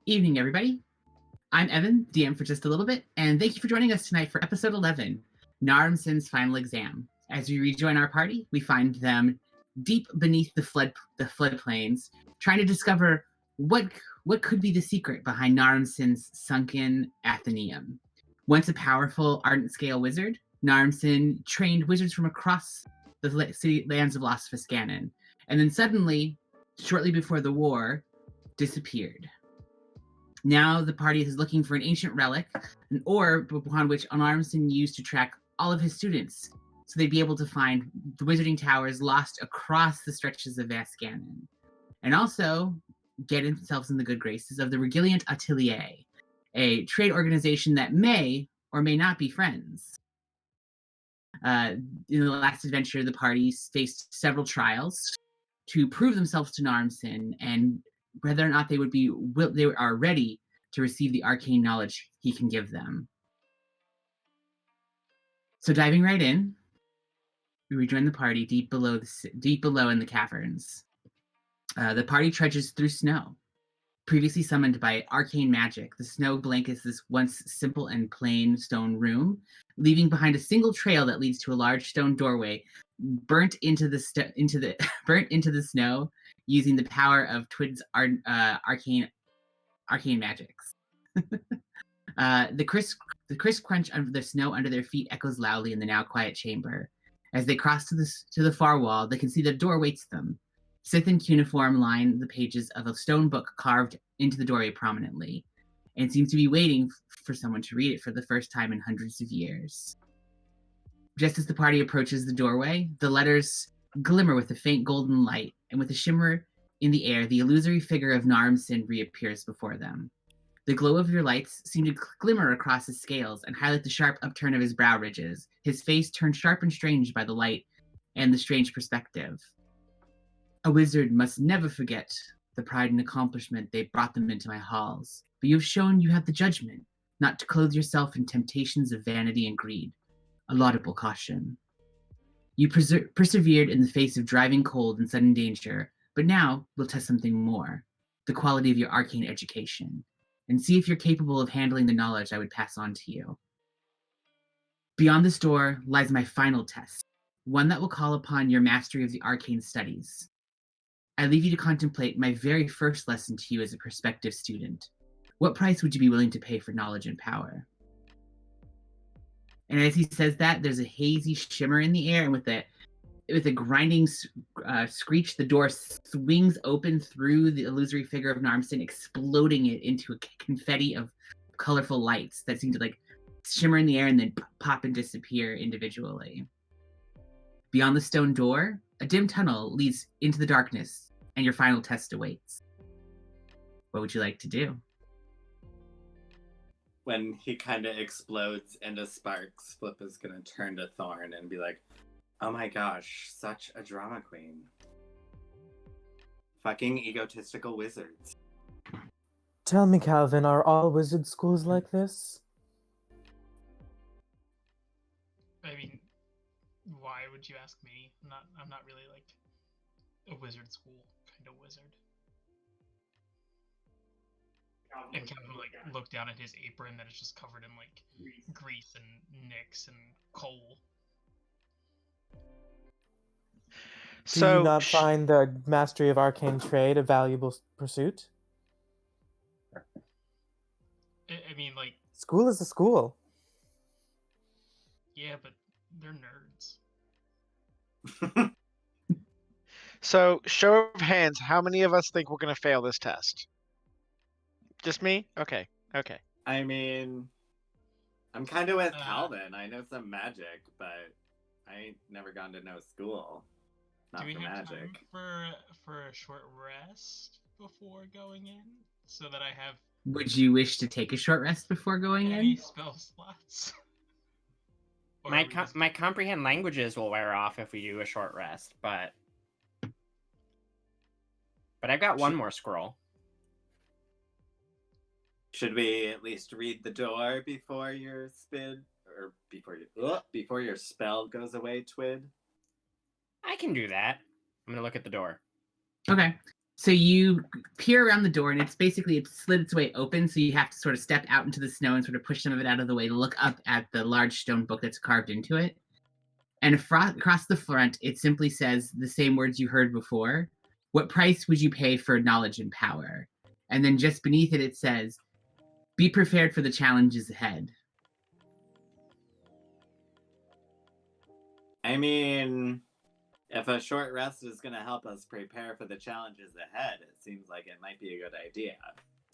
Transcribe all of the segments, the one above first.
Evening, everybody. I'm Evan, DM for just a little bit, and thank you for joining us tonight for episode 11, Naramsim's final exam. As we rejoin our party, we find them deep beneath the floodplains, trying to discover what could be the secret behind Naramsim's Sunken Antheneum. Once a powerful ardent scale wizard, Naramsim trained wizards from across the lands of Lost Fiscanon, and then suddenly, shortly before the war, disappeared. Now the party is looking for an ancient relic, an orb upon which Naramsim used to track all of his students, so they'd be able to find the wizarding towers lost across the stretches of Vascanon, and also get themselves in the good graces of the Regiliant Atelier, a trade organization that may or may not be friends. In the last adventure, the parties faced several trials to prove themselves to Naramsim and whether or not they are ready to receive the arcane knowledge he can give them. So diving right in, we rejoin the party deep below in the caverns. The party trudges through snow. Previously summoned by arcane magic, the snow blankets this once simple and plain stone room, leaving behind a single trail that leads to a large stone doorway burnt into the snow using the power of Twid's arcane magics. The crisp crunch of the snow under their feet echoes loudly in the now quiet chamber. As they cross to the far wall, they can see the door waits them. Sith and cuneiform line the pages of a stone book carved into the doorway prominently, and seems to be waiting for someone to read it for the first time in hundreds of years. Just as the party approaches the doorway, the letters glimmer with a faint golden light, and with a shimmer in the air, the illusory figure of Naramsim reappears before them. The glow of your lights seem to glimmer across his scales and highlight the sharp upturn of his brow ridges, his face turned sharp and strange by the light and the strange perspective. A wizard must never forget the pride and accomplishment they brought them into my halls, but you have shown you have the judgment not to clothe yourself in temptations of vanity and greed, a laudable caution. You persevered in the face of driving cold and sudden danger, but now we'll test something more, the quality of your arcane education, and see if you're capable of handling the knowledge I would pass on to you. Beyond this door lies my final test, one that will call upon your mastery of the arcane studies. I leave you to contemplate my very first lesson to you as a prospective student. What price would you be willing to pay for knowledge and power? And as he says that, there's a hazy shimmer in the air, and with a grinding screech, the door swings open through the illusory figure of Naramsim, exploding it into a confetti of colorful lights that seem to shimmer in the air and then pop and disappear individually. Beyond the stone door, a dim tunnel leads into the darkness, and your final test awaits. What would you like to do? When he kind of explodes into sparks, Flip is going to turn to Thorn and be like, oh my gosh, such a drama queen. Fucking egotistical wizards. Tell me, Calvin, are all wizard schools like this? I mean, why would you ask me? I'm not really like a wizard school kind of wizard. And Calvin look down at his apron that is just covered in grease and nicks and coal. Do you not find the mastery of arcane trade a valuable pursuit? I mean, school is a school. Yeah, but they're nerds. So, show of hands, how many of us think we're going to fail this test? Just me? Okay. I mean, I'm kind of with Calvin. I know some magic, but I ain't never gone to no school. Not Do we for have magic. time for a short rest before going in, so that I have? Would you wish to take a short rest before going any in? spell slots? My comprehend languages will wear off if we do a short rest, but I've got one more scroll. Should we at least read the door before your before your spell goes away, Twid? I can do that. I'm gonna look at the door. Okay. So you peer around the door, and it's slid its way open, so you have to sort of step out into the snow and sort of push some of it out of the way to look up at the large stone book that's carved into it. And across the front, it simply says the same words you heard before. What price would you pay for knowledge and power? And then just beneath it says, be prepared for the challenges ahead. I mean, if a short rest is going to help us prepare for the challenges ahead, it seems like it might be a good idea.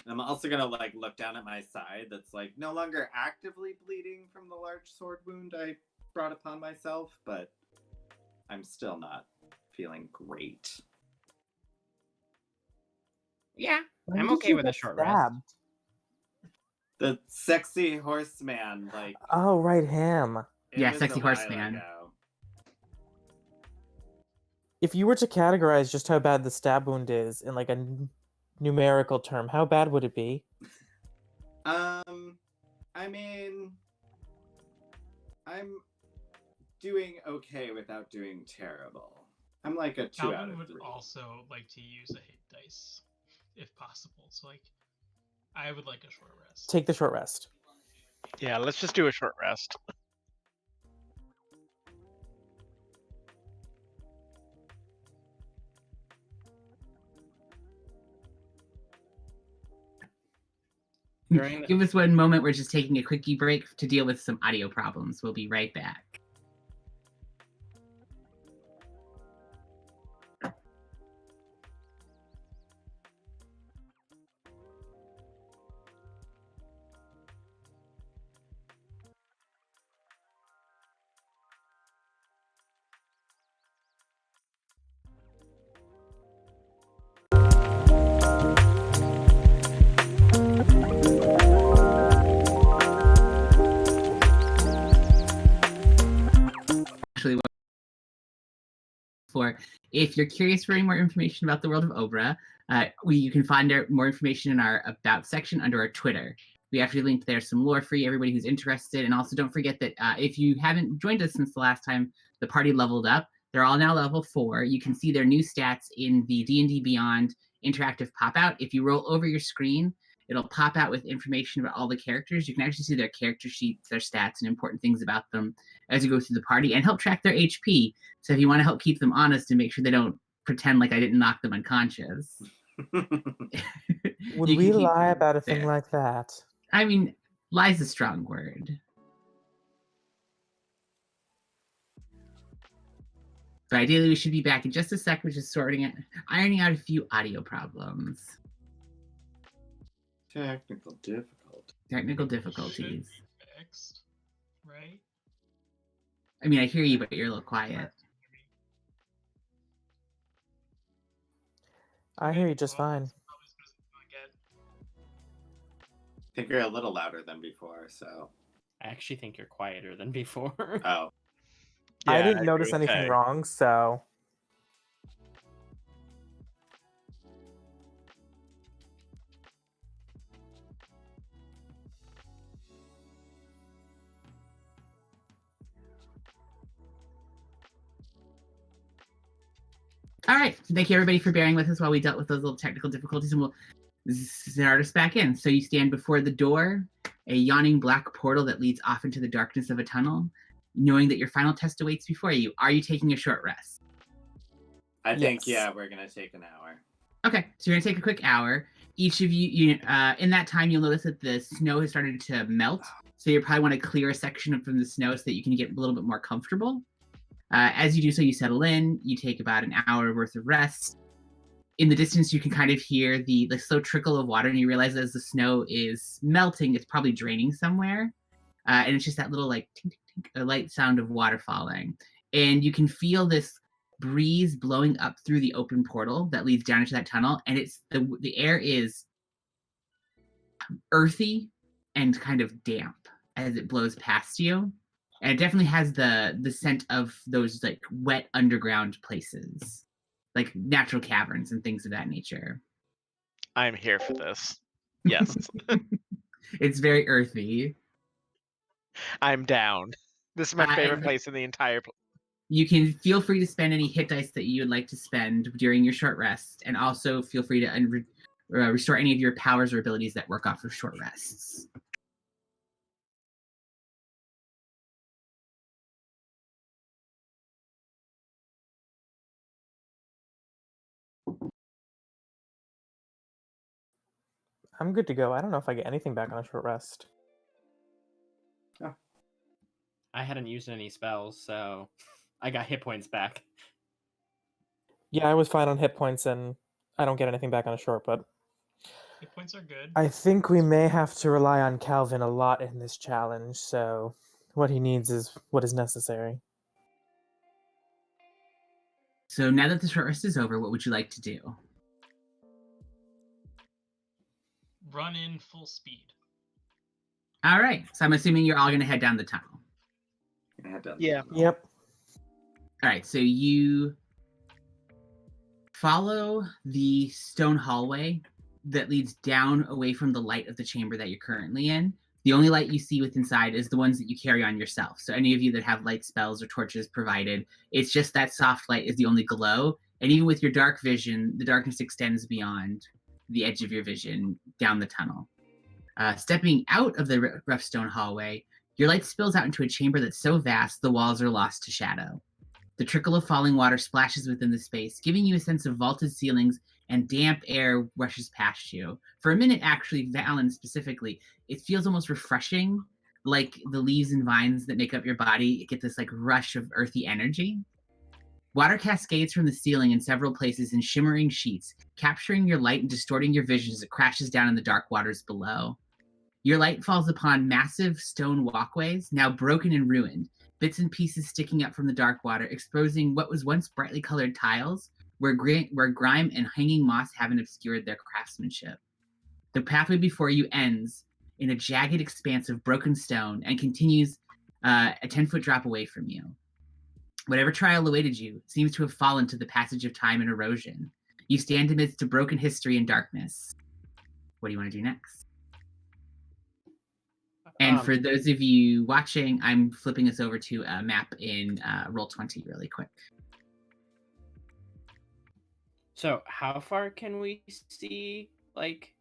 And I'm also going to like look down at my side that's like no longer actively bleeding from the large sword wound I brought upon myself, but I'm still not feeling great. Yeah, When I'm did okay you with a get short rest. stabbed? The sexy horseman, like, Oh, right, him. it Yeah, was sexy a while horseman. ago. If you were to categorize just how bad the stab wound is in like a numerical term, how bad would it be? I mean, I'm doing okay without doing terrible. I'm like a 2 out Calvin of would 3. also like to use a hit dice, if possible. So like, I would like a short rest. Take the short rest. Yeah, let's just do a short rest. During the- Give us one moment. We're just taking a quickie break to deal with some audio problems. We'll be right back. Actually, if you're curious for any more information about the world of Obra, you can find out more information in our About section under our Twitter. We actually linked there some lore for everybody who's interested. And also don't forget that if you haven't joined us since the last time the party leveled up, they're all now level 4. You can see their new stats in the D&D Beyond interactive pop-out. If you roll over your screen, it'll pop out with information about all the characters. You can actually see their character sheets, their stats, and important things about them as you go through the party, and help track their HP. So if you want to help keep them honest and make sure they don't pretend like I didn't knock them unconscious. Would you we can keep lie them about a thing there. like that? I mean, lie's a strong word. But ideally, we should be back in just a sec. We're just ironing out a few audio problems. Technical difficulty. Technical Should difficulties. be fixed, right? I mean, I hear you, but you're a little quiet. I hear you just fine. it's probably supposed to be good. I think you're a little louder than before, so. I actually think you're quieter than before. Oh. I Yeah, didn't agree notice with anything Tay. wrong, so All right. Thank you, everybody, for bearing with us while we dealt with those little technical difficulties, and we'll start us back in. So you stand before the door, a yawning black portal that leads off into the darkness of a tunnel, knowing that your final test awaits before you. Are you taking a short rest? I think, Yes. yeah, we're going to take an hour. Okay, so you're going to take a quick hour. Each of you, in that time, you'll notice that the snow has started to melt. So you probably want to clear a section from the snow so that you can get a little bit more comfortable. As you do so, you settle in. You take about an hour worth of rest. In the distance, you can kind of hear the slow trickle of water, and you realize as the snow is melting, it's probably draining somewhere. And it's just that little like tink, tink, tink, a light sound of water falling. And you can feel this breeze blowing up through the open portal that leads down into that tunnel. And it's the air is earthy and kind of damp as it blows past you. And it definitely has the scent of those like wet underground places, like natural caverns and things of that nature. I'm here for this. Yes, It's very earthy. I'm down. This is my favorite and- place in the entire You can feel free to spend any hit dice that you would like to spend during your short rest, and also feel free to restore any of your powers or abilities that work off of short rests. I'm good to go. I don't know if I get anything back on a short rest. I hadn't used any spells, so I got hit points back. Yeah, I was fine on hit points, and I don't get anything back on a short, but Hit points are good. I think we may have to rely on Calvin a lot in this challenge, so what he needs is what is necessary. So now that the short rest is over, what would you like to do? Run in full speed. All right. So I'm assuming you're all going to head down the tunnel. Yeah. Yep. All right. So you follow the stone hallway that leads down away from the light of the chamber that you're currently in. The only light you see with inside is the ones that you carry on yourself. So any of you that have light spells or torches provided, it's just that soft light is the only glow. And even with your dark vision, the darkness extends beyond the edge of your vision down the tunnel. Stepping out of the rough stone hallway, your light spills out into a chamber that's so vast the walls are lost to shadow. The trickle of falling water splashes within the space, giving you a sense of vaulted ceilings and damp air rushes past you. For a minute, actually, Valen specifically, it feels almost refreshing, like the leaves and vines that make up your body. You get this like rush of earthy energy. Water cascades from the ceiling in several places in shimmering sheets, capturing your light and distorting your vision as it crashes down in the dark waters below. Your light falls upon massive stone walkways, now broken and ruined, bits and pieces sticking up from the dark water, exposing what was once brightly colored tiles, where grime and hanging moss haven't obscured their craftsmanship. The pathway before you ends in a jagged expanse of broken stone and continues a 10-foot drop away from you. Whatever trial awaited you seems to have fallen to the passage of time and erosion. You stand amidst a broken history and darkness. What do you want to do next? And for those of you watching, I'm flipping us over to a map in Roll20 really quick. So how far can we see, like,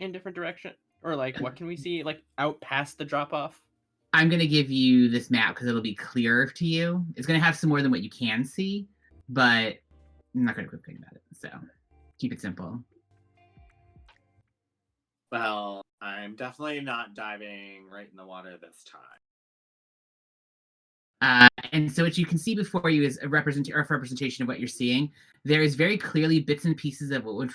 in different direction? Or, like, what can we see, like, out past the drop-off? I'm going to give you this map because it'll be clearer to you. It's going to have some more than what you can see, but I'm not going to complain about it. So keep it simple. Well, I'm definitely not diving right in the water this time. And so what you can see before you is a representation of what you're seeing. There is very clearly bits and pieces of what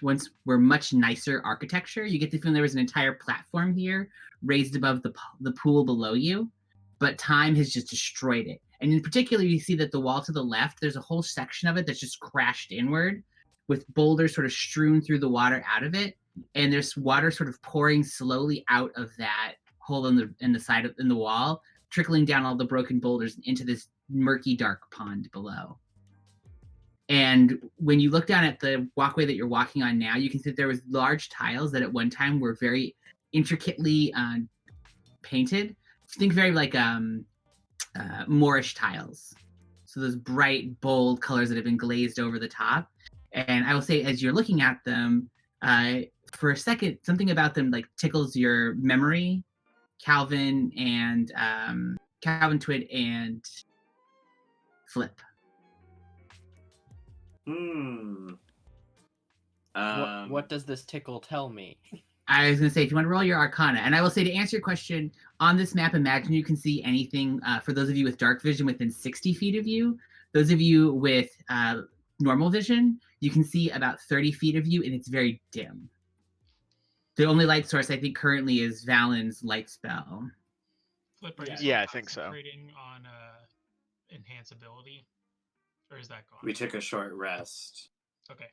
once were much nicer architecture. You get the feeling there was an entire platform here raised above the pool below you, but time has just destroyed it. And in particular, you see that the wall to the left, there's a whole section of it that's just crashed inward with boulders sort of strewn through the water out of it. And there's water sort of pouring slowly out of that hole in the wall, trickling down all the broken boulders into this murky, dark pond below. And when you look down at the walkway that you're walking on now, you can see that there was large tiles that at one time were very intricately painted. Think very like Moorish tiles. So those bright, bold colors that have been glazed over the top. And I will say, as you're looking at them, for a second, something about them like tickles your memory. Calvin, Twid, and Flip. What does this tickle tell me? I was going to say, if you want to roll your Arcana, and I will say to answer your question, on this map, imagine you can see anything, for those of you with dark vision, within 60 feet of you. Those of you with normal vision, you can see about 30 feet of you, and it's very dim. The only light source I think currently is Valen's light spell. Flip, are you Yeah, I think so. concentrating on enhance ability, or is that gone? We took a short rest. Okay.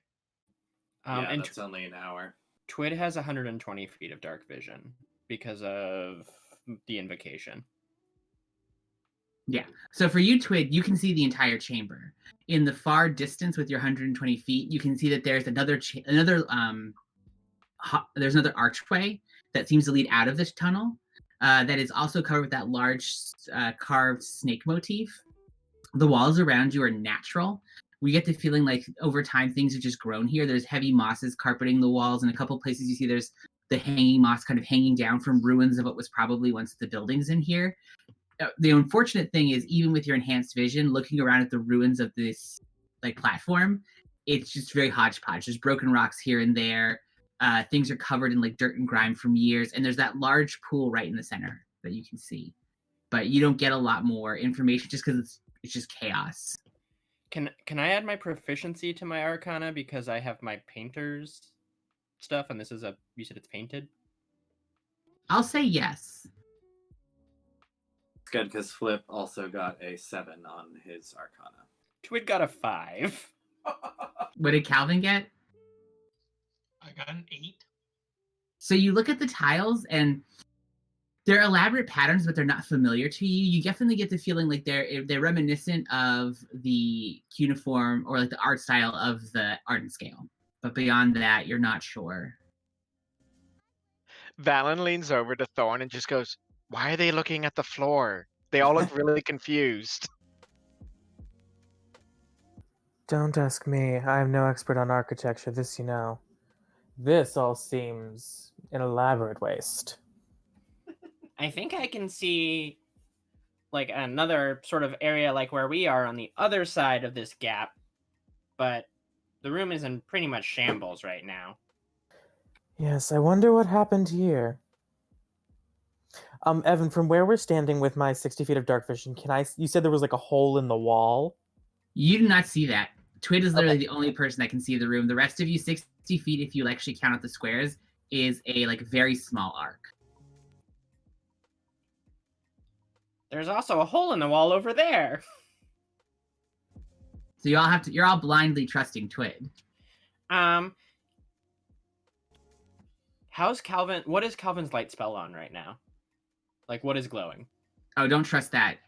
Yeah, And that's only an hour. Twid has 120 feet of dark vision because of the invocation. Yeah. So for you, Twid, you can see the entire chamber. In the far distance with your 120 feet, you can see that there's there's another archway that seems to lead out of this tunnel that is also covered with that large carved snake motif. The walls around you are natural. We get the feeling like over time things have just grown here. There's heavy mosses carpeting the walls, and a couple places you see there's the hanging moss kind of hanging down from ruins of what was probably once the buildings in here. The unfortunate thing is, even with your enhanced vision, looking around at the ruins of this like platform, it's just very hodgepodge. There's broken rocks here and there. Things are covered in like dirt and grime from years, and there's that large pool right in the center that you can see. But you don't get a lot more information just because it's just chaos. Can I add my proficiency to my Arcana because I have my painter's stuff, and this is you said it's painted? I'll say yes. It's good because Flip also got a 7 on his Arcana. Twid got a 5. What did Calvin get? I got an 8. So you look at the tiles and they're elaborate patterns, but they're not familiar to you. You definitely get the feeling like they're reminiscent of the cuneiform or like the art style of the Arden scale. But beyond that, you're not sure. Valen leans over to Thorn and just goes, "Why are they looking at the floor? They all look really confused." Don't ask me. I am no expert on architecture, this you know. This all seems an elaborate waste. I think I can see like another sort of area like where we are on the other side of this gap, but the room is in pretty much shambles right now. Yes, I wonder what happened here. Evan, from where we're standing with my 60 feet of dark vision, you said there was like a hole in the wall? You do not see that. Twid is literally Okay. the only person that can see the room. The rest of you, 60 feet, if you actually count out the squares, is a like very small arc. There's also a hole in the wall over there. So you're all blindly trusting Twid. How's Calvin? What is Calvin's light spell on right now? Like, what is glowing? Oh, don't trust that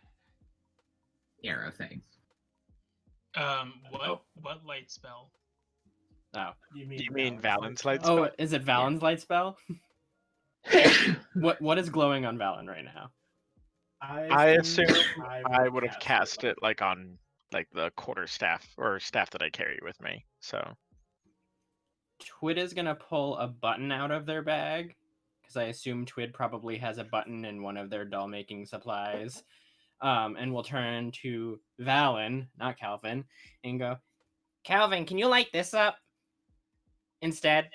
arrow thing. What light spell? Oh, You mean Valen's light oh, spell? is it Valen's light spell? What is glowing on Valen right now? I assume I would have cast it like on like the quarterstaff or staff that I carry with me. So Twid is gonna pull a button out of their bag because I assume Twid probably has a button in one of their doll making supplies. And we'll turn to Valen, not Calvin, and go, Calvin, can you light this up instead?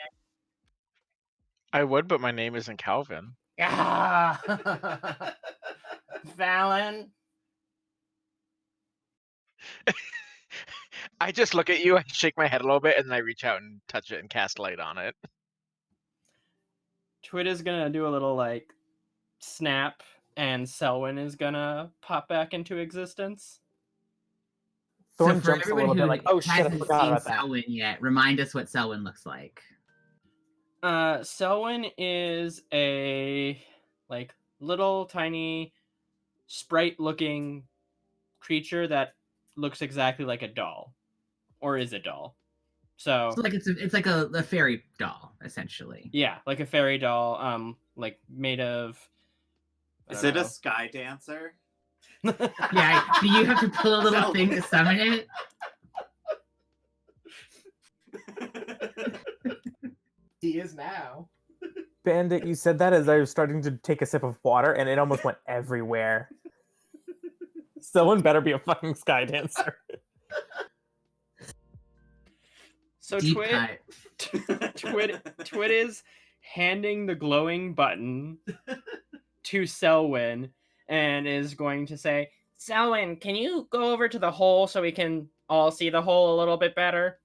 I would, but my name isn't Calvin. Ah, Valen. I just look at you, I shake my head a little bit, and then I reach out and touch it and cast light on it. Twid is gonna do a little like snap, and Selwyn is gonna pop back into existence. Thorn so for jumps a everyone little bit who like, oh shit, I hasn't forgot seen about that. Selwyn yet, remind us what Selwyn looks like. Selwyn is a like little tiny sprite-looking creature that looks exactly like a doll, or is a doll. So like it's like a fairy doll essentially. Yeah, like a fairy doll, like made of. Is it a sky dancer? Yeah, do you have to pull a little thing to summon it? He is now. Bandit, you said that as I was starting to take a sip of water, and it almost went everywhere. Someone better be a fucking sky dancer. So Deep Twid is handing the glowing button to Selwyn and is going to say, Selwyn, can you go over to the hole so we can all see the hole a little bit better?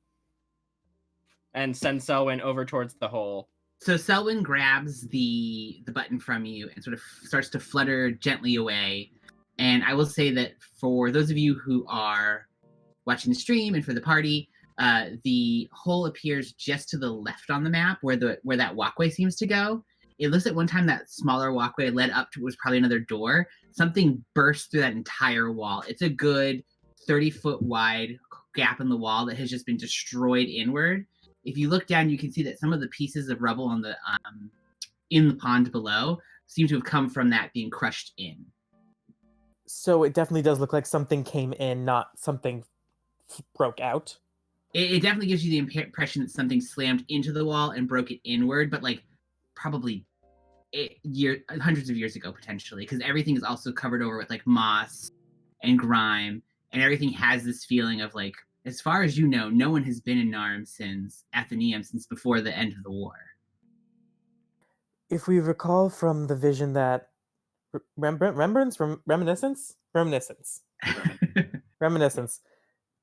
And send Selwyn over towards the hole. So Selwyn grabs the button from you and sort of starts to flutter gently away. And I will say that for those of you who are watching the stream and for the party, the hole appears just to the left on the map where that walkway seems to go. It looks like one time that smaller walkway led up to was probably another door. Something burst through that entire wall. It's a good 30-foot wide gap in the wall that has just been destroyed inward. If you look down, you can see that some of the pieces of rubble on the in the pond below seem to have come from that being crushed in. So it definitely does look like something came in, not something broke out. It definitely gives you the impression that something slammed into the wall and broke it inward, but like probably hundreds of years ago potentially, because everything is also covered over with like moss and grime, and everything has this feeling of like, as far as you know, no one has been in Naramsim's Athenaeum since before the end of the war. If we recall from the vision that reminiscence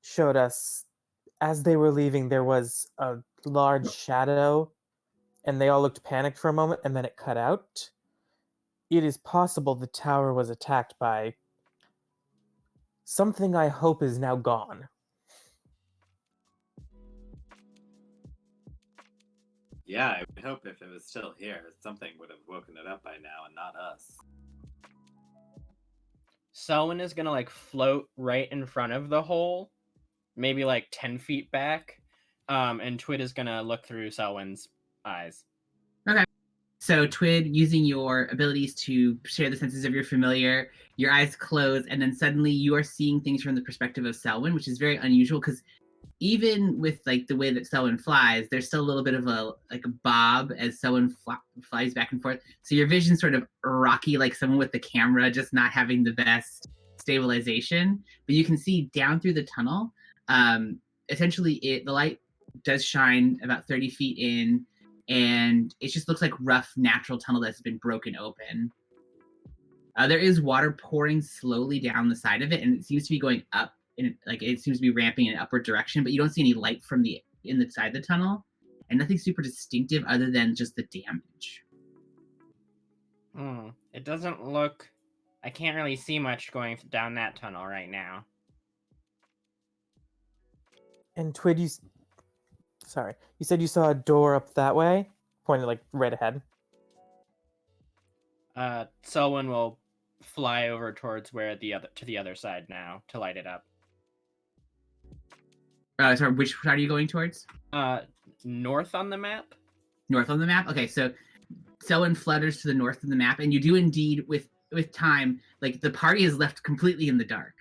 showed us, as they were leaving, there was a large shadow, and they all looked panicked for a moment, and then it cut out. It is possible the tower was attacked by something I hope is now gone. Yeah, I would hope if it was still here, something would have woken it up by now and not us. Selwyn is gonna like float right in front of the hole, maybe like 10 feet back, and Twid is gonna look through Selwyn's eyes. Okay. So Twid, using your abilities to share the senses of your familiar, your eyes close, and then suddenly you are seeing things from the perspective of Selwyn, which is very unusual because even with like the way that Selwyn flies, there's still a little bit of a bob as Selwyn flies back and forth. So your vision's sort of rocky, like someone with the camera just not having the best stabilization. But you can see down through the tunnel. Essentially, the light does shine about 30 feet in, and it just looks like rough natural tunnel that's been broken open. There is water pouring slowly down the side of it, and it seems to be going up. And it seems to be ramping in an upward direction, but you don't see any light from the inside the tunnel, and nothing super distinctive other than just the damage. It doesn't look. I can't really see much going down that tunnel right now. And Twid, you said you saw a door up that way, pointed like right ahead. Selwyn will fly over towards to the other side now to light it up. Sorry, which side are you going towards? North on the map. North on the map. Okay, so Selwyn flutters to the north of the map, and you do indeed with time, like the party is left completely in the dark.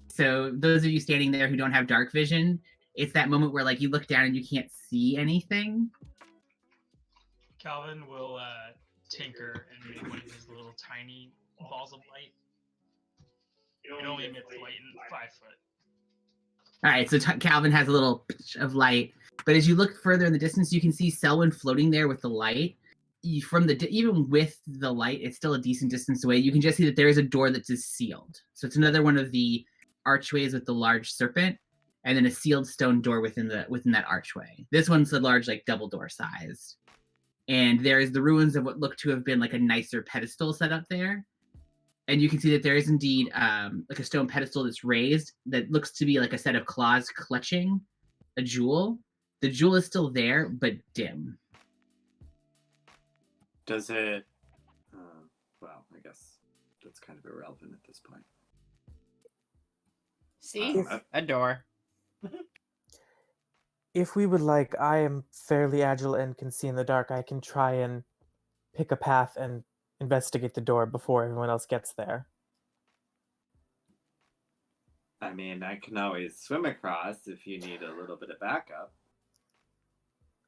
So those of you standing there who don't have dark vision, it's that moment where like you look down and you can't see anything. Calvin will tinker and make one of his little tiny balls of light. It only emits light in 5 foot. All right, so Calvin has a little of light, but as you look further in the distance, you can see Selwyn floating there with the light. Even with the light, it's still a decent distance away. You can just see that there is a door that is sealed. So it's another one of the archways with the large serpent, and then a sealed stone door within that archway. This one's a large, like double door sized, and there is the ruins of what look to have been like a nicer pedestal set up there. And you can see that there is indeed like a stone pedestal that's raised that looks to be like a set of claws clutching a jewel. The jewel is still there, but dim. Does it... well, I guess that's kind of irrelevant at this point. See? A door. If we would like, I am fairly agile and can see in the dark. I can try and pick a path and investigate the door before everyone else gets there. I mean, I can always swim across if you need a little bit of backup.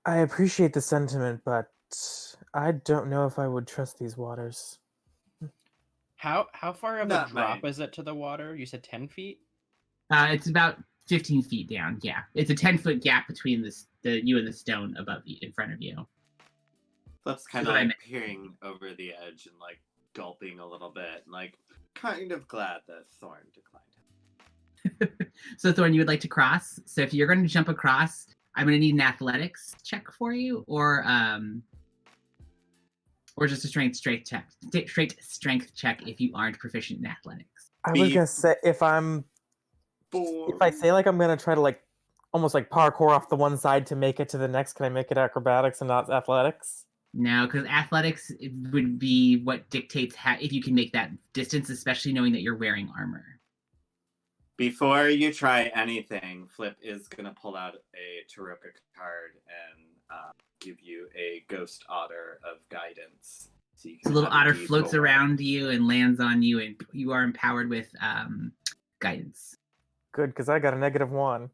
I appreciate the sentiment, but I don't know if I would trust these waters. How far of Not a drop mine. is it to the water? You said 10 feet? It's about 15 feet down. Yeah, it's a 10-foot gap between you and the stone above you, in front of you. Flip's kind That's of what I like peering over the edge and like gulping a little bit, and like kind of glad that Thorn declined him. So Thorn, you would like to cross. So if you're going to jump across, I'm going to need an athletics check for you, or just a strength check. Straight strength check if you aren't proficient in athletics. I was gonna say if I say like I'm gonna try to like almost like parkour off the one side to make it to the next, can I make it acrobatics and not athletics? No, because athletics would be what dictates if you can make that distance, especially knowing that you're wearing armor. Before you try anything, Flip is going to pull out a Taroka card and give you a Ghost Otter of Guidance. So you The can little have a otter floats D4. around you and lands on you, and you are empowered with guidance. Good, because I got a -1.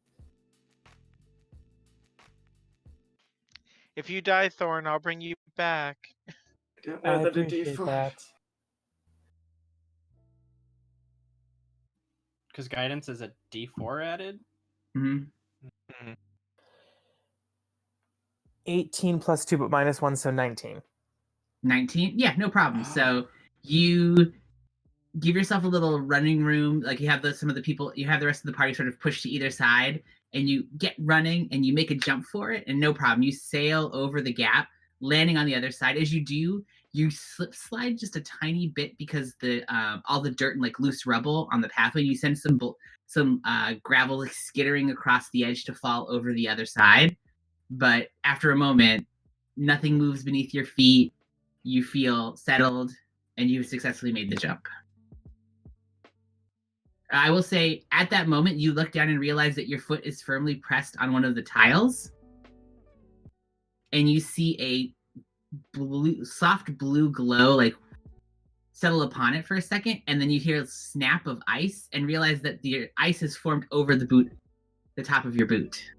If you die, Thorn, I'll bring you back. I don't I know that a appreciate D4. that. Because guidance is a D4 added. Hmm 18 plus 2, but -1, so 19. 19. Yeah, no problem. Oh. So you give yourself a little running room. Like you have some of the people, you have the rest of the party sort of pushed to either side, and you get running and you make a jump for it, and no problem. You sail over the gap, landing on the other side. As you do, you slide just a tiny bit because the all the dirt and like loose rubble on the pathway. You send some gravel like skittering across the edge to fall over the other side. But after a moment, nothing moves beneath your feet. You feel settled, and you've successfully made the jump. I will say, at that moment, you look down and realize that your foot is firmly pressed on one of the tiles, and you see a soft blue glow like settle upon it for a second, and then you hear a snap of ice and realize that the ice has formed over the top of your boot.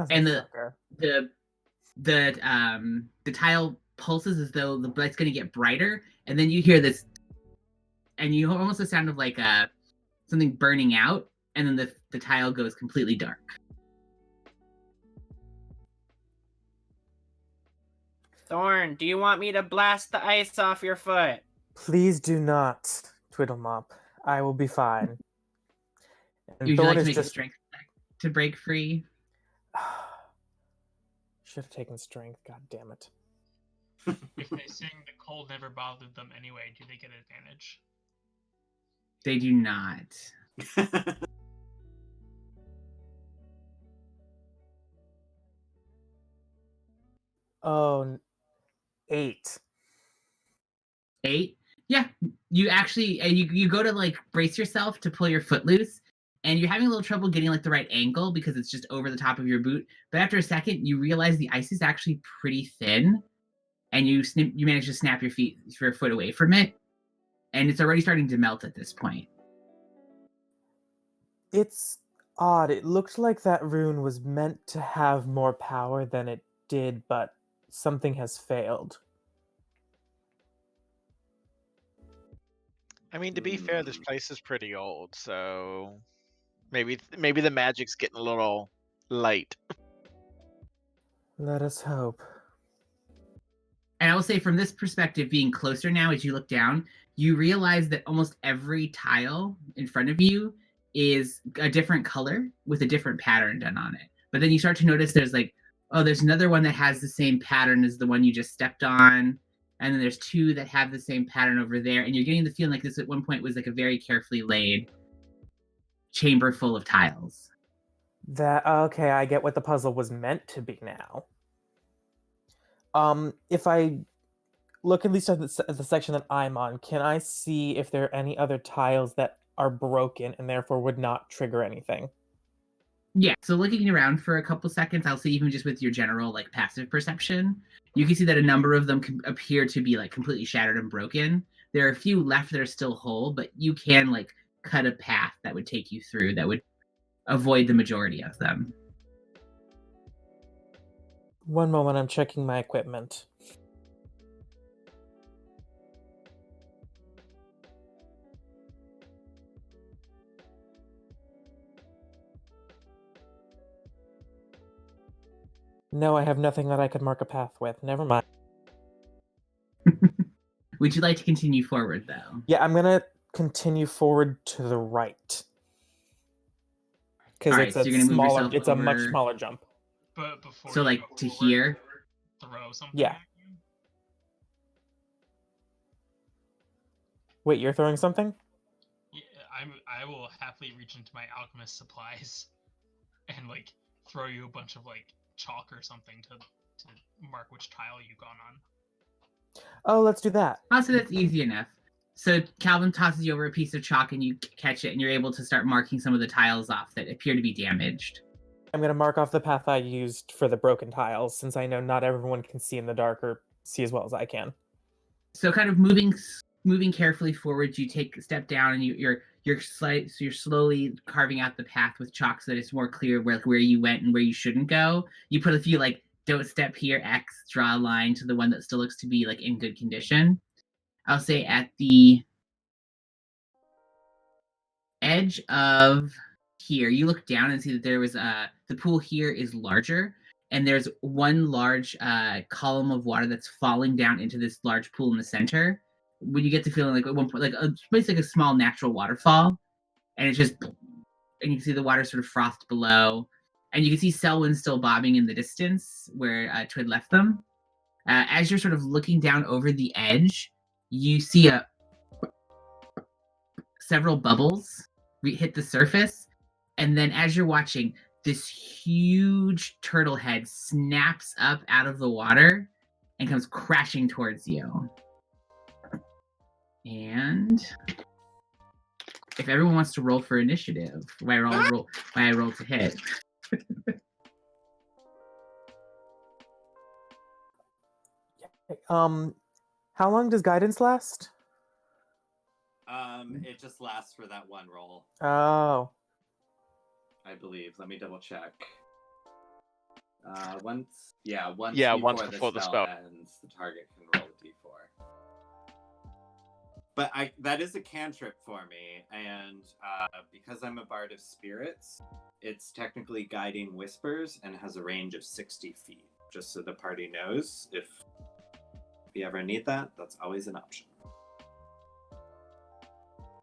And Motherfucker. the tile pulses as though the light's going to get brighter, and then you hear this, and you almost a sound of like something burning out, and then the tile goes completely dark. Thorn, do you want me to blast the ice off your foot? Please do not, Twiddlemop. I will be fine. And Would you Thorn like to is make a just... strength check to break free? Should have taken strength, god damn it. If they sing the cold never bothered them anyway, do they get advantage? They do not. Oh, 8. 8? Yeah. You actually, you go to like brace yourself to pull your foot loose, and you're having a little trouble getting like the right angle because it's just over the top of your boot. But after a second, you realize the ice is actually pretty thin, and you manage to snap your foot away from it, and it's already starting to melt at this point. It's odd. It looked like that rune was meant to have more power than it did, but something has failed. I mean, to be fair, this place is pretty old, so maybe the magic's getting a little light. Let us hope. And I will say, from this perspective, being closer now, as you look down, you realize that almost every tile in front of you is a different color with a different pattern done on it. But then you start to notice there's like, oh, there's another one that has the same pattern as the one you just stepped on. And then there's 2 that have the same pattern over there. And you're getting the feeling like this at one point was like a very carefully laid chamber full of tiles. Okay, I get what the puzzle was meant to be now. If I look at least at the section that I'm on, can I see if there are any other tiles that are broken and therefore would not trigger anything? Yeah, so looking around for a couple seconds, I'll say even just with your general like passive perception, you can see that a number of them appear to be like completely shattered and broken. There are a few left that are still whole, but you can like cut a path that would take you through that would avoid the majority of them. One moment, I'm checking my equipment. No, I have nothing that I could mark a path with. Never mind. Would you like to continue forward, though? Yeah, I'm gonna continue forward to the right. Because Alright, it's so a you're gonna move smaller, yourself it's a much over- smaller jump. But before So, you like, go to forward, here? throw something Yeah. at you. Wait, you're throwing something? Yeah, I will happily reach into my alchemist supplies and like throw you a bunch of like chalk or something to mark which tile you've gone on. Oh, let's do that. Also, that's easy enough. So Calvin tosses you over a piece of chalk and you catch it, and you're able to start marking some of the tiles off that appear to be damaged. I'm gonna mark off the path I used for the broken tiles, since I know not everyone can see in the dark or see as well as I can. So kind of moving carefully forward, you take a step down and you're slowly carving out the path with chalk so that it's more clear where you went and where you shouldn't go. You put a few like don't step here, X, draw a line to the one that still looks to be like in good condition. I'll say at the edge of here, you look down and see that there was the pool here is larger, and there's one large column of water that's falling down into this large pool in the center. When you get the feeling like at one point, like it's like a small natural waterfall, and it's just, and you can see the water sort of frothed below, and you can see Selwyn still bobbing in the distance where Twid left them. As you're sort of looking down over the edge, you see several bubbles hit the surface, and then as you're watching, this huge turtle head snaps up out of the water and comes crashing towards you. And if everyone wants to roll for initiative, why I roll to hit. How long does guidance last? It just lasts for that one roll, Oh. I believe. Let me double check. Once before the spell ends, the target can roll a d4. But that is a cantrip for me, and because I'm a bard of spirits, it's technically guiding whispers and has a range of 60 feet. Just so the party knows, if you ever need that, that's always an option.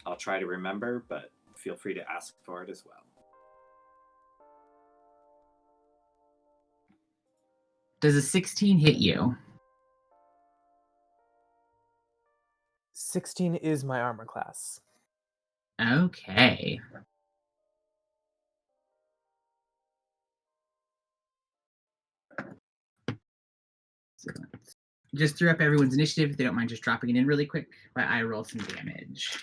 I'll try to remember, but feel free to ask for it as well. Does a 16 hit you? 16 is my armor class. Okay. So just throw up everyone's initiative if they don't mind just dropping it in really quick while I roll some damage.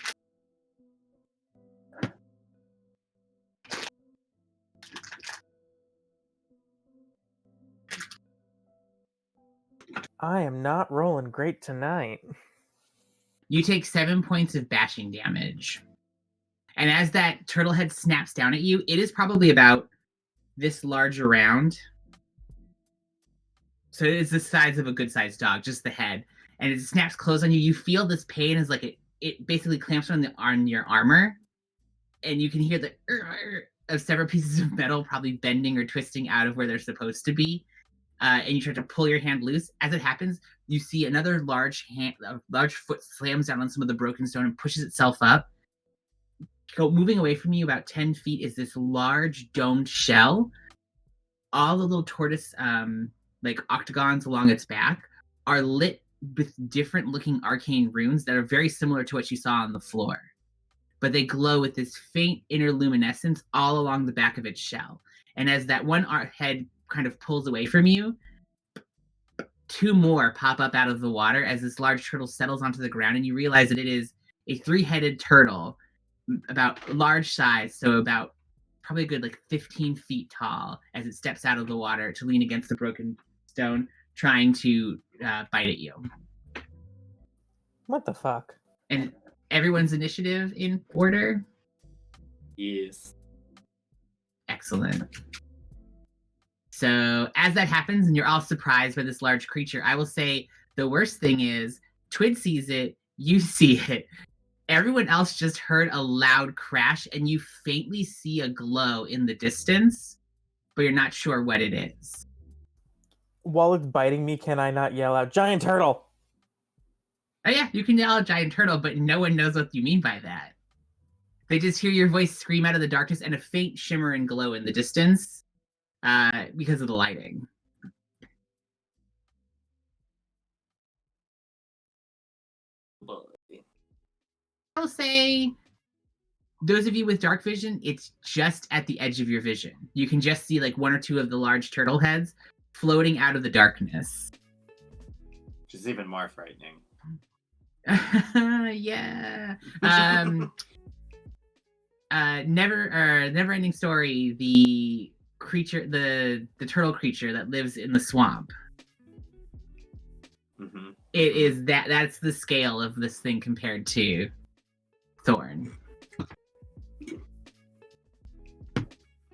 I am not rolling great tonight. You take 7 points of bashing damage. And as that turtle head snaps down at you, it is probably about this large around. So it's the size of a good-sized dog, just the head. And it snaps close on you. You feel this pain as like it basically clamps on your armor. And you can hear the of several pieces of metal probably bending or twisting out of where they're supposed to be. And you try to pull your hand loose. As it happens, you see another large foot slams down on some of the broken stone and pushes itself up. Moving away from you about 10 feet is this large domed shell. All the little tortoise like octagons along its back are lit with different looking arcane runes that are very similar to what you saw on the floor. But they glow with this faint inner luminescence all along the back of its shell. And as that one head kind of pulls away from you, 2 more pop up out of the water as this large turtle settles onto the ground, and you realize that it is a 3-headed turtle, about large size, so about probably a good like 15 feet tall, as it steps out of the water to lean against the broken stone, trying to bite at you. What the fuck? And everyone's initiative in order? Yes. Excellent. So as that happens and you're all surprised by this large creature, I will say the worst thing is Twid sees it, you see it. Everyone else just heard a loud crash and you faintly see a glow in the distance, but you're not sure what it is. While it's biting me, can I not yell out, "Giant turtle"? Oh yeah, you can yell out giant turtle, but no one knows what you mean by that. They just hear your voice scream out of the darkness and a faint shimmer and glow in the distance. Because of the lighting. I'll say, those of you with dark vision, it's just at the edge of your vision. You can just see like 1 or 2 of the large turtle heads floating out of the darkness. Which is even more frightening. Yeah. Never ending story. The creature, the turtle creature that lives in the swamp. Mm-hmm. It is that's the scale of this thing compared to Thorn.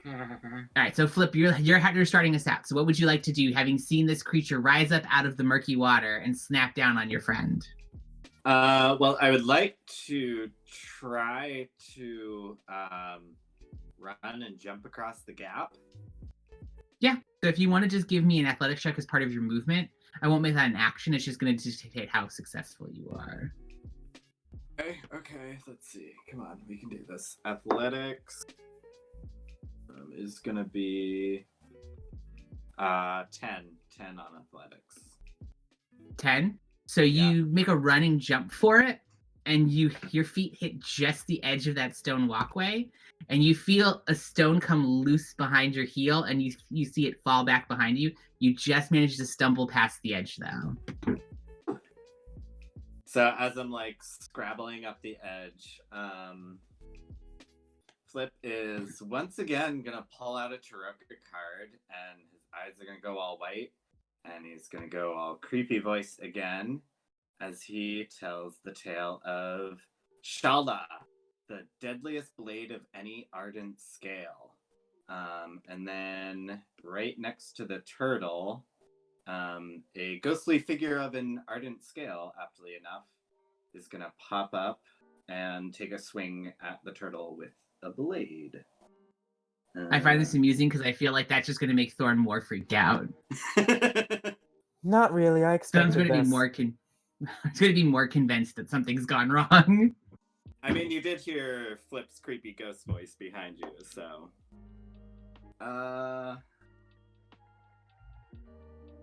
All right, so Flip, you're starting us out. So what would you like to do, having seen this creature rise up out of the murky water and snap down on your friend? Well, I would like to try to run and jump across the gap. Yeah. So if you want to just give me an athletics check as part of your movement, I won't make that an action. It's just going to dictate how successful you are. Okay. Let's see. Come on, we can do this. Athletics is gonna be 10 on athletics. 10. So you make a running jump for it, and your feet hit just the edge of that stone walkway, and you feel a stone come loose behind your heel, and you see it fall back behind you. You just managed to stumble past the edge, though. So as I'm like scrabbling up the edge, Flip is once again gonna pull out a Taroka card, and his eyes are gonna go all white, and he's gonna go all creepy voice again as he tells the tale of Shala, the deadliest blade of any ardent scale. And then right next to the turtle, a ghostly figure of an ardent scale, aptly enough, is gonna pop up and take a swing at the turtle with a blade. I find this amusing because I feel like that's just going to make Thorn more freaked out. Not really. I Thorn's expected going to this. it's going to be more convinced that something's gone wrong. I mean, you did hear Flip's creepy ghost voice behind you, so.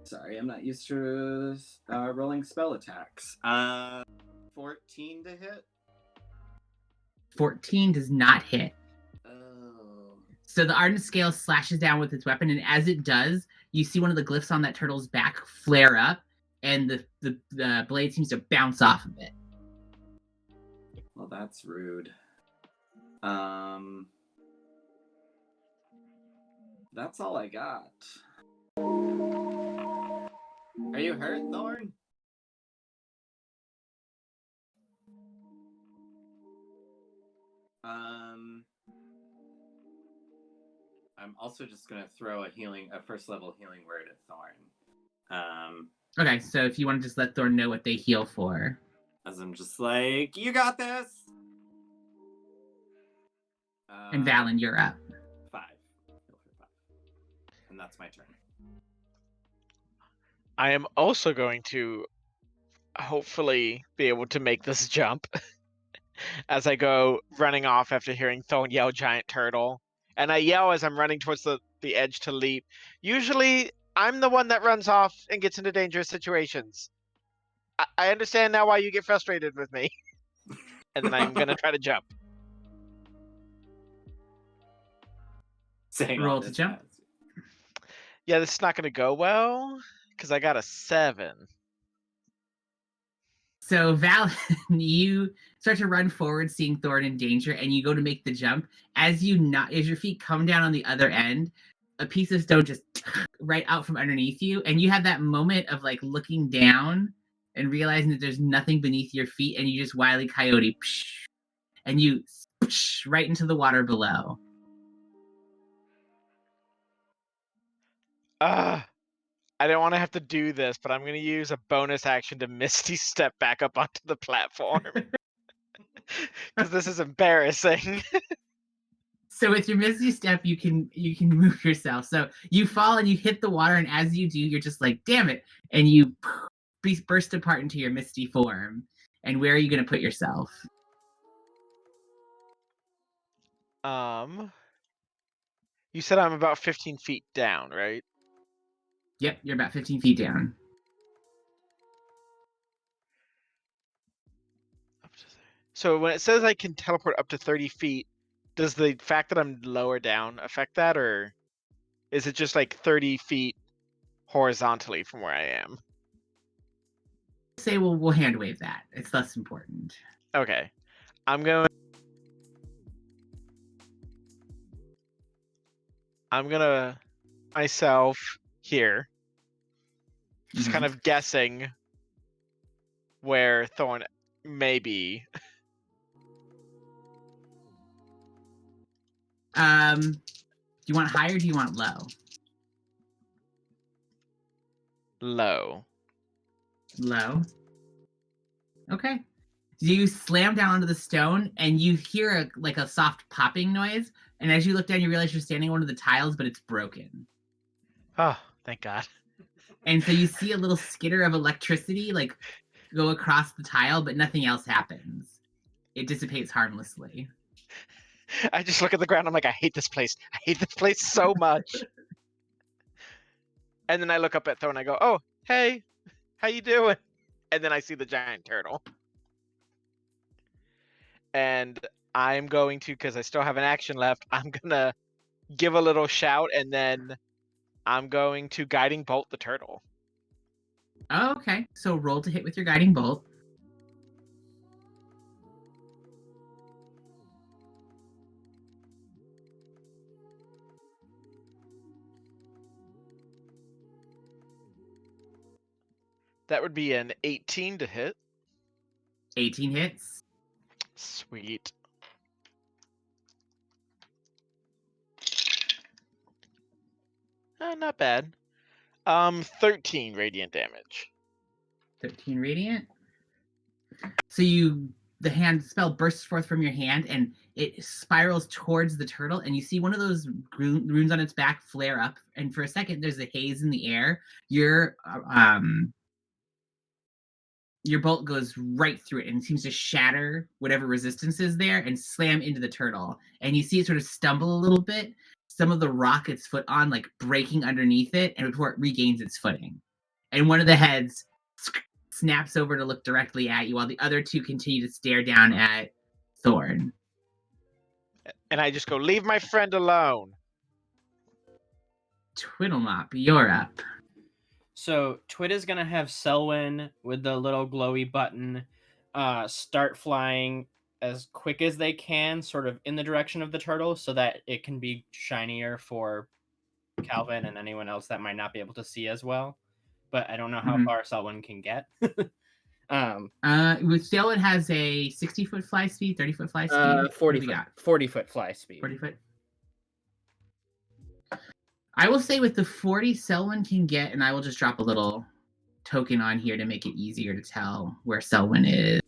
Sorry, I'm not used to rolling spell attacks. 14 to hit? 14 does not hit. Oh. So the Ardent Scale slashes down with its weapon, and as it does, you see one of the glyphs on that turtle's back flare up, and the blade seems to bounce off of it. Well, that's rude. That's all I got. Are you hurt, Thorn? I'm also just gonna throw a first level healing word at Thorn. Okay, so if you want to just let Thorn know what they heal for. As I'm just like, you got this! And Valen, you're up. 5. Heal for 5. And that's my turn. I am also going to hopefully be able to make this jump as I go running off after hearing Thorn yell giant turtle. And I yell as I'm running towards the edge to leap. Usually, I'm the one that runs off and gets into dangerous situations. I understand now why you get frustrated with me. And then I'm going to try to jump. Saying Roll all to this jump. fast. Yeah, this is not going to go well because I got a 7. So Valen, you start to run forward, seeing Thorn in danger, and you go to make the jump. As your feet come down on the other end, a piece of stone just right out from underneath you, and you have that moment of like looking down and realizing that there's nothing beneath your feet, and you just Wile E. Coyote, and you right into the water below. I don't want to have to do this, but I'm going to use a bonus action to Misty step back up onto the platform. Because this is embarrassing. So with your Misty Step, you can move yourself. So you fall and you hit the water, and as you do, you're just like, damn it. And you burst apart into your Misty form. And where are you going to put yourself? You said I'm about 15 feet down, right? Yep, you're about 15 feet down. So when it says I can teleport up to 30 feet, does the fact that I'm lower down affect that, or is it just like 30 feet horizontally from where I am? Say we'll hand wave that. It's less important. Okay. I'm gonna myself here. Just kind of guessing where Thorn may be. Do you want high or do you want low? Low. Low. Okay. You slam down onto the stone and you hear a soft popping noise. And as you look down, you realize you're standing on one of the tiles, but it's broken. Oh, thank God. And so you see a little skitter of electricity go across the tile, but nothing else happens. It dissipates harmlessly. I just look at the ground. I'm like, I hate this place. I hate this place so much. And then I look up at Thor and I go, oh, hey, how you doing? And then I see the giant turtle. And I'm going to, because I still have an action left, I'm going to give a little shout and then I'm going to guiding bolt the turtle. Oh, okay. So roll to hit with your guiding bolt. That would be an 18 to hit. 18 hits. Sweet. Not bad. 13 radiant damage. 13 radiant. So the hand spell bursts forth from your hand and it spirals towards the turtle, and you see one of those runes on its back flare up, and for a second there's a haze in the air. Your bolt goes right through it and seems to shatter whatever resistance is there and slam into the turtle. And you see it sort of stumble a little bit, some of the rock its foot on breaking underneath it, and before it regains its footing. And one of the heads snaps over to look directly at you while the other two continue to stare down at Thorn. And I just go, leave my friend alone. Twiddlemop, you're up. So Twit is gonna have Selwyn with the little glowy button start flying as quick as they can, sort of in the direction of the turtle, so that it can be shinier for Calvin and anyone else that might not be able to see as well. But I don't know how far Selwyn can get. Selwyn has a 60-foot fly speed, 30-foot fly speed. 40-foot fly speed. 40 foot. I will say with the 40 Selwyn can get, and I will just drop a little token on here to make it easier to tell where Selwyn is.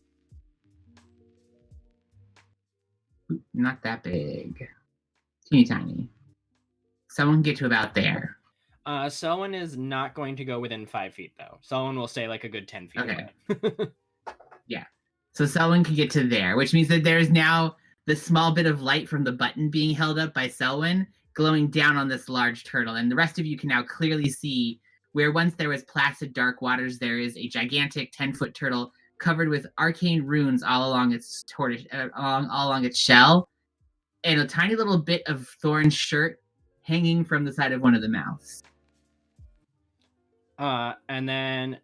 Not that big. Teeny tiny. Someone can get to about there. Selwyn is not going to go within 5 feet, though. Selwyn will stay a good 10 feet away. Yeah. So Selwyn can get to there, which means that there's now the small bit of light from the button being held up by Selwyn glowing down on this large turtle. And the rest of you can now clearly see where once there was placid dark waters, there is a gigantic 10-foot turtle covered with arcane runes all along its all along its shell, and a tiny little bit of Thorn's shirt hanging from the side of one of the mouths. And then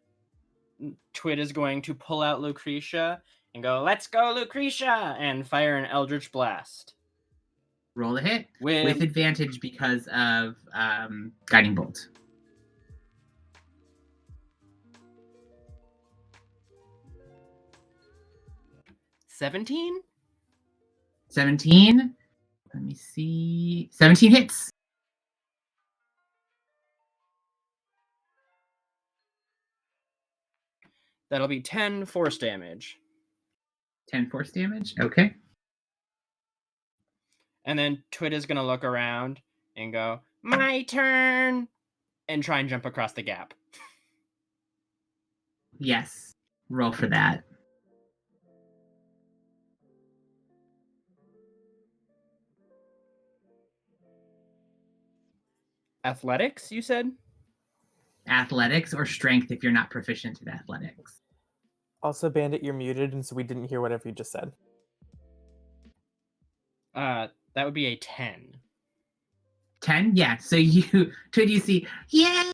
Twit is going to pull out Lucretia and go, "Let's go, Lucretia!" and fire an Eldritch Blast. Roll a hit with advantage because of Guiding Bolt. $17? 17. Let me see. 17 hits. That'll be 10 force damage. 10 force damage? Okay. And then Twit is going to look around and go, "My turn!" and try and jump across the gap. Yes. Roll for that. Athletics, you said? Athletics or strength if you're not proficient in athletics. Also, Bandit, you're muted, and so we didn't hear whatever you just said. That would be a 10. 10? Yeah. So you see, yeah,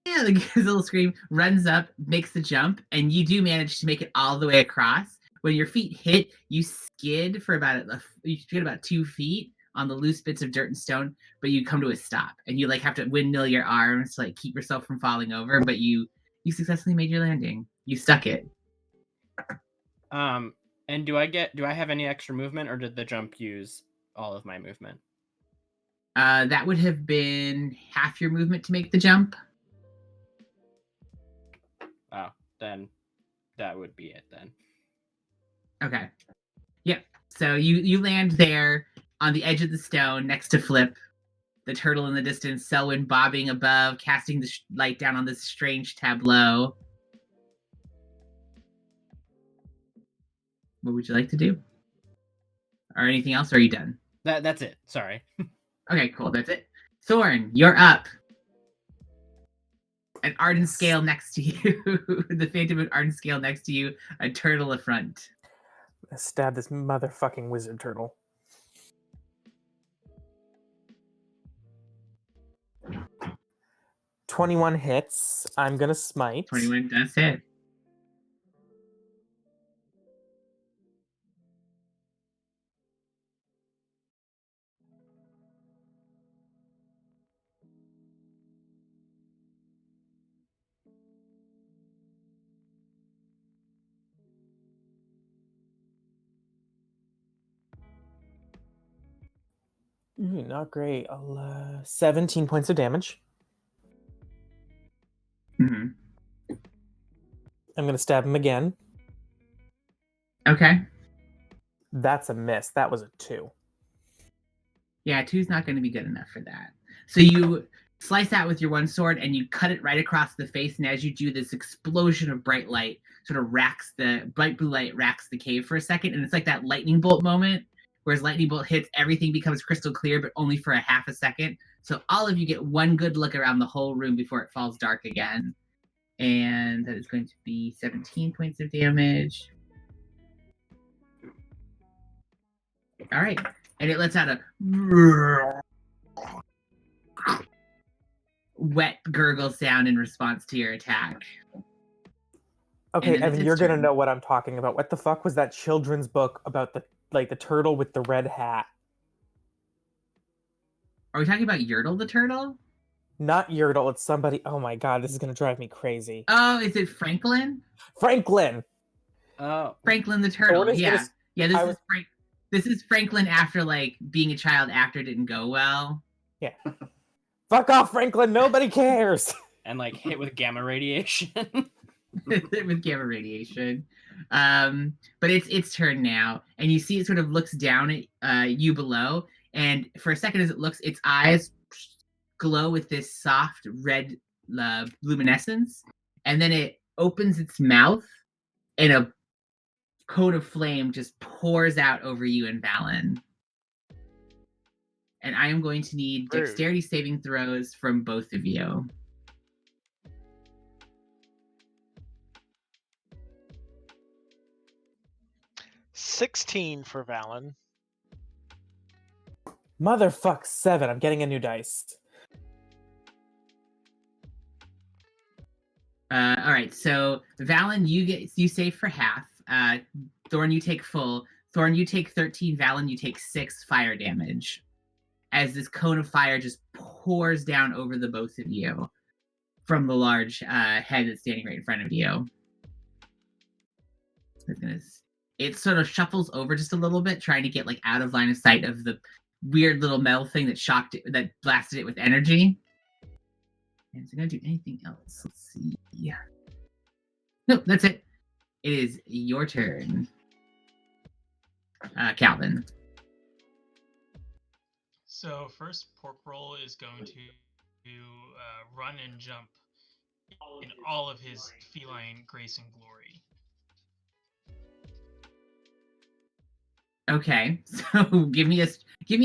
the little scream, runs up, makes the jump, and you do manage to make it all the way across. When your feet hit, you skid for about 2 feet on the loose bits of dirt and stone, but you come to a stop, and you have to windmill your arms to keep yourself from falling over, but you successfully made your landing. You stuck it. And do I have any extra movement, or did the jump use all of my movement? That would have been half your movement to make the jump. Oh, then that would be it then. Okay. Yep. So you land there on the edge of the stone next to Flip, the turtle in the distance, Selwyn bobbing above, casting the light down on this strange tableau. What would you like to do? Or anything else? Or are you done? That's it. Sorry. Okay, cool. That's it. Thorn, you're up. An Arden scale next to you. The Phantom and Arden scale next to you. A turtle in front. Stab this motherfucking wizard turtle. "21 hits. I'm gonna smite. 21 does hit. Not great. 17 points of damage. Mm-hmm. I'm gonna stab him again. Okay. That's a miss. That was a 2. Yeah, 2's not going to be good enough for that. So you slice out with your one sword and you cut it right across the face. And as you do, this explosion of bright light sort of bright blue light racks the cave for a second. And it's like that lightning bolt moment, whereas lightning bolt hits, everything becomes crystal clear, but only for a half a second. So all of you get one good look around the whole room before it falls dark again. And that is going to be 17 points of damage. All right. And it lets out a wet gurgle sound in response to your attack. Okay, then it's Evan, its you're gonna turn. know what I'm talking about. What the fuck was that children's book about the turtle with the red hat? Are we talking about Yertle the turtle? Not Yertle, it's somebody. Oh my god, this is gonna drive me crazy. Oh, is it Franklin? Franklin! Oh, Franklin the turtle. is Yeah. gonna- Yeah, I was- this is Franklin after like being a child actor didn't go well. Yeah. Fuck off, Franklin, nobody cares! and like hit with gamma radiation. With gamma radiation. But it's its turn now, and you see it sort of looks down at you below, and for a second as it looks, its eyes glow with this soft red luminescence, and then it opens its mouth, and a cone of flame just pours out over you and Valen. And I am going to need dexterity saving throws from both of you. $16 for Valen. Motherfuck 7, I'm getting a new dice. All right, so Valen, you save for half. Thorn, you take full. Thorn, you take 13. Valen, you take 6 fire damage as this cone of fire just pours down over the both of you from the large head that's standing right in front of you. It sort of shuffles over just a little bit, trying to get like out of line of sight of the weird little metal thing that blasted it with energy. And is it gonna do anything else? Let's see. Nope, that's it. It is your turn, Calvin. So first, Pork Roll is going to run and jump in all of his feline grace and glory. Okay, so give me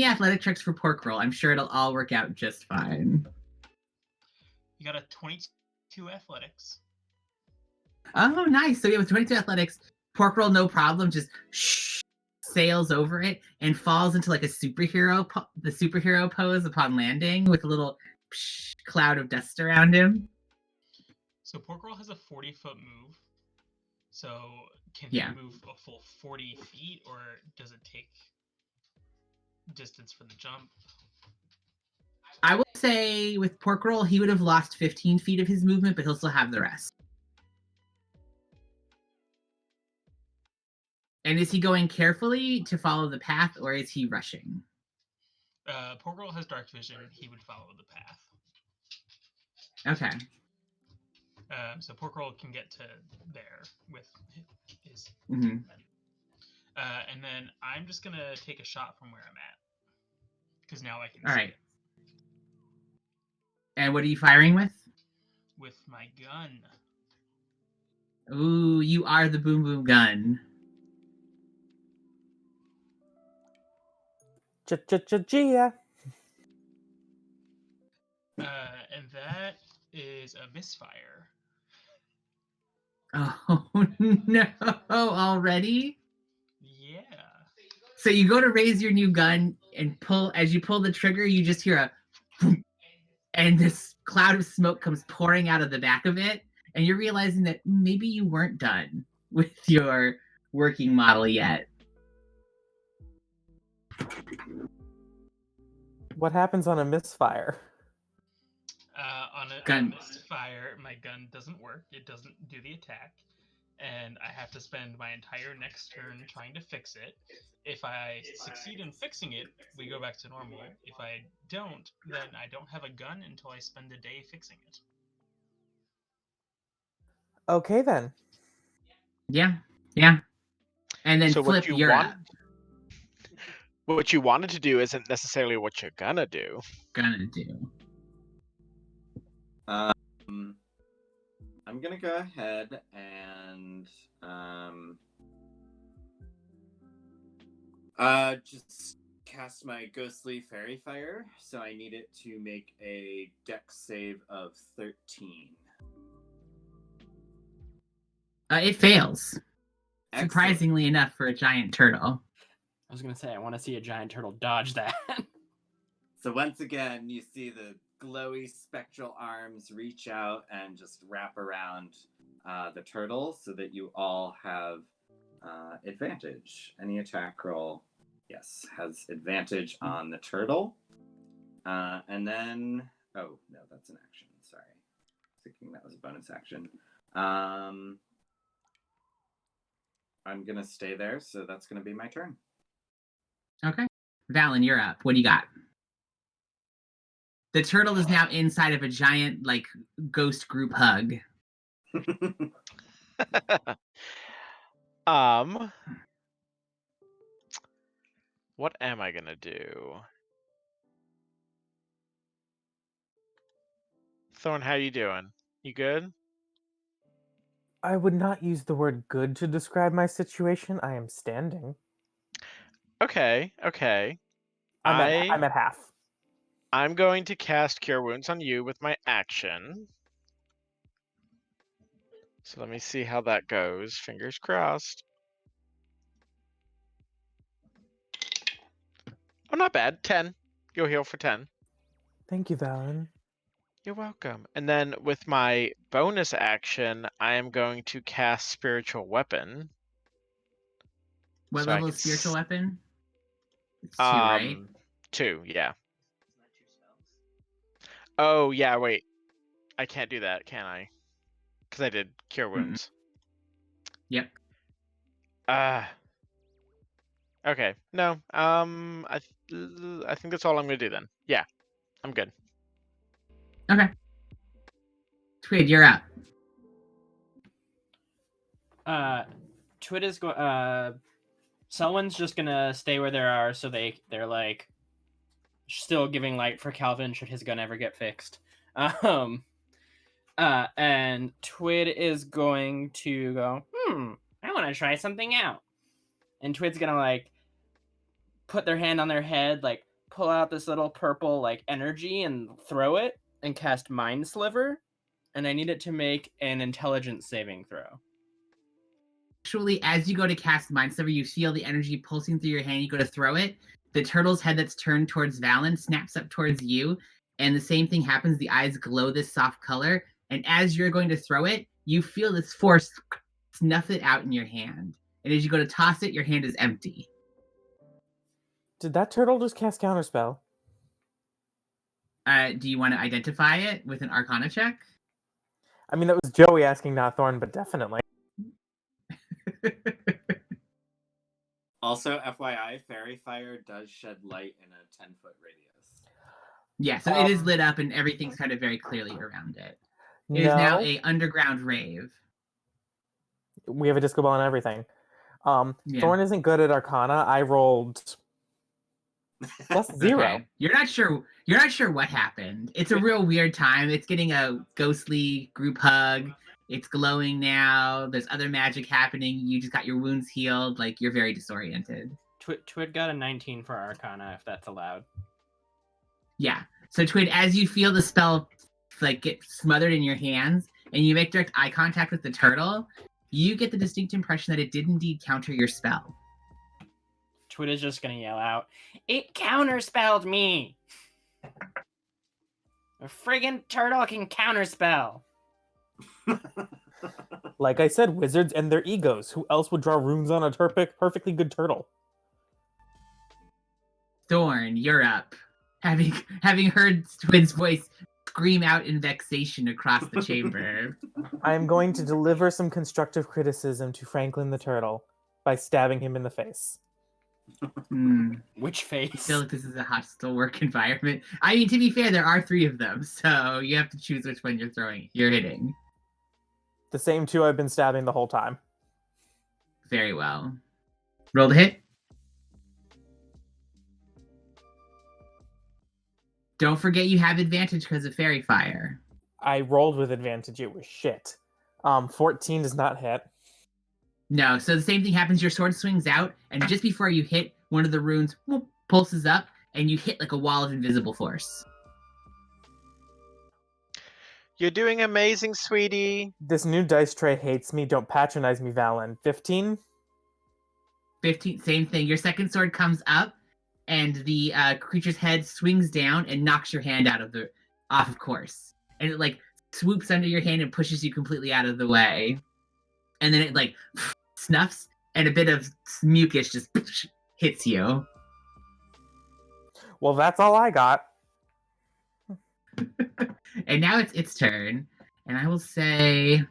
athletic checks for Pork Roll. I'm sure it'll all work out just fine. You got a 22 athletics. Oh, nice. So yeah, with 22 athletics, Pork Roll, no problem, just sails over it and falls into like the superhero pose upon landing with a little cloud of dust around him. So Pork Roll has a 40-foot move. So can Yeah. he move a full 40 feet, or does it take distance for the jump? I would say with Pork Roll, he would have lost 15 feet of his movement, but he'll still have the rest. And is he going carefully to follow the path, or is he rushing? Porgal has dark vision. He would follow the path. Okay. So Porgal can get to there with his Mhm. men. And then I'm just gonna take a shot from where I'm at, because now I can All see right. And what are you firing with? with my gun. Ooh, you are the boom boom gun. Gia. And that is a misfire. Oh no! Already? Yeah. So you go to raise your new gun and pull. As you pull the trigger, you just hear a, boom, and this cloud of smoke comes pouring out of the back of it, and you're realizing that maybe you weren't done with your working model yet. What happens on a misfire? On a Gun. misfire, my gun doesn't work. It doesn't do the attack, and I have to spend my entire next turn trying to fix it. If I succeed in fixing it, we go back to normal. If I don't, then I don't have a gun until I spend a day fixing it. Okay then. Yeah. And then So Flip, you're up. What you wanted to do isn't necessarily what you're gonna do. Gonna do. I'm gonna go ahead and just cast my ghostly fairy fire. So I need it to make a dex save of 13. It fails. Excellent. Surprisingly enough for a giant turtle. I was gonna say I want to see a giant turtle dodge that. So once again, you see the glowy spectral arms reach out and just wrap around the turtle so that you all have advantage. Any attack roll, yes, has advantage on the turtle. And then, oh, no, that's an action. Sorry. Thinking that was a bonus action. I'm going to stay there, so that's going to be my turn. Okay. Valen, you're up. What do you got? The turtle is now inside of a giant, like, ghost group hug. What am I gonna do? Thorn, how you doing? You good? I would not use the word good to describe my situation. I am standing. Okay. I'm at half. I'm going to cast Cure Wounds on you with my action. So let me see how that goes. Fingers crossed. Oh, not bad. 10. You'll heal for 10. Thank you, Valen. You're welcome. And then with my bonus action, I am going to cast Spiritual Weapon. What So I level can is spiritual s- weapon? It's 2, right? 2, yeah. Oh, yeah, wait. I can't do that, can I? Because I did Cure Wounds. Yep. Okay. No. I think that's all I'm gonna do then. Yeah, I'm good. Okay. Twid, you're up. Twit is going. Selwyn's just gonna stay where they are, so they're like still giving light for Calvin should his gun ever get fixed. And Twid is going to go. I want to try something out. And Twid's gonna like put their hand on their head, like pull out this little purple like energy and throw it, and cast Mind Sliver. And I need it to make an intelligence saving throw. Actually, as you go to cast Mind Sliver, you feel the energy pulsing through your hand. You go to throw it. The turtle's head that's turned towards Valen snaps up towards you, and the same thing happens. The eyes glow this soft color, and as you're going to throw it, you feel this force snuff it out in your hand. And as you go to toss it, your hand is empty. Did that turtle just cast Counterspell? Do you want to identify it with an Arcana check? I mean, that was Joey asking, not Thorn, but definitely. Also, FYI, fairy fire does shed light in a 10-foot radius. Yeah, so it is Um, lit up and everything's kind of very clearly around it. It is now No, a underground rave. we have a disco ball and everything. Yeah. Thorn isn't good at Arcana. I rolled plus 0. Okay. You're not sure what happened. It's a real weird time. It's getting a ghostly group hug. It's glowing now. There's other magic happening. You just got your wounds healed. Like, you're very disoriented. Twid got a 19 for Arcana, if that's allowed. Yeah. So Twid, as you feel the spell like get smothered in your hands and you make direct eye contact with the turtle, you get the distinct impression that it did indeed counter your spell. Twid is just gonna yell out, "It counterspelled me! A friggin' turtle can counterspell!" Like I said, wizards and their egos. Who else would draw runes on a perfectly good turtle? Thorn, you're up. Having heard Twid's voice scream out in vexation across the chamber. I am going to deliver some constructive criticism to Franklin the turtle by stabbing him in the face. Which I face? feel like this is a hostile work environment. I mean, to be fair, there are 3 of them, so you have to choose which one you're hitting. The same 2 I've been stabbing the whole time. Very well. Roll to hit. Don't forget you have advantage because of fairy fire. I rolled with advantage. It was shit. 14 does not hit. No, so the same thing happens. Your sword swings out, and just before you hit, one of the runes pulses up, and you hit like a wall of invisible force. You're doing amazing, sweetie. This new dice tray hates me. Don't patronize me, Valen. 15? 15, same thing. Your second sword comes up, and the creature's head swings down and knocks your hand off of course. And it like swoops under your hand and pushes you completely out of the way. And then it like snuffs, and a bit of mucus just hits you. Well, that's all I got. And now it's its turn, and I will say,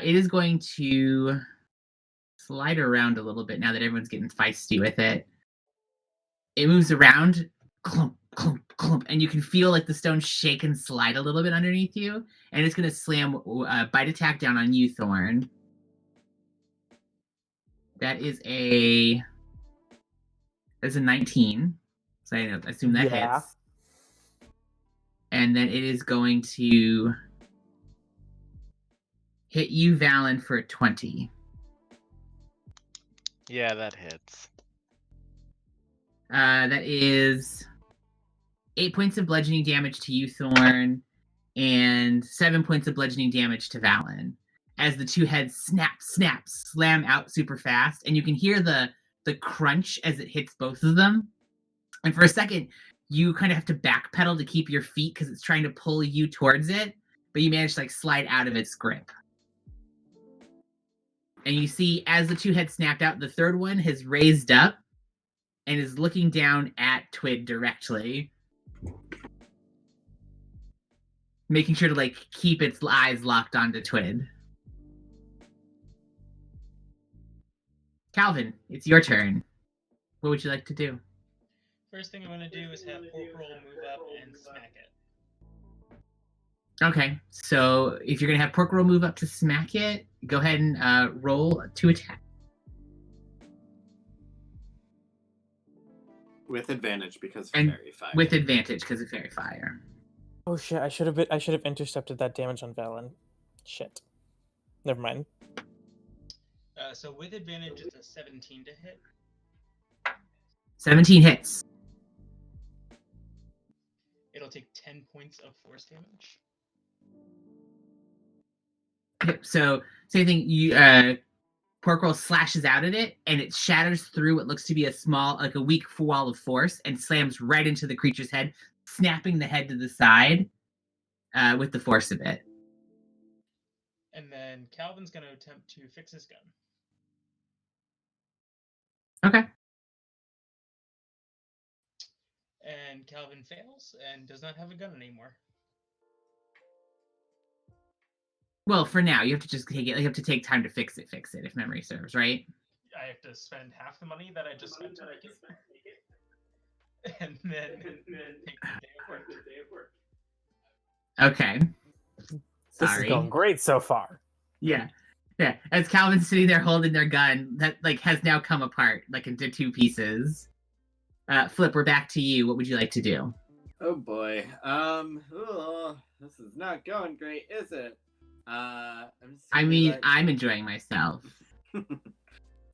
it is going to slide around a little bit now that everyone's getting feisty with it. It moves around, clump, clump, clump, and you can feel like the stone shake and slide a little bit underneath you, and it's going to slam bite attack down on you, Thorn. That's a 19, so I assume that hits. And then it is going to hit you, Valen, for 20. Yeah, that hits. That is 8 points of bludgeoning damage to you, Thorn, and 7 points of bludgeoning damage to Valen. As the 2 heads slam out super fast, and you can hear the crunch as it hits both of them. And for a second, you kind of have to backpedal to keep your feet because it's trying to pull you towards it, but you manage to like slide out of its grip. And you see, as the 2 heads snapped out, the third one has raised up and is looking down at Twid directly, making sure to like keep its eyes locked onto Twid. Calvin, it's your turn. What would you like to do? First thing I'm going to do is have Porkroll move up and smack it. Okay, so if you're going to have Porkroll move up to smack it, go ahead and roll to attack. With advantage because of And fairy fire. with advantage because of fairy fire. Oh shit! I should have intercepted that damage on Valen. Shit. Never mind. So with advantage, it's a 17 to hit. 17 hits. It'll take 10 points of force damage. Yep, so same thing. You Porkroll slashes out at it, and it shatters through what looks to be a small, like a weak wall of force, and slams right into the creature's head, snapping the head to the side with the force of it. And then Calvin's going to attempt to fix his gun. Okay. And Calvin fails and does not have a gun anymore. Well, for now, you have to just take it. You have to take time to fix it, if memory serves, right? I have to spend half the money that I just spent to make it, and then take the day of work. Okay. This is going great so far. Yeah. Yeah. As Calvin's sitting there holding their gun that like has now come apart like into two pieces. Flip, we're back to you. What would you like to do? Oh boy. This is not going great, is it? I'm enjoying myself.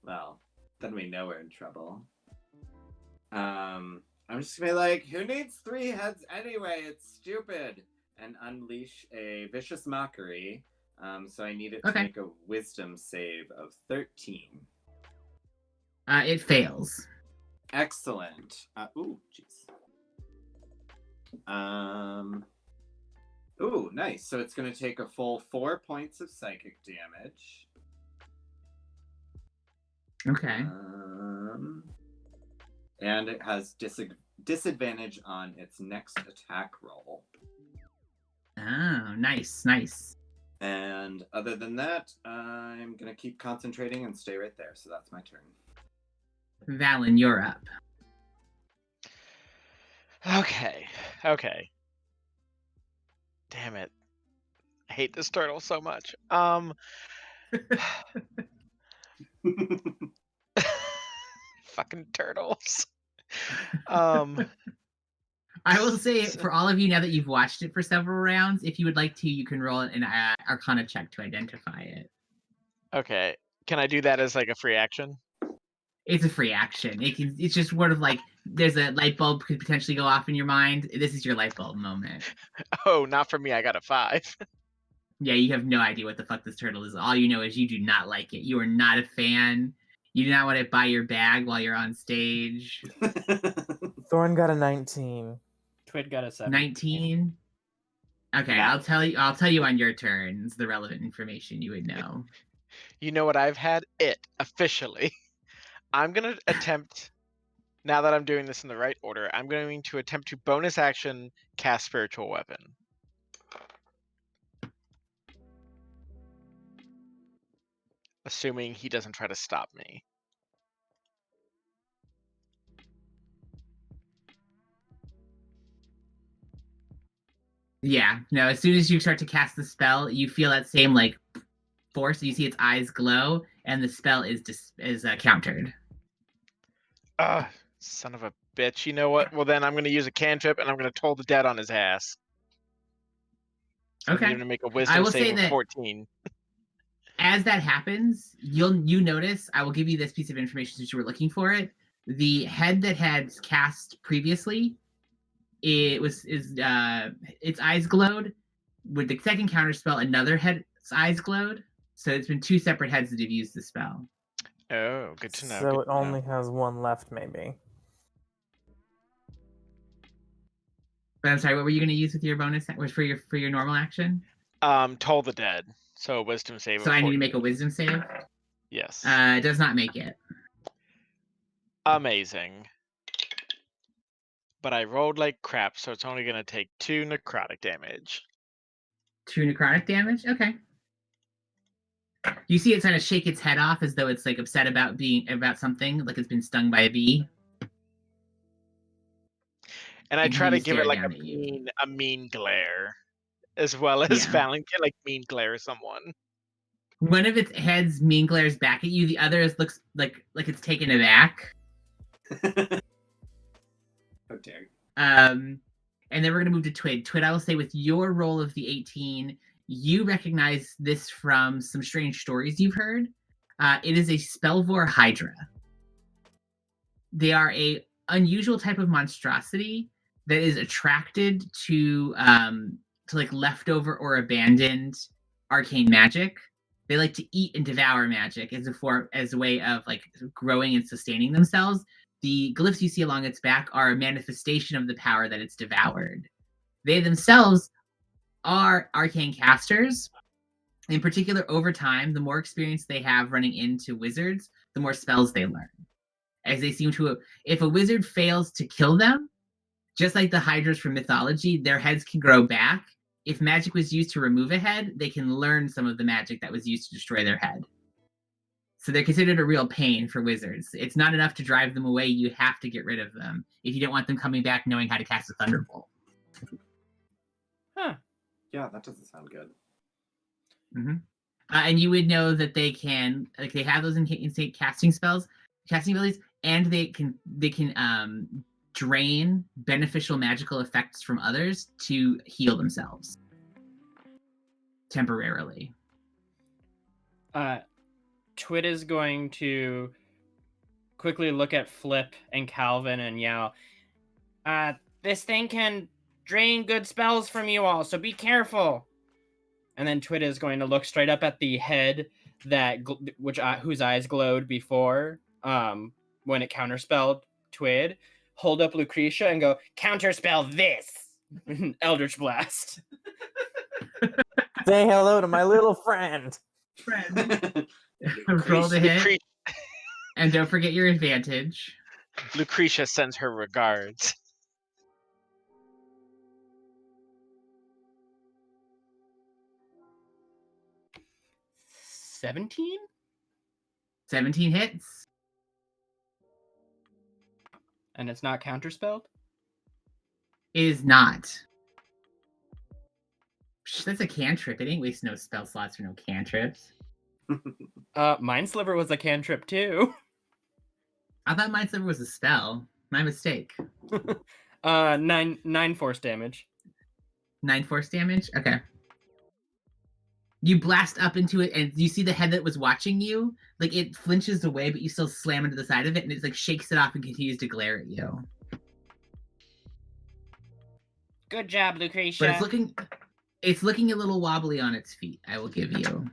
Well, then we know we're in trouble. I'm just gonna be like, who needs 3 heads anyway? It's stupid. And unleash a vicious mockery. So I need it to make a wisdom save of 13. It fails. Excellent. Ooh, jeez. Ooh, nice. So it's going to take a full 4 points of psychic damage. Okay. And it has disadvantage on its next attack roll. Oh, nice. And other than that, I'm going to keep concentrating and stay right there. So that's my turn. Valen, you're up. Okay. Damn it. I hate this turtle so much. Fucking turtles. I will say for all of you, now that you've watched it for several rounds, if you would like to, you can roll an Arcana check to identify it. Okay. Can I do that as like a free action? It's a free action. It's just sort of like there's a light bulb could potentially go off in your mind. This is your light bulb moment. Oh, not for me. I got a 5. Yeah, you have no idea what the fuck this turtle is. All you know is you do not like it. You are not a fan. You do not want to buy your bag while you're on stage. Thorn got a 19. Twid got a 7. 19. Okay, I'll tell you on your turns the relevant information you would know. You know what I've had? It officially. I'm gonna attempt. Now that I'm doing this in the right order, I'm going to attempt to bonus action cast spiritual weapon. Assuming he doesn't try to stop me. Yeah, no, as soon as you start to cast the spell, you feel that same like force. You see its eyes glow, and the spell is countered. Son of a bitch. You know what? Well, then I'm going to use a cantrip, and I'm going to toll the dead on his ass. So Okay. I'm going to make a wisdom save of 14. As that happens, you notice, I will give you this piece of information since you were looking for it. The head that had cast previously, its eyes glowed. With the second counter spell, another head's eyes glowed. So it's been 2 separate heads that have used the spell. Oh, good to know. So it only has 1 left, maybe. But I'm sorry, what were you going to use with your bonus? Was for your normal action? Toll the dead. So wisdom save. So I need to make a wisdom save? Yes. It does not make it. Amazing. But I rolled like crap, so it's only going to take 2 necrotic damage. 2 necrotic damage? Okay. You see it kind of shake its head off as though it's like upset about something, like it's been stung by a bee. And I try to give it like a mean glare, as well as Valen can like mean glare someone. One of its heads mean glares back at you. The other looks like it's taken aback. Oh dear. And then we're gonna move to Twid. Twid, I will say with your roll of the 18, you recognize this from some strange stories you've heard. It is a Spellvor Hydra. They are a unusual type of monstrosity that is attracted to like leftover or abandoned arcane magic. They like to eat and devour magic as a way of like growing and sustaining themselves. The glyphs you see along its back are a manifestation of the power that it's devoured. They themselves are arcane casters. In particular, over time, the more experience they have running into wizards, the more spells they learn. As they seem to, if a wizard fails to kill them, just like the hydras from mythology, their heads can grow back if magic was used to remove a head, they can learn some of the magic that was used to destroy their head. So they're considered a real pain for wizards. It's not enough to drive them away. You have to get rid of them if you don't want them coming back knowing how to cast a thunderbolt. Huh. Yeah, that doesn't sound good. Mm-hmm. And you would know that they can, like, they have those insane casting abilities, and they can drain beneficial magical effects from others to heal themselves temporarily. Twit is going to quickly look at Flip and Calvin and yell, this thing can drain good spells from you all, so be careful. And then Twit is going to look straight up at the head that whose eyes glowed before when it counterspelled Twid, hold up Lucretia and go, counterspell this! Eldritch Blast. Say hello to my little friend. Roll the hit. And don't forget your advantage. Lucretia sends her regards. $17? 17 hits. And it's not counterspelled? It is not. That's a cantrip. It ain't wasting no spell slots for no cantrips. Mind Sliver was a cantrip too. I thought Mind Sliver was a spell. My mistake. 9 force damage. 9 force damage? Okay. You blast up into it, and you see the head that was watching you. Like, it flinches away, but you still slam into the side of it, and it like shakes it off and continues to glare at you. Good job, Lucretia. But it's looking a little wobbly on its feet, I will give you.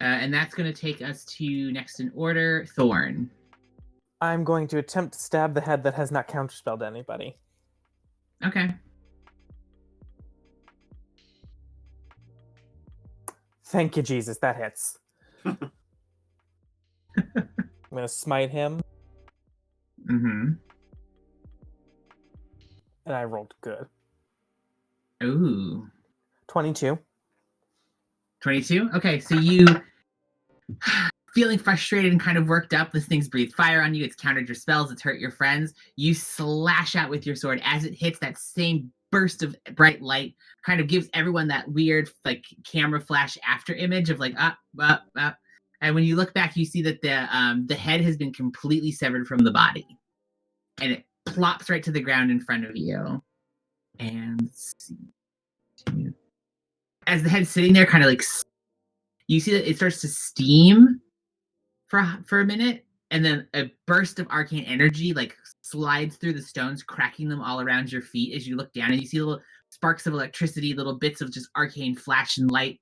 And that's going to take us to next in order, Thorn. I'm going to attempt to stab the head that has not counterspelled anybody. Okay. Thank you, Jesus. That hits. I'm going to smite him. Mm-hmm. And I rolled good. Ooh. 22. 22? Okay, so you, feeling frustrated and kind of worked up, this thing's breathed fire on you, it's countered your spells, it's hurt your friends. You slash out with your sword. As it hits, that same burst of bright light kind of gives everyone that weird, like, camera flash after image of, like, up, up, up. And when you look back, you see that the head has been completely severed from the body. And it plops right to the ground in front of you. And let's see. As the head's sitting there, kind of like, you see that it starts to steam for a minute, and then a burst of arcane energy like slides through the stones, cracking them all around your feet as you look down, and you see little sparks of electricity, little bits of just arcane flash and light.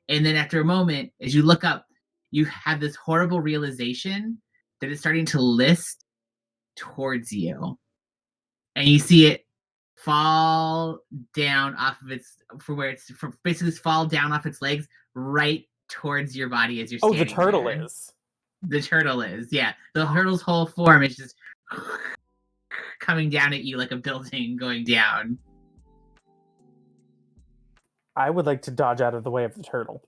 And then after a moment, as you look up, you have this horrible realization that it's starting to list towards you. And you see it fall down off of basically fall down off its legs right towards your body as you're standing Oh, the turtle there. is. The turtle is, yeah. The turtle's whole form is just coming down at you like a building going down. I would like to dodge out of the way of the turtle.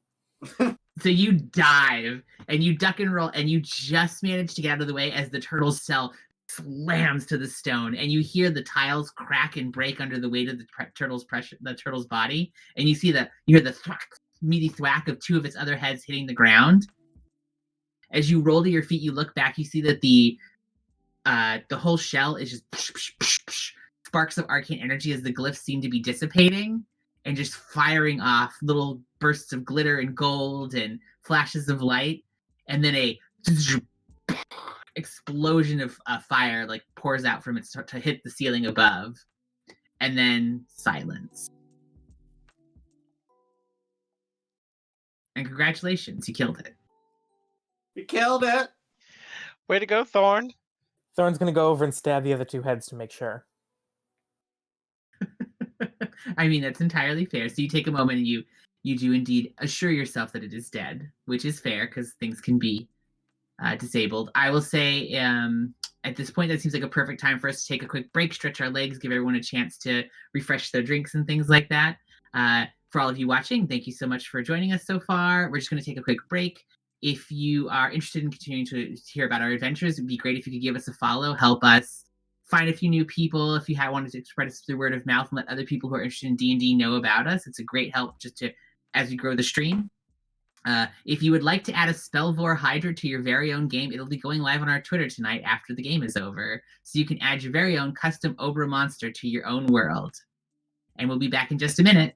So you dive and you duck and roll, and you just manage to get out of the way as the turtle's cell slams to the stone, and you hear the tiles crack and break under the weight of the turtle's body, and you hear the thwack, meaty thwack of two of its other heads hitting the ground. As you roll to your feet, you look back, you see that the whole shell is just psh, psh, psh, psh, sparks of arcane energy as the glyphs seem to be dissipating and just firing off little bursts of glitter and gold and flashes of light, and then a explosion of fire like pours out from it to hit the ceiling above, and then silence. And congratulations, you killed it. You killed it. Way to go, Thorn. Thorn's going to go over and stab the other two heads to make sure. I mean, that's entirely fair. So you take a moment and you do indeed assure yourself that it is dead, which is fair because things can be disabled. I will say at this point, that seems like a perfect time for us to take a quick break, stretch our legs, give everyone a chance to refresh their drinks and things like that. For all of you watching, thank you so much for joining us so far. We're just going to take a quick break. If you are interested in continuing to hear about our adventures, it'd be great if you could give us a follow, help us find a few new people. If you wanted to spread us through word of mouth and let other people who are interested in D&D know about us, it's a great help just to as we grow the stream. If you would like to add a Spellvore Hydra to your very own game, it'll be going live on our Twitter tonight after the game is over. So you can add your very own custom Obra monster to your own world. And we'll be back in just a minute.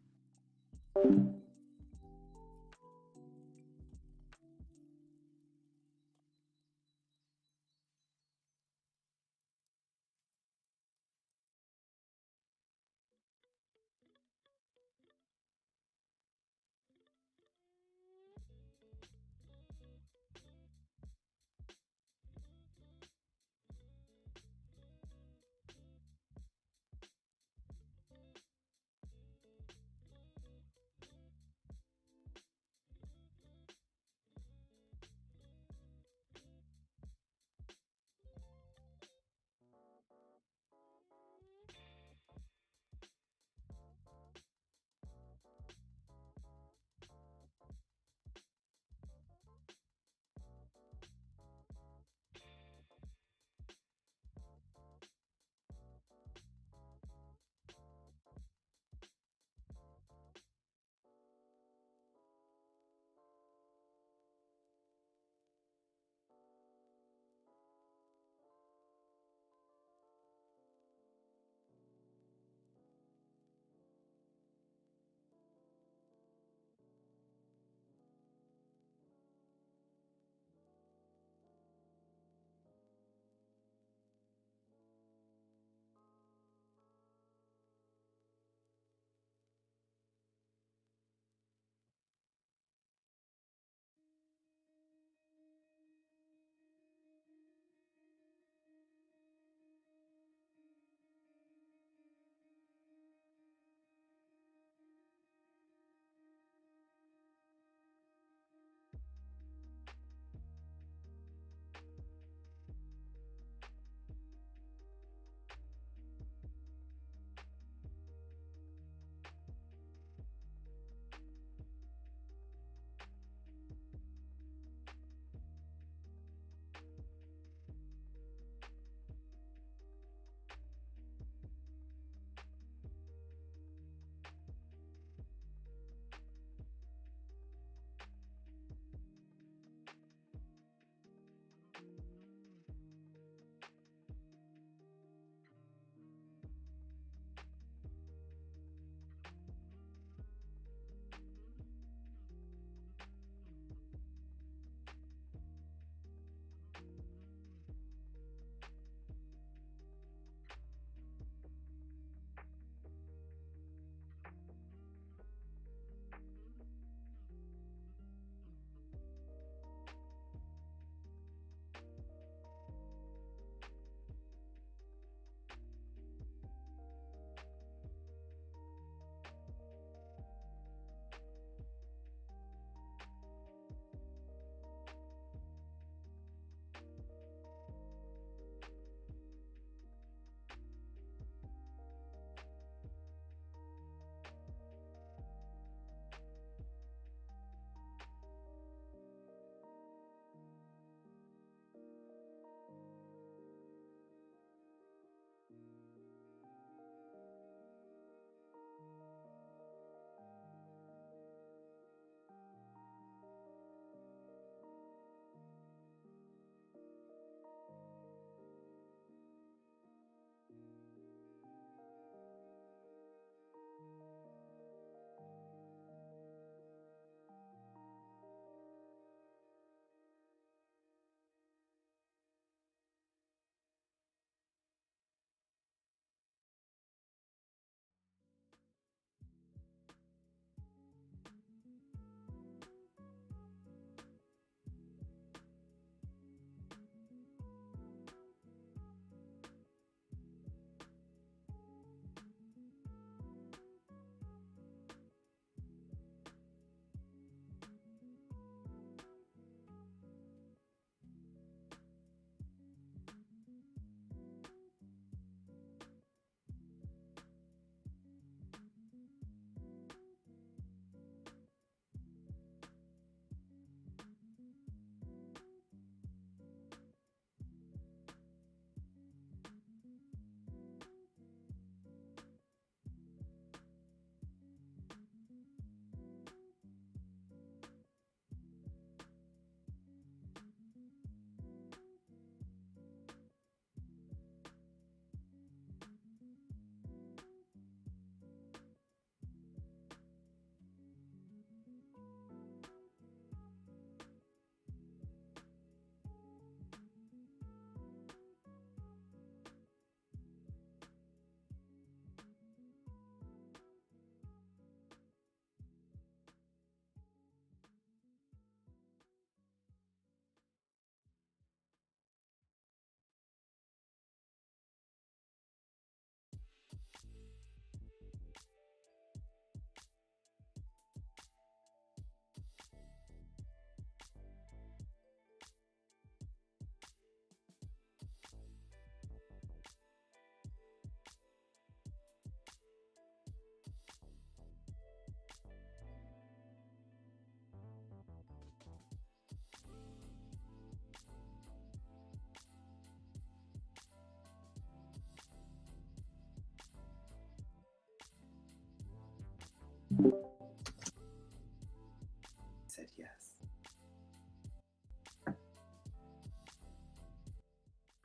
Said yes.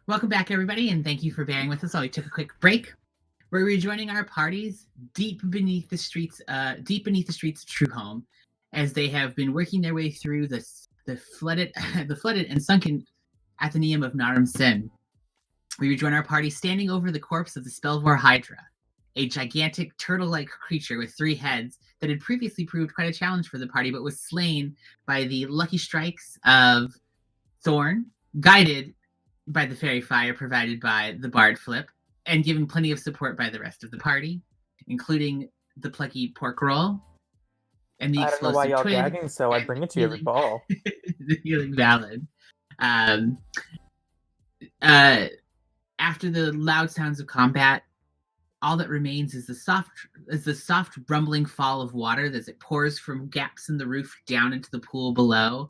Welcome back, everybody, and thank you for bearing with us while we took a quick break. We're rejoining our parties deep beneath the streets of Truehome, as they have been working their way through the flooded and sunken Antheneum of Naramsim. We rejoin our party standing over the corpse of the Spellvor Hydra, a gigantic turtle-like creature with 3 heads that had previously proved quite a challenge for the party, but was slain by the lucky strikes of Thorn, guided by the fairy fire provided by the Bard Flip, and given plenty of support by the rest of the party, including the plucky pork roll and the I don't know why explosive y'all twig. gagging, so I bring it to you every ball. The healing ballad. After the loud sounds of combat, all that remains is the soft rumbling fall of water as it pours from gaps in the roof down into the pool below.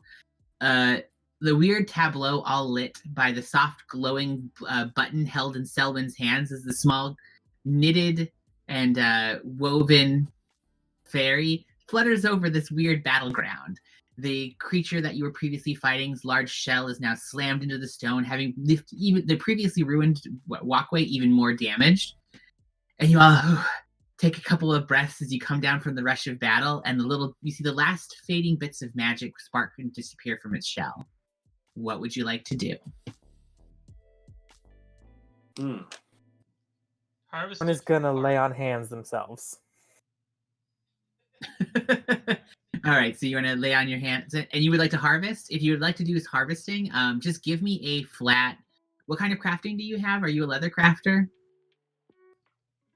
The weird tableau all lit by the soft glowing button held in Selwyn's hands as the small knitted and woven fairy flutters over this weird battleground. The creature that you were previously fighting's large shell is now slammed into the stone, having even the previously ruined walkway even more damaged. And you all take a couple of breaths as you come down from the rush of battle, and you see the last fading bits of magic spark and disappear from its shell. What would you like to do? Harvest One is gonna lay on hands themselves. All right, so you want to lay on your hands, and you would like to harvest. If you would like to do is harvesting, just give me a flat. What kind of crafting do you have? Are you a leather crafter?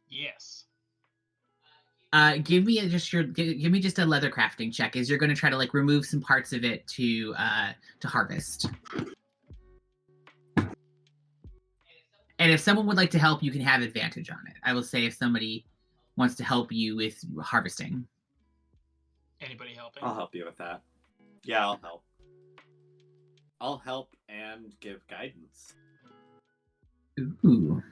Yes. Give me just a leather crafting check. As you're going to try to like remove some parts of it to harvest. And if someone would like to help, you can have advantage on it. I will say if somebody wants to help you with harvesting. Anybody helping? I'll help you with that. Yeah, I'll help. I'll help and give guidance. Ooh.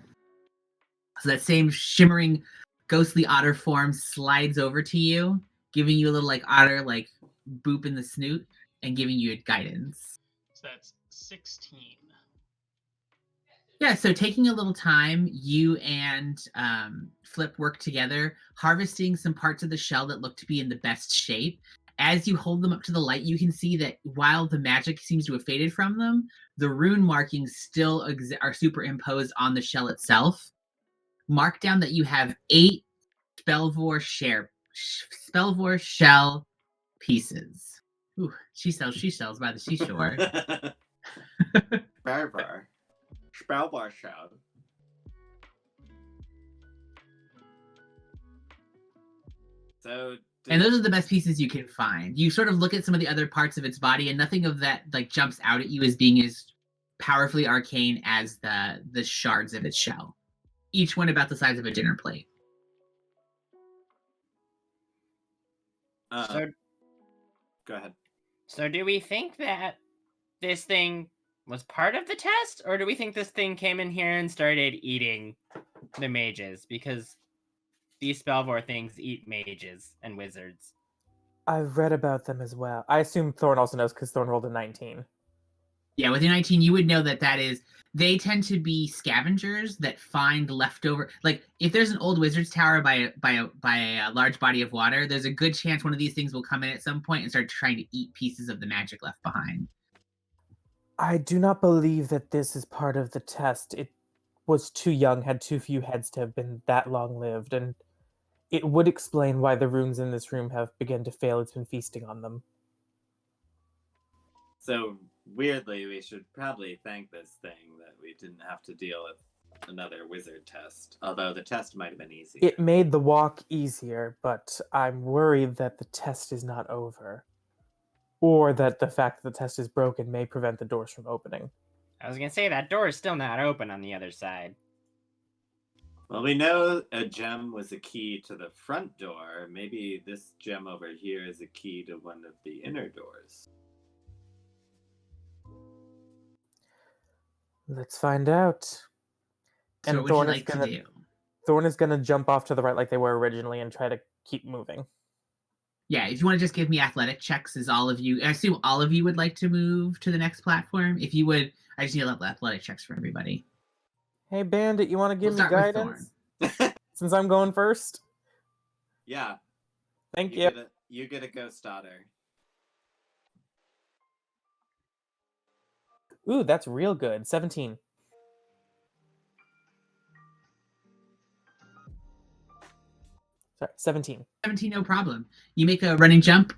So that same shimmering, ghostly otter form slides over to you, giving you a little like otter like boop in the snoot and giving you guidance. So that's 16. Yeah, so taking a little time, you and Flip work together, harvesting some parts of the shell that look to be in the best shape. As you hold them up to the light, you can see that while the magic seems to have faded from them, the rune markings still are superimposed on the shell itself. Mark down that you have 8 Spellvor shell pieces. Ooh, she sells by the seashore. Spellbar. Spellbar shell. So and those are the best pieces you can find. You sort of look at some of the other parts of its body, and nothing of that like jumps out at you as being as powerfully arcane as the shards of its shell. Each one about the size of a dinner plate. So, go ahead. So do we think that this thing was part of the test, or do we think this thing came in here and started eating the mages? Because these Spellvor things eat mages and wizards. I've read about them as well. I assume Thorn also knows because Thorn rolled a 19. Yeah, with a 19, you would know that is. They tend to be scavengers that find leftover. Like if there's an old wizard's tower by a large body of water, there's a good chance one of these things will come in at some point and start trying to eat pieces of the magic left behind. I do not believe that this is part of the test. It was too young, had too few heads to have been that long lived, and it would explain why the runes in this room have begun to fail. It's been feasting on them. So weirdly, we should probably thank this thing that we didn't have to deal with another wizard test. Although the test might have been easier. It made the walk easier, but I'm worried that the test is not over. Or that the fact that the test is broken may prevent the doors from opening. I was gonna say, that door is still not open on the other side. Well, we know a gem was a key to the front door. Maybe this gem over here is a key to one of the inner doors. Let's find out. So And what would you like to do? Thorn is gonna jump off to the right like they were originally and try to keep moving. Yeah, if you want to just give me athletic checks, I assume all of you would like to move to the next platform. If you would, I just need athletic checks for everybody. Hey, Bandit, you want to give We'll me start with guidance? Since I'm going first? Yeah. Thank you. You get a ghost daughter. Ooh, that's real good. 17. Sorry, 17. 17, no problem. You make a running jump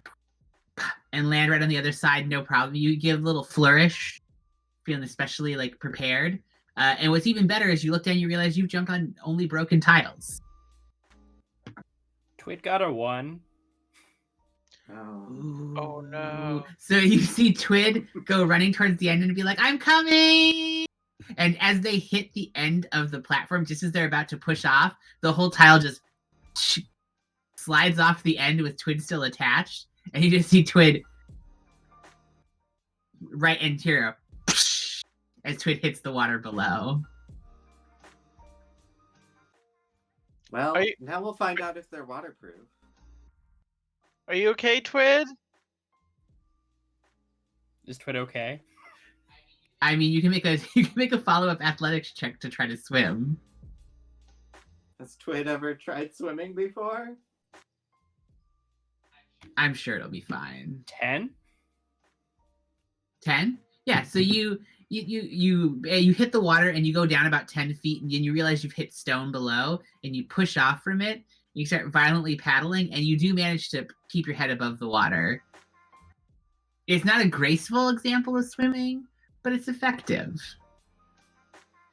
and land right on the other side, no problem. You give a little flourish, feeling especially like prepared. And what's even better is you look down, you realize you've jumped on only broken tiles. Twit got a 1. Oh no. So you see Twid go running towards the end and be like, I'm coming! And as they hit the end of the platform, just as they're about to push off, the whole tile just slides off the end with Twid still attached. And you just see Twid right into Tiro as Twid hits the water below. Well, Are you- now we'll find out if they're waterproof. Are you okay, Twid? Is Twit okay? I mean, you can make a follow-up athletics check to try to swim. Has Twid ever tried swimming before? I'm sure it'll be fine. 10? 10? Yeah, so you hit the water and you go down about 10 feet and then you realize you've hit stone below and you push off from it. You start violently paddling and you do manage to keep your head above the water. It's not a graceful example of swimming, but it's effective.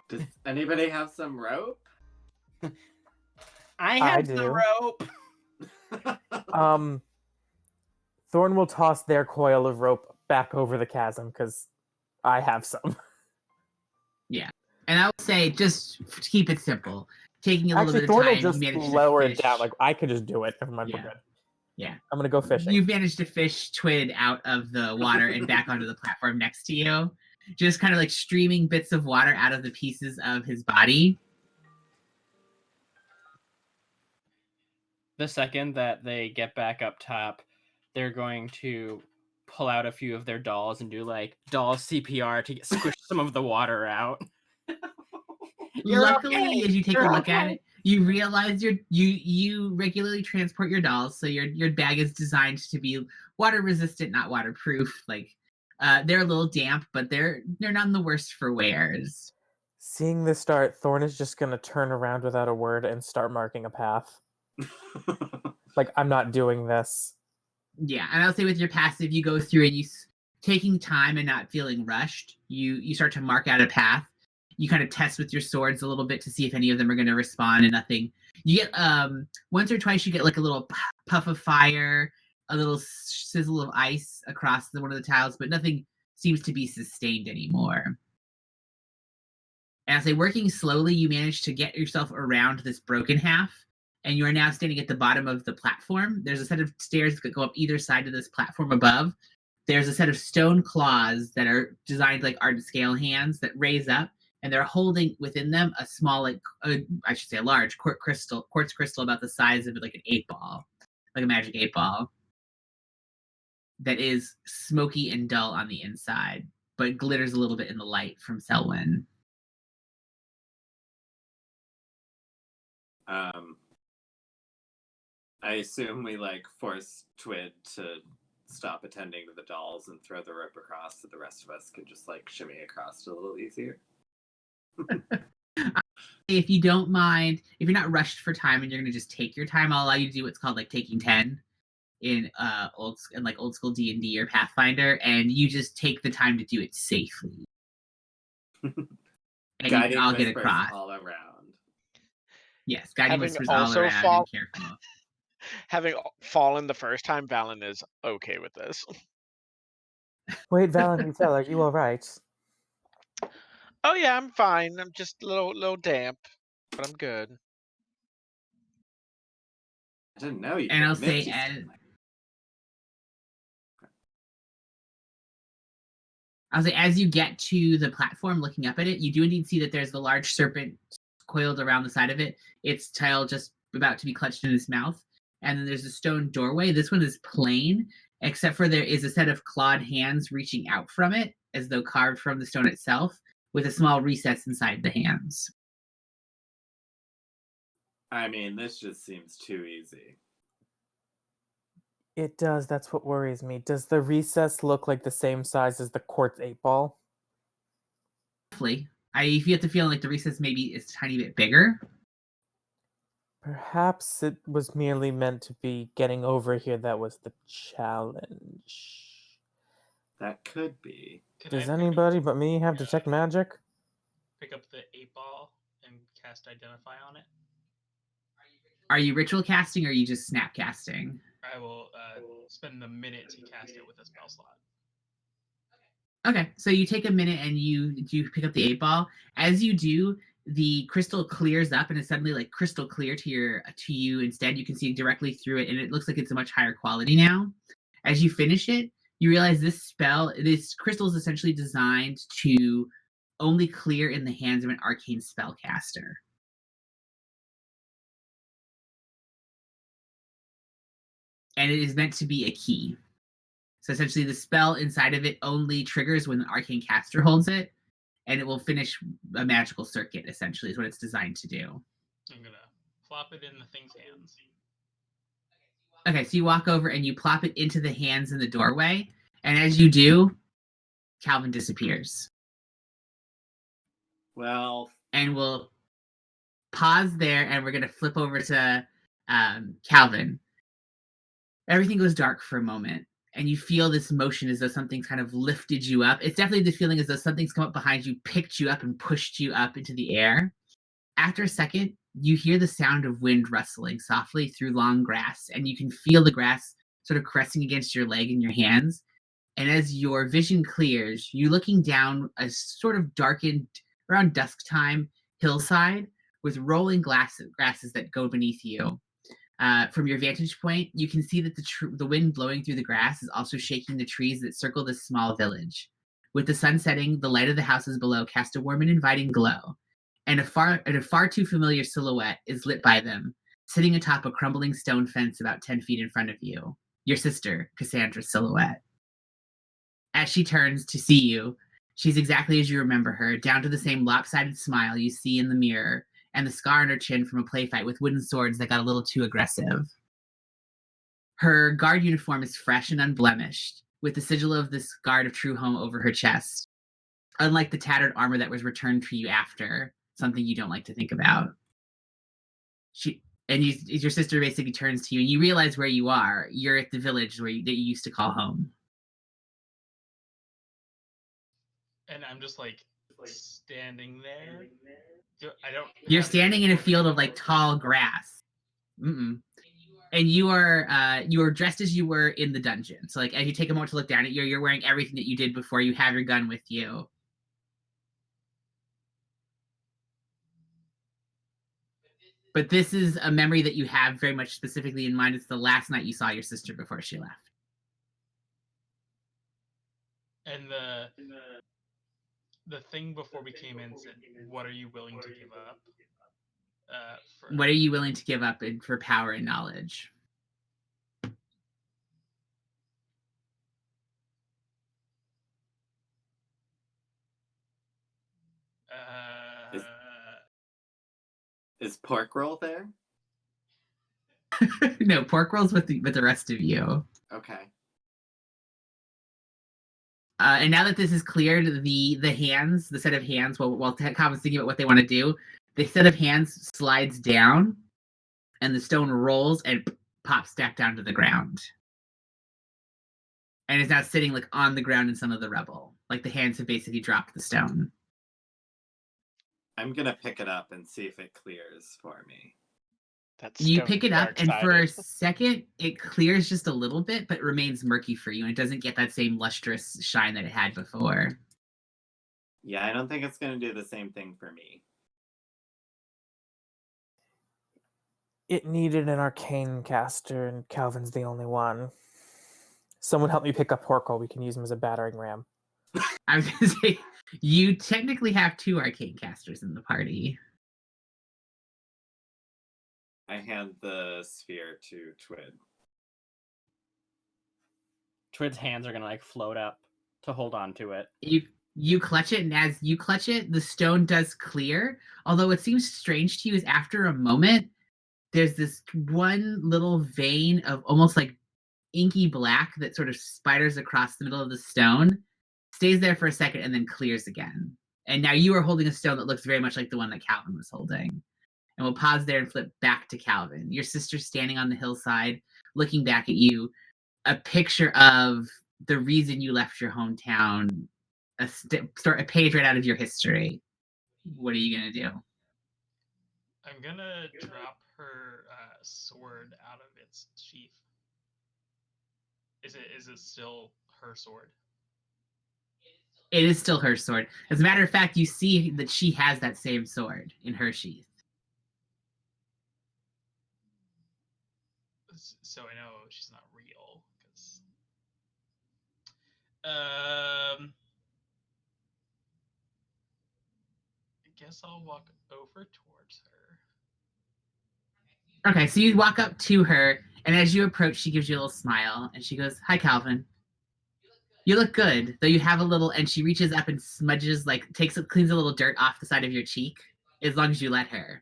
Does anybody have some rope? I have do. the rope. Thorn will toss their coil of rope back over the chasm because I have some. And I would say, just to keep it simple, taking a little Actually, bit of Thorn will time, just you managed lower to it fish. down. Like, I could just do it. Never mind, we're Yeah. good. Yeah. I'm going to go fishing. You've managed to fish Twid out of the water and back onto the platform next to you. Just kind of like streaming bits of water out of the pieces of his body. The second that they get back up top, they're going to pull out a few of their dolls and do like doll CPR to squish some of the water out. You're Luckily, okay. as you take You're a look at okay. it, you realize you regularly transport your dolls, so your bag is designed to be water resistant, not waterproof. Like they're a little damp, but they're none the worse for wears. Seeing this start, Thorn is just going to turn around without a word and start marking a path. Like, I'm not doing this. Yeah, and I'll say with your passive, you go through and taking time and not feeling rushed. You start to mark out a path. You kind of test with your swords a little bit to see if any of them are going to respond, and nothing. You get once or twice you get like a little puff of fire, a little sizzle of ice across one of the tiles, but nothing seems to be sustained anymore. And I'll say working slowly, you manage to get yourself around this broken half, and you are now standing at the bottom of the platform. There's a set of stairs that go up either side of this platform above. There's a set of stone claws that are designed like art scale hands that raise up, and they're holding within them a small, a large quartz crystal about the size of like an 8-ball, like a magic 8-ball, that is smoky and dull on the inside, but glitters a little bit in the light from Selwyn. I assume we like force Twid to stop attending to the dolls and throw the rope across so the rest of us could just like shimmy across a little easier. If you don't mind, if you're not rushed for time and you're gonna just take your time, I'll allow you to do what's called like taking 10 in old school D&D or Pathfinder, and you just take the time to do it safely. And Guiding I'll get whispers across. all around. Yes, guiding Having whispers all also around and careful. Having fallen the first time, Valen is okay with this. Wait, Valentina, are you all right? Oh yeah, I'm fine. I'm just a little damp, but I'm good. I didn't know you. And could I'll say, misty step as you get to the platform, looking up at it, you do indeed see that there's the large serpent coiled around the side of it. Its tail just about to be clutched in its mouth. and then there's a stone doorway. This one is plain, except for there is a set of clawed hands reaching out from it, as though carved from the stone itself, with a small recess inside the hands. I mean, this just seems too easy. It does. That's what worries me. Does the recess look like the same size as the quartz 8-ball? Roughly. If you have to feel like the recess maybe is a tiny bit bigger. Perhaps it was merely meant to be getting over here. That was the challenge. That could be. Can Does I anybody but me have detect magic? pick up the 8-ball and cast Identify on it? Are you ritual casting or are you just snap casting? I will spend the minute to cast it with a spell slot. Okay, so you take a minute and you pick up the 8-ball. As you do, the crystal clears up and is suddenly like crystal clear to you. Instead, you can see directly through it, and it looks like it's a much higher quality now. As you finish it, you realize this crystal is essentially designed to only clear in the hands of an arcane spellcaster. And it is meant to be a key. So essentially the spell inside of it only triggers when an arcane caster holds it, and it will finish a magical circuit, essentially, is what it's designed to do. I'm gonna plop it in the thing's hands. Okay, so you walk over and you plop it into the hands in the doorway, and as you do, Calvin disappears. Well, And we'll pause there, and we're going to flip over to Calvin. Everything goes dark for a moment, and you feel this motion as though something's kind of lifted you up. It's definitely the feeling as though something's come up behind you, picked you up, and pushed you up into the air. After a second, you hear the sound of wind rustling softly through long grass, and you can feel the grass sort of caressing against your leg and your hands. And as your vision clears, you're looking down a sort of darkened, around dusk time, hillside with rolling grasses that go beneath you. From your vantage point, you can see that the wind blowing through the grass is also shaking the trees that circle this small village. With the sun setting, the light of the houses below cast a warm and inviting glow, and a far too familiar silhouette is lit by them, sitting atop a crumbling stone fence about 10 feet in front of you. Your sister, Cassandra's silhouette. As she turns to see you, she's exactly as you remember her, down to the same lopsided smile you see in the mirror, and the scar on her chin from a play fight with wooden swords that got a little too aggressive. Her guard uniform is fresh and unblemished, with the sigil of this guard of Truehome over her chest, unlike the tattered armor that was returned for you after, something you don't like to think about. Your sister basically turns to you, and you realize where you are. You're at the village that you used to call home. And I'm just like standing there. You're standing in a field of like tall grass. And you are dressed as you were in the dungeon. So like as you take a moment to look down at you, you're wearing everything that you did before. You have your gun with you. But this is a memory that you have very much specifically in mind. It's the last night you saw your sister before she left. And the thing before we came in said, "What are you willing to give up?" What are you willing to give up for power and knowledge? Is pork roll there? No, pork rolls with the rest of you. Okay. And now that this is cleared, the set of hands, while Calvin's thinking about what they want to do, the set of hands slides down, and the stone rolls and pops back down to the ground. And is now sitting like on the ground in some of the rubble. Like the hands have basically dropped the stone. I'm gonna pick it up and see if it clears for me. You pick it up, and for a second, it clears just a little bit, but remains murky for you, and it doesn't get that same lustrous shine that it had before. Yeah, I don't think it's gonna do the same thing for me. It needed an arcane caster, and Calvin's the only one. Someone help me pick up Horkle. We can use him as a battering ram. I was going to say, you technically have 2 arcane casters in the party. I hand the sphere to Twid. Twid's hands are gonna like float up to hold on to it. You clutch it, and as you clutch it, the stone does clear. Although it seems strange to you is after a moment, there's this one little vein of almost like inky black that sort of spiders across the middle of the stone, stays there for a second, and then clears again. And now you are holding a stone that looks very much like the one that Calvin was holding. And we'll pause there and flip back to Calvin. Your sister's standing on the hillside, looking back at you, a picture of the reason you left your hometown, a page right out of your history. What are you going to do? I'm gonna drop her sword out of its sheath. Is it still her sword? It is still her sword. As a matter of fact, you see that she has that same sword in her sheath. So I know she's not real. I guess I'll walk over towards her. Okay, so you walk up to her, and as you approach, she gives you a little smile, and she goes, "Hi, Calvin. You look good, though you have a little," and she reaches up and smudges, cleans a little dirt off the side of your cheek, as long as you let her.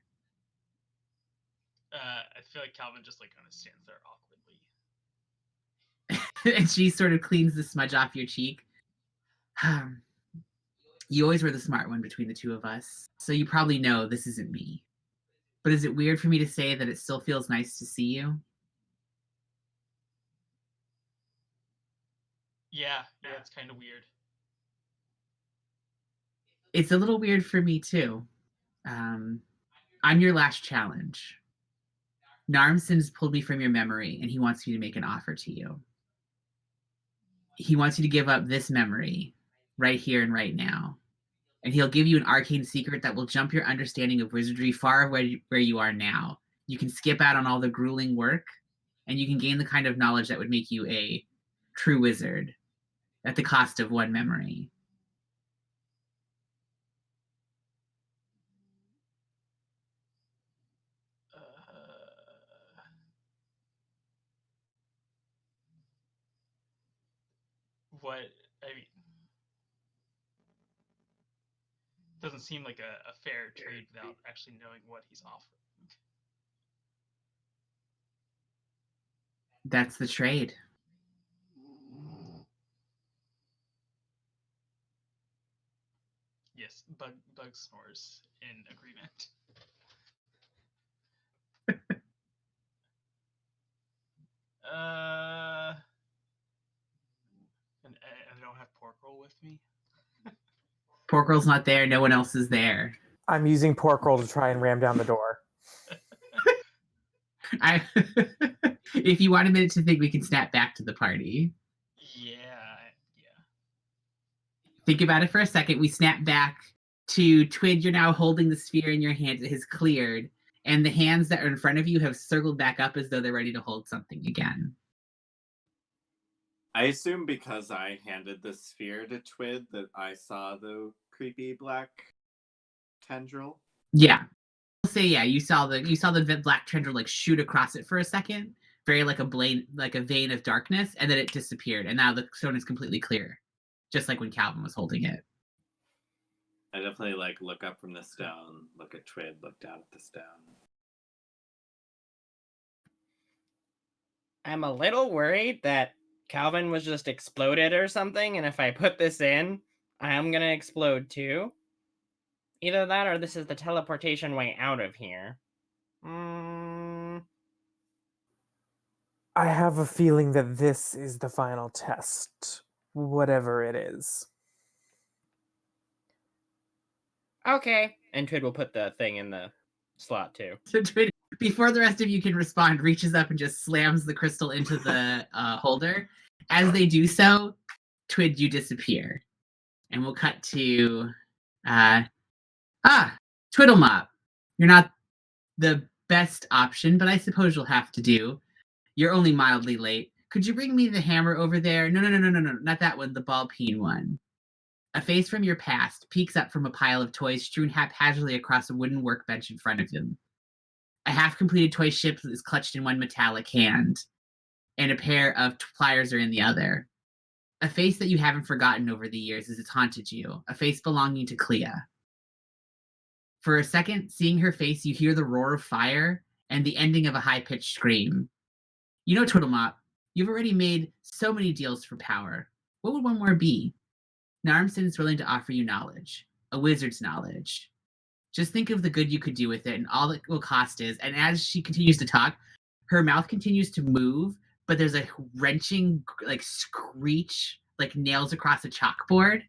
I feel like Calvin just like kind of stands there awkwardly. And she sort of cleans the smudge off your cheek. You always were the smart one between the two of us, so you probably know this isn't me. But is it weird for me to say that it still feels nice to see you? Yeah, it's kind of weird. It's a little weird for me, too. I'm your last challenge. Naramsim's pulled me from your memory, and he wants me to make an offer to you. He wants you to give up this memory, right here and right now. And he'll give you an arcane secret that will jump your understanding of wizardry far where you are now. You can skip out on all the grueling work, and you can gain the kind of knowledge that would make you a true wizard at the cost of one memory. What I mean, doesn't seem like a fair trade without actually knowing what he's offering. That's the trade. Yes, Bug snores in agreement. And I don't have pork roll with me. Pork roll's not there. No one else is there. I'm using pork roll to try and ram down the door. If you want a minute to think, we can snap back to the party. Yeah. Think about it for a second. We snap back to Twid. You're now holding the sphere in your hand. It has cleared, and the hands that are in front of you have circled back up as though they're ready to hold something again. I assume because I handed the sphere to Twid that I saw the creepy black tendril. Yeah. I'll say yeah, you saw the black tendril like shoot across it for a second, very like a vein of darkness, and then it disappeared, and now the stone is completely clear. Just like when Calvin was holding it. I definitely like look up from the stone, look at Twid, look down at the stone. I'm a little worried that Calvin was just exploded or something, and if I put this in, I am gonna explode too. Either that or this is the teleportation way out of here. I have a feeling that this is the final test, whatever it is. Okay. And Twid will put the thing in the slot too. So Twid, before the rest of you can respond, reaches up and just slams the crystal into the holder. As they do so, Twid, you disappear. And we'll cut to Twiddlemop. You're not the best option, but I suppose you'll have to do. You're only mildly late. Could you bring me the hammer over there? No, not that one, the ball peen one. A face from your past peeks up from a pile of toys strewn haphazardly across a wooden workbench in front of him. A half-completed toy ship is clutched in one metallic hand, and a pair of pliers are in the other. A face that you haven't forgotten over the years as it's haunted you, a face belonging to Clea. For a second, seeing her face, you hear the roar of fire and the ending of a high-pitched scream. You know, Twiddlemop, you've already made so many deals for power. What would one more be? Naramsim is willing to offer you knowledge, a wizard's knowledge. Just think of the good you could do with it, and all it will cost is. And as she continues to talk, her mouth continues to move, but there's a wrenching, like, screech, like nails across a chalkboard.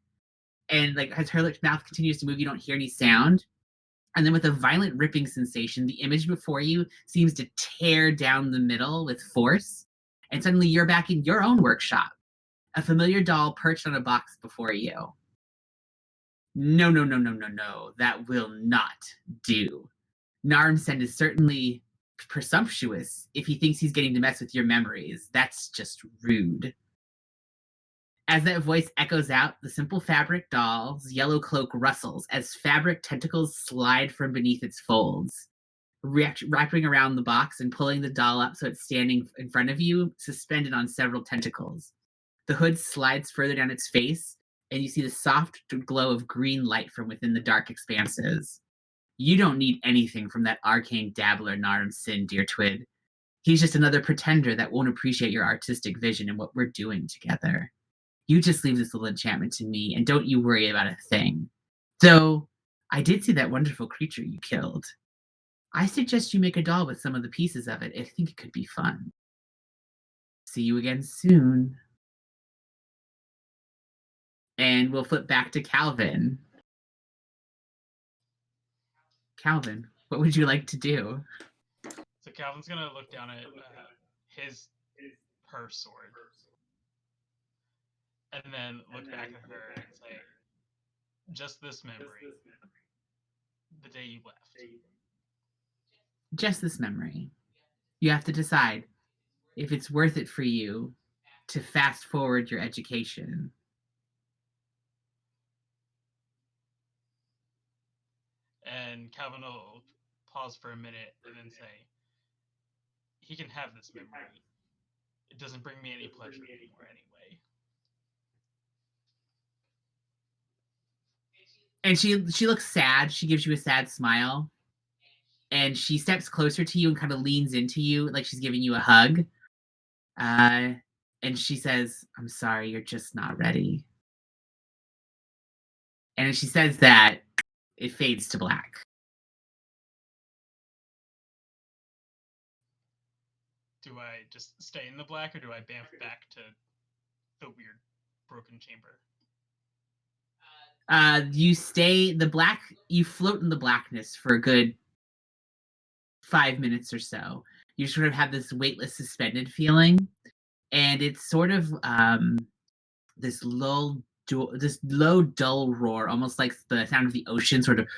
And like as her mouth continues to move, you don't hear any sound. And then with a violent ripping sensation, the image before you seems to tear down the middle with force. And suddenly you're back in your own workshop, a familiar doll perched on a box before you. No, no, no, no, no, no. That will not do. Naramsim is certainly presumptuous if he thinks he's getting to mess with your memories. That's just rude. As that voice echoes out, the simple fabric doll's yellow cloak rustles as fabric tentacles slide from beneath its folds, wrapping around the box and pulling the doll up so it's standing in front of you, suspended on several tentacles. The hood slides further down its face, and you see the soft glow of green light from within the dark expanses. You don't need anything from that arcane dabbler Naramsim, dear Twid. He's just another pretender that won't appreciate your artistic vision and what we're doing together. You just leave this little enchantment to me, and don't you worry about a thing. Though, I did see that wonderful creature you killed. I suggest you make a doll with some of the pieces of it. I think it could be fun. See you again soon. And we'll flip back to Calvin. Calvin, what would you like to do? So Calvin's gonna look down at her sword, and then look back at her and say, "Just this memory, the day you left." Just this memory. You have to decide if it's worth it for you to fast forward your education. And Calvin will pause for a minute and then say, "He can have this memory. It doesn't bring me any pleasure anymore anyway." And she looks sad. She gives you a sad smile. And she steps closer to you and kind of leans into you like she's giving you a hug. And she says, "I'm sorry, you're just not ready." And as she says that, it fades to black. Do I just stay in the black, or do I bamf back to the weird broken chamber? You stay the black. You float in the blackness for a good 5 minutes or so. You sort of have this weightless, suspended feeling, and it's sort of this low, dull roar, almost like the sound of the ocean, sort of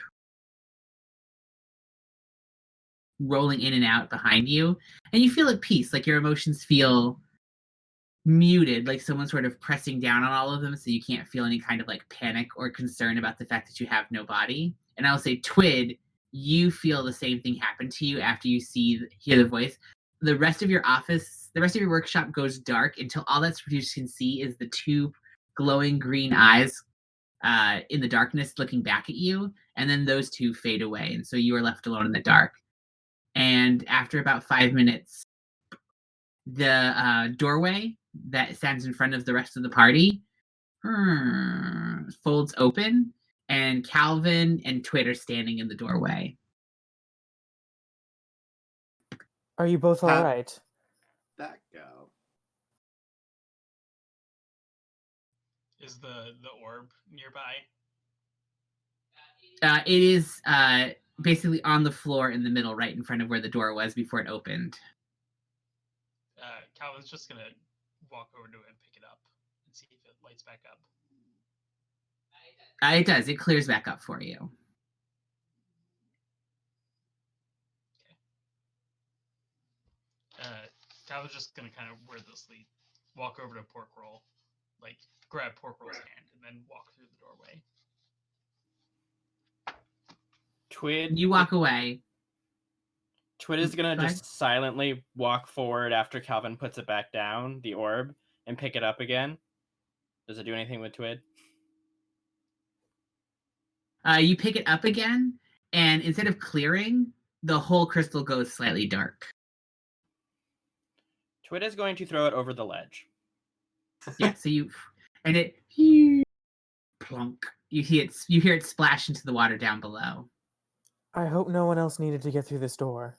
rolling in and out behind you, and you feel at peace. Like your emotions feel muted, like someone sort of pressing down on all of them, so you can't feel any kind of like panic or concern about the fact that you have no body. And I'll say, Twid, you feel the same thing happen to you after you hear the voice. The rest of your workshop goes dark until all that you can see is the two glowing green eyes in the darkness looking back at you, and then those two fade away, and so you are left alone in the dark. And after about 5 minutes, the doorway that stands in front of the rest of the party folds open, and Calvin and Twit are standing in the doorway. Are you both all right? That go. Is the orb nearby? It is basically on the floor in the middle, right in front of where the door was before it opened. Calvin's just gonna walk over to it and pick it up and see if it lights back up. It does. It clears back up for you. Calvin's just gonna kind of wordlessly walk over to Pork Roll, like grab Pork Roll's hand, and then walk through the doorway. Twid. You walk away. Twit is gonna Go ahead. just silently walk forward after Calvin puts it back down, the orb, and pick it up again. Does it do anything with Twid? You pick it up again, and instead of clearing, the whole crystal goes slightly dark. Twit is going to throw it over the ledge. Yeah, so and it plunk. You hear it splash into the water down below. I hope no one else needed to get through this door.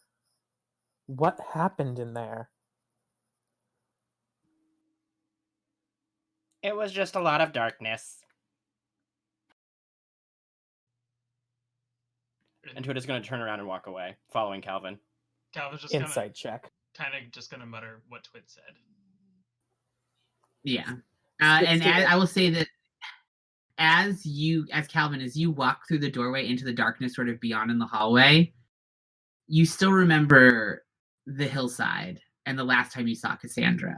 What happened in there? It was just a lot of darkness. And Twit is going to turn around and walk away, following Calvin. Calvin's just Insight check. kind of just gonna mutter what Twit said. Yeah. Skip And to it. I will say that as Calvin, as you walk through the doorway into the darkness sort of beyond in the hallway, you still remember the hillside and the last time you saw Cassandra.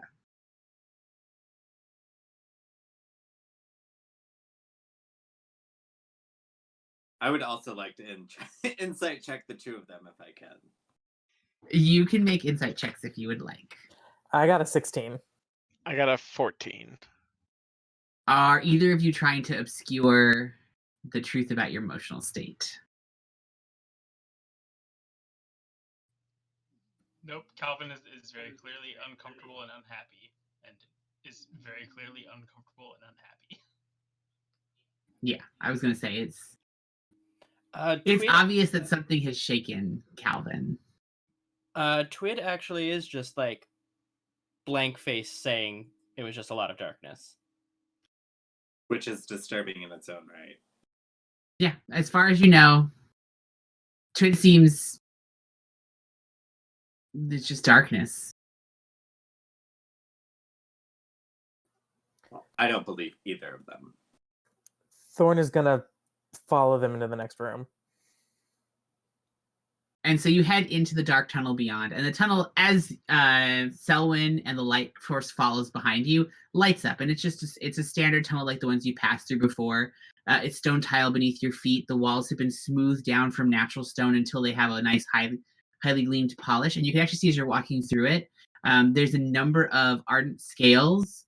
I would also like to insight check the two of them if I can. You can make insight checks if you would like. I got a 16. I got a 14. Are either of you trying to obscure the truth about your emotional state? Nope, Calvin is very clearly uncomfortable and unhappy, and is very clearly uncomfortable and unhappy. Yeah, I was going to say it's Twid, obvious that something has shaken Calvin. Twid actually is just like blank face saying it was just a lot of darkness. Which is disturbing in its own right. Yeah, as far as you know, Twid seems it's just darkness. Well, I don't believe either of them. Thorn is gonna follow them into the next room. And so you head into the dark tunnel beyond, and the tunnel, as Selwyn and the light force follows behind you, lights up, and it's a standard tunnel like the ones you passed through before. It's stone tile beneath your feet. The walls have been smoothed down from natural stone until they have a nice highly gleamed polish, and you can actually see as you're walking through it, there's a number of ardent scales,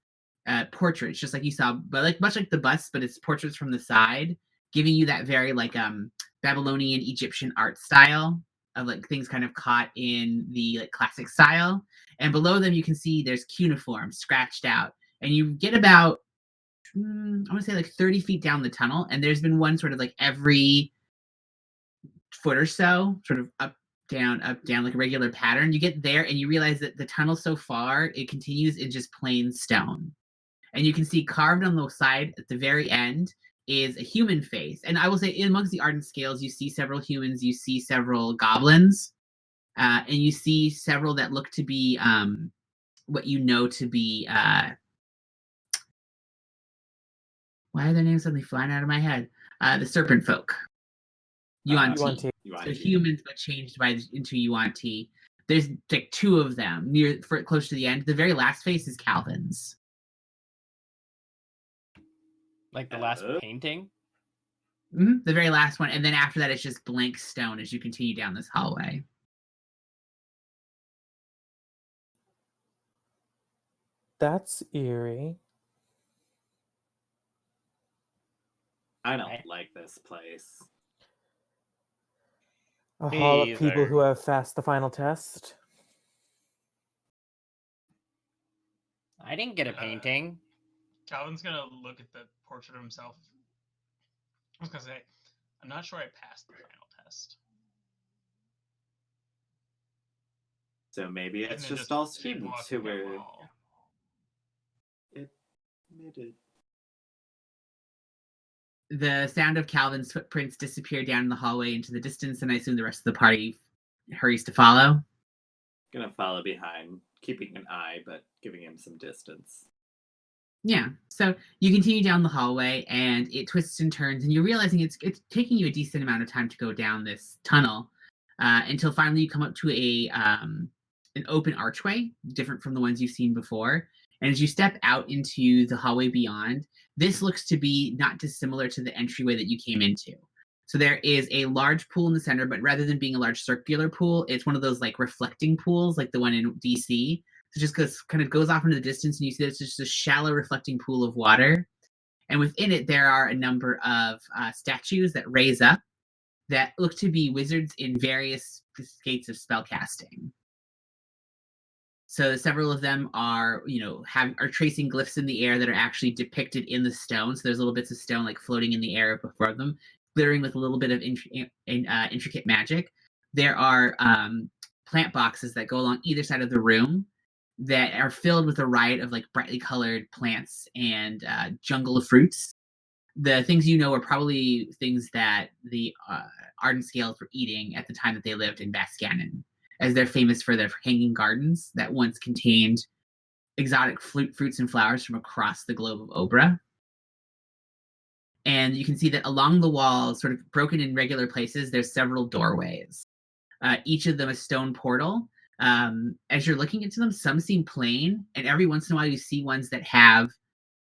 portraits, just like you saw, but like much like the bust, but it's portraits from the side, giving you that very like Babylonian Egyptian art style of like things kind of caught in the like classic style. And below them you can see there's cuneiform scratched out, and you get about I want to say like 30 feet down the tunnel, and there's been one sort of like every foot or so, sort of up down like a regular pattern. You get there and you realize that the tunnel so far it continues in just plain stone, and you can see carved on the side at the very end is a human face. And I will say, amongst the ardent scales, you see several humans, you see several goblins, and you see several that look to be what you know to be why are their names suddenly flying out of my head? The serpent folk. Yuan-Ti. So humans but changed into Yuan-Ti. There's like two of them close to the end. The very last face is Calvin's. Like the last painting? Mm-hmm. The very last one. And then after that, it's just blank stone as you continue down this hallway. That's eerie. I don't like this place. A hall of people either. who have passed the final test. I didn't get a painting. Calvin's gonna look at the portrait of himself. I was gonna say, I'm not sure I passed the final test. So maybe it's And then just all keep students who walking down were the hall. admitted. The sound of Calvin's footprints disappear down the hallway into the distance, and I assume the rest of the party hurries to follow. Gonna follow behind, keeping an eye, but giving him some distance. Yeah, so you continue down the hallway, and it twists and turns, and you're realizing it's taking you a decent amount of time to go down this tunnel until finally you come up to an open archway, different from the ones you've seen before. And as you step out into the hallway beyond, this looks to be not dissimilar to the entryway that you came into. So there is a large pool in the center, but rather than being a large circular pool, it's one of those like reflecting pools, like the one in DC. So it just kind of goes off into the distance, and you see that it's just a shallow reflecting pool of water. And within it, there are a number of statues that raise up that look to be wizards in various gates of spellcasting. So several of them are, are tracing glyphs in the air that are actually depicted in the stone. So there's little bits of stone like floating in the air before them, glittering with a little bit of intricate magic. There are plant boxes that go along either side of the room that are filled with a riot of like brightly colored plants and jungle of fruits. The things are probably things that the Ardent Scales were eating at the time that they lived in Bascannon, as they're famous for their hanging gardens that once contained exotic fruits and flowers from across the globe of Obra. And you can see that along the walls, sort of broken in regular places, there's several doorways. Each of them a stone portal. As you're looking into them, some seem plain, and every once in a while you see ones that have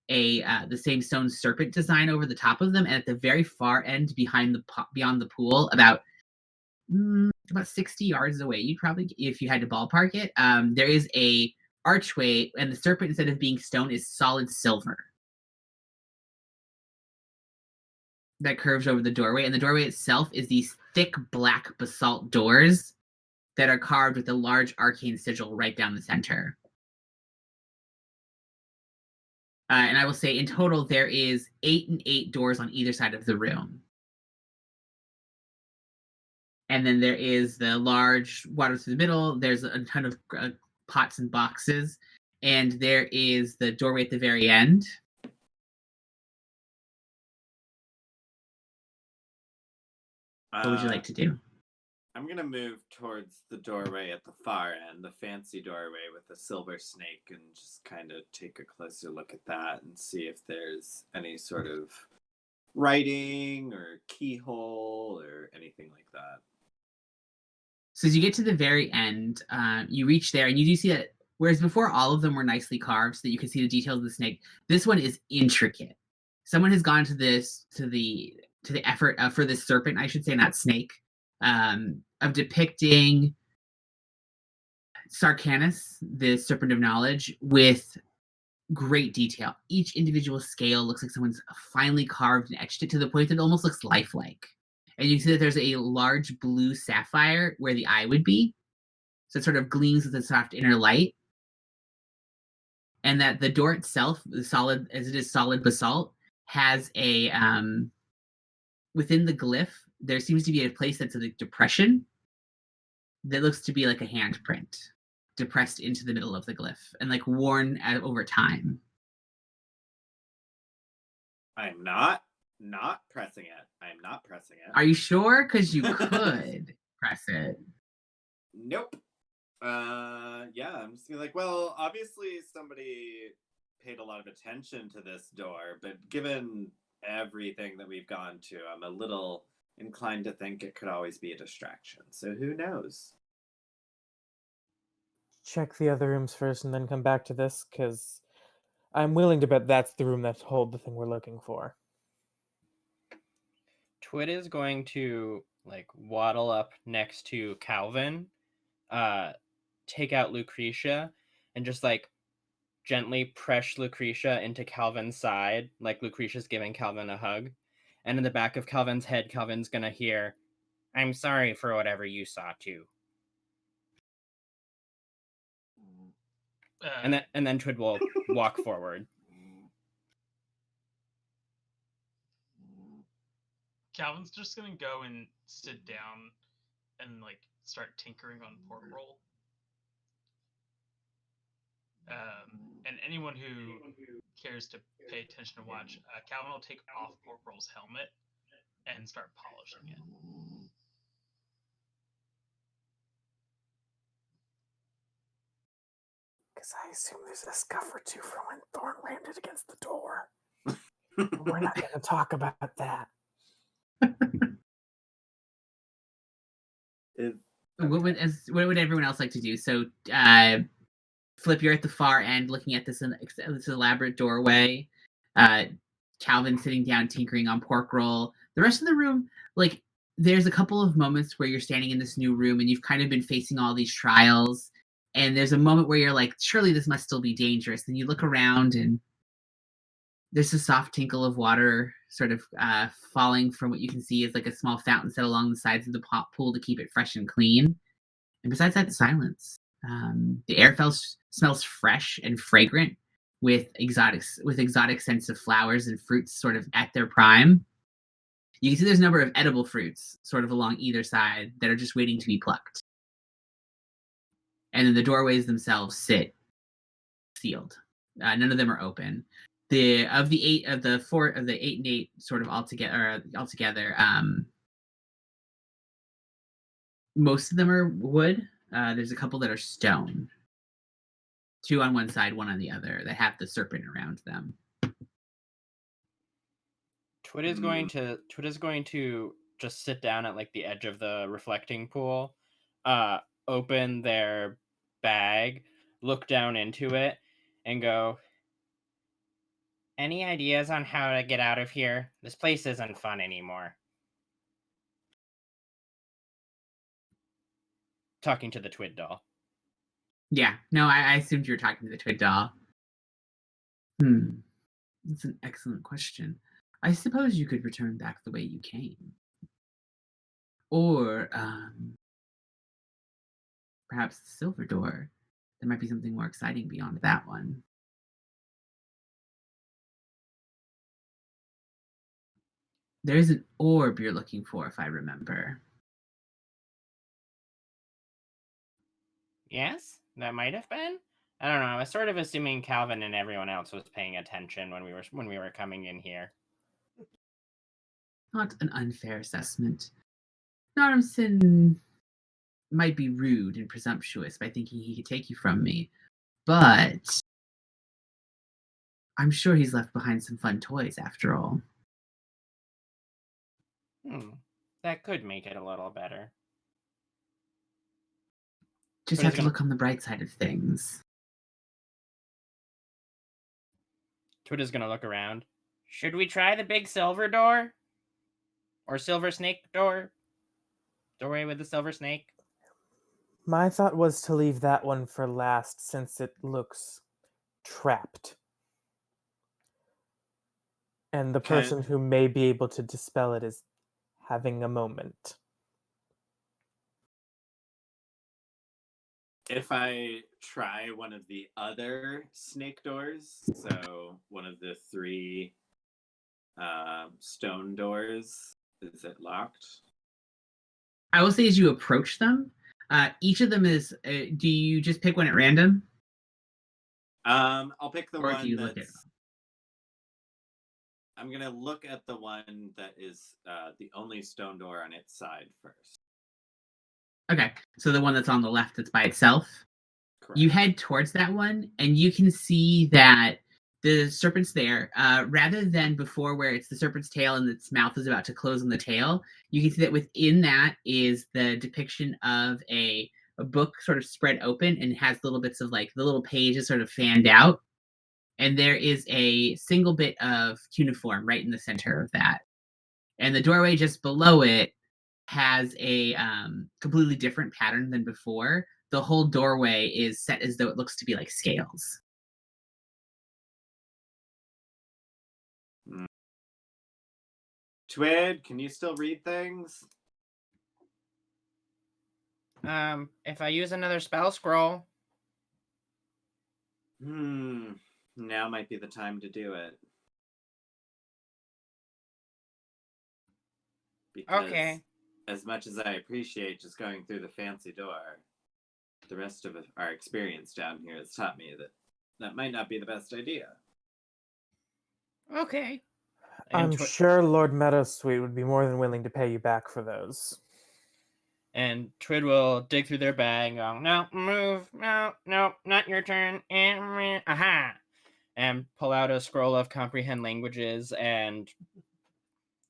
the same stone serpent design over the top of them, and at the very far end beyond the pool, about 60 yards away, you'd probably, if you had to ballpark it, there is a archway, and the serpent, instead of being stone, is solid silver that curves over the doorway, and the doorway itself is these thick black basalt doors that are carved with a large arcane sigil right down the center. And I will say, in total, there is 8 and 8 doors on either side of the room. And then there is the large water through the middle. There's a ton of pots and boxes. And there is the doorway at the very end. What would you like to do? I'm going to move towards the doorway at the far end, the fancy doorway with the silver snake, and just kind of take a closer look at that and see if there's any sort of writing or keyhole or anything like that. So as you get to the very end, you reach there, and you do see that, whereas before all of them were nicely carved so that you could see the details of the snake, this one is intricate. Someone has gone to the effort for this serpent, I should say, not snake, of depicting Sarcanus, the Serpent of Knowledge, with great detail. Each individual scale looks like someone's finely carved and etched it to the point that it almost looks lifelike. And you can see that there's a large blue sapphire where the eye would be. So it sort of gleams with a soft inner light. And that the door itself, solid as it is solid basalt, has a within the glyph, there seems to be a place that's a depression that looks to be like a handprint depressed into the middle of the glyph and like worn over time. I'm not pressing it. I'm not pressing it. Are you sure? Because you could press it. Nope. Yeah, I'm just gonna be like, well, obviously somebody paid a lot of attention to this door, but given everything that we've gone to, I'm a little inclined to think it could always be a distraction. So who knows? Check the other rooms first and then come back to this, because I'm willing to bet that's the room that holds the thing we're looking for. Twit is going to waddle up next to Calvin, take out Lucretia, and just gently press Lucretia into Calvin's side, like Lucretia's giving Calvin a hug. And in the back of Calvin's head, Calvin's gonna hear, "I'm sorry for whatever you saw too." And then Twid will walk forward. Calvin's just gonna go and sit down and start tinkering on port roll. And anyone who cares to pay attention and watch, Calvin will take off port roll's helmet and start polishing it. Because I assume there's a scuff or two from when Thorn landed against the door. But we're not going to talk about that. What would everyone else like to do? So, Flip, you're at the far end looking at this elaborate doorway. Calvin sitting down tinkering on pork roll. The rest of the room, like there's a couple of moments where you're standing in this new room and you've kind of been facing all these trials, and there's a moment where you're like, surely this must still be dangerous. Then you look around and there's a soft tinkle of water sort of falling from what you can see is like a small fountain set along the sides of the pool to keep it fresh and clean. And besides that, silence. The air smells fresh and fragrant with exotic scents of flowers and fruits sort of at their prime. You can see there's a number of edible fruits sort of along either side that are just waiting to be plucked. And then the doorways themselves sit sealed. None of them are open. Of the eight and eight sort of altogether, most of them are wood. There's a couple that are stone. 2 on one side, 1 on the other, that have the serpent around them. Twit is going to just sit down at like the edge of the reflecting pool, open their bag, look down into it, and go, "Any ideas on how to get out of here? This place isn't fun anymore." Talking to the Twid doll. Yeah, no, I assumed you were talking to the Twid doll. That's an excellent question. I suppose you could return back the way you came. Or, perhaps the Silver Door. There might be something more exciting beyond that one. There's an orb you're looking for, if I remember. Yes, that might have been. I don't know. I was sort of assuming Calvin and everyone else was paying attention when we were coming in here. Not an unfair assessment. Naramsim might be rude and presumptuous by thinking he could take you from me, but I'm sure he's left behind some fun toys after all. That could make it a little better. Just have to look on the bright side of things. Twit is gonna look around. Should we try the big silver door? Or silver snake door? Doorway with the silver snake? My thought was to leave that one for last since it looks trapped. And the person who may be able to dispel it is having a moment. If I try one of the other snake doors, so one of the 3 stone doors, is it locked? I will say as you approach them, each of them is. Do you just pick one at random? I'll pick the Or one do you look at that's. I'm gonna look at the one that is the only stone door on its side first. Okay, so the one that's on the left that's by itself. Correct. You head towards that one, and you can see that the serpent's there. Rather than before where it's the serpent's tail and its mouth is about to close on the tail, you can see that within that is the depiction of a book sort of spread open and has little bits of like the little pages sort of fanned out. And there is a single bit of cuneiform right in the center of that. And the doorway just below it has a completely different pattern than before. The whole doorway is set as though it looks to be like scales. Twid, can you still read things? If I use another spell scroll. Now might be the time to do it. Because okay. As much as I appreciate just going through the fancy door, the rest of our experience down here has taught me that might not be the best idea. Okay. I'm sure Lord Meadowsweet would be more than willing to pay you back for those. And Twid will dig through their bag and go, no, move, no, not your turn, aha! And pull out a scroll of comprehend languages and,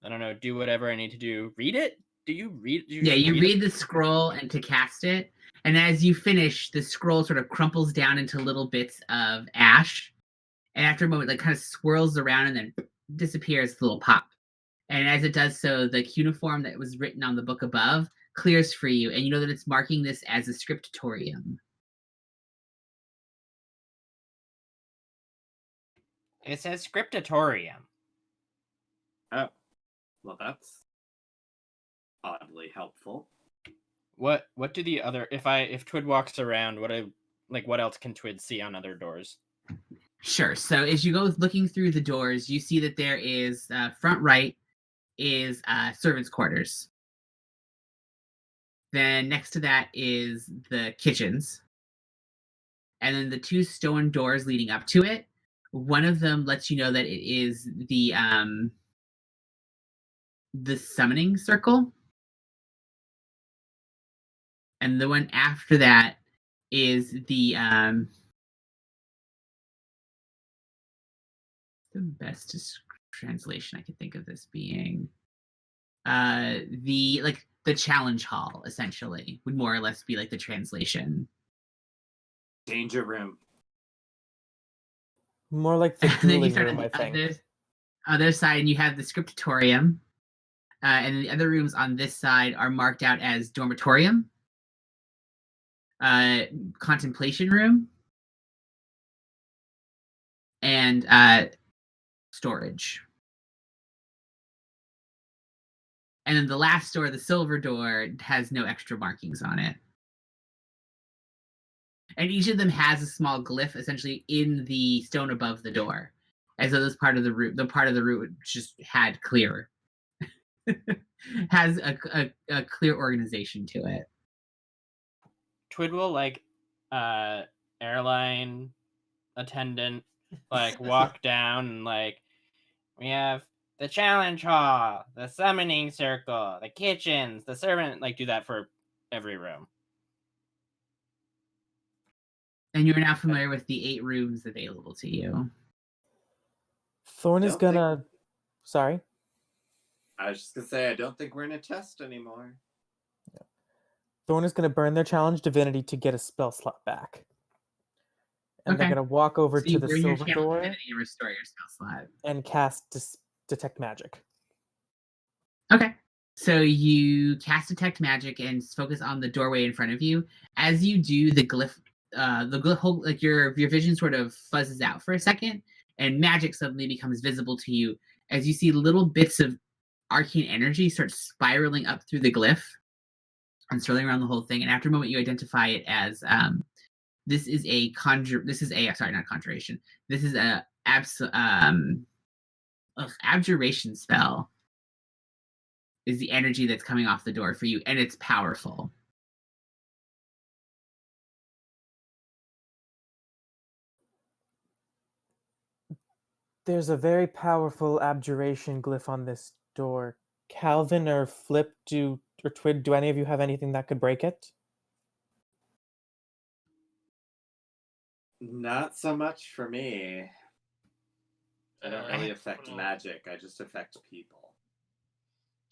I don't know, do whatever I need to do. Read it? Do you read? You read the scroll and to cast it. And as you finish, the scroll sort of crumples down into little bits of ash. And after a moment, like kind of swirls around and then disappears, a little pop. And as it does so, the cuneiform that was written on the book above clears for you, and you know that it's marking this as a scriptorium. It says scriptatorium. Oh, well, that's oddly helpful. What do the other if Twid walks around, what else can Twid see on other doors? Sure. So as you go looking through the doors, you see that there is front right is servants' quarters. Then next to that is the kitchens. And then the two stone doors leading up to it, one of them lets you know that it is the summoning circle. And the one after that is the best translation I could think of this being the challenge hall, essentially, would more or less be like the translation. Danger room. More like the And then you dueling start room, I on the think. other side, and you have the scriptorium. And the other rooms on this side are marked out as dormitorium, contemplation room, and storage. And then the last door, the silver door, has no extra markings on it. And each of them has a small glyph essentially in the stone above the door, as though this part of the root, just had clear, has a clear organization to it. Twid will airline attendant walk down and we have the challenge hall, the summoning circle, the kitchens, the servant, do that for every room. And you're now familiar with the 8 rooms available to you. Thorn is gonna. Sorry. I was just gonna say, I don't think we're in a test anymore. Thorn is gonna burn their challenge divinity to get a spell slot back. And Okay. they're gonna walk over So to you the burn your silver channel door divinity and restore your spell slot. and cast detect magic. Okay. So you cast detect magic and focus on the doorway in front of you. As you do, the glyph whole, your vision sort of fuzzes out for a second, and magic suddenly becomes visible to you as you see little bits of arcane energy start spiraling up through the glyph and swirling around the whole thing. And after a moment, you identify it as this is a not conjuration. This is a abjuration spell. Is the energy that's coming off the door for you, and it's powerful. There's a very powerful abjuration glyph on this door. Calvin or Flip, or Twid, do any of you have anything that could break it? Not so much for me. I don't really affect Calvin will- magic. I just affect people.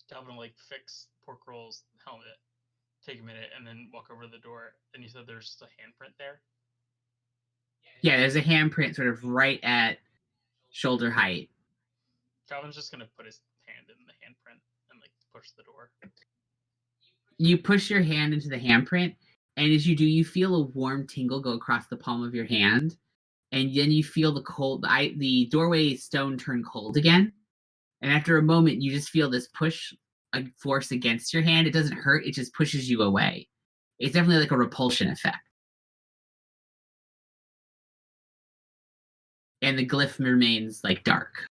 Calvin will fix Porkroll's helmet, take a minute, and then walk over to the door. And you said there's just a handprint there? Yeah, there's a handprint sort of right at shoulder height. Calvin's just gonna put his hand in the handprint and push the door. You push your hand into the handprint, and as you do, you feel a warm tingle go across the palm of your hand, and then you feel the doorway stone turn cold again. And after a moment, you just feel this push, a force against your hand. It doesn't hurt; it just pushes you away. It's definitely like a repulsion effect. And the glyph remains dark.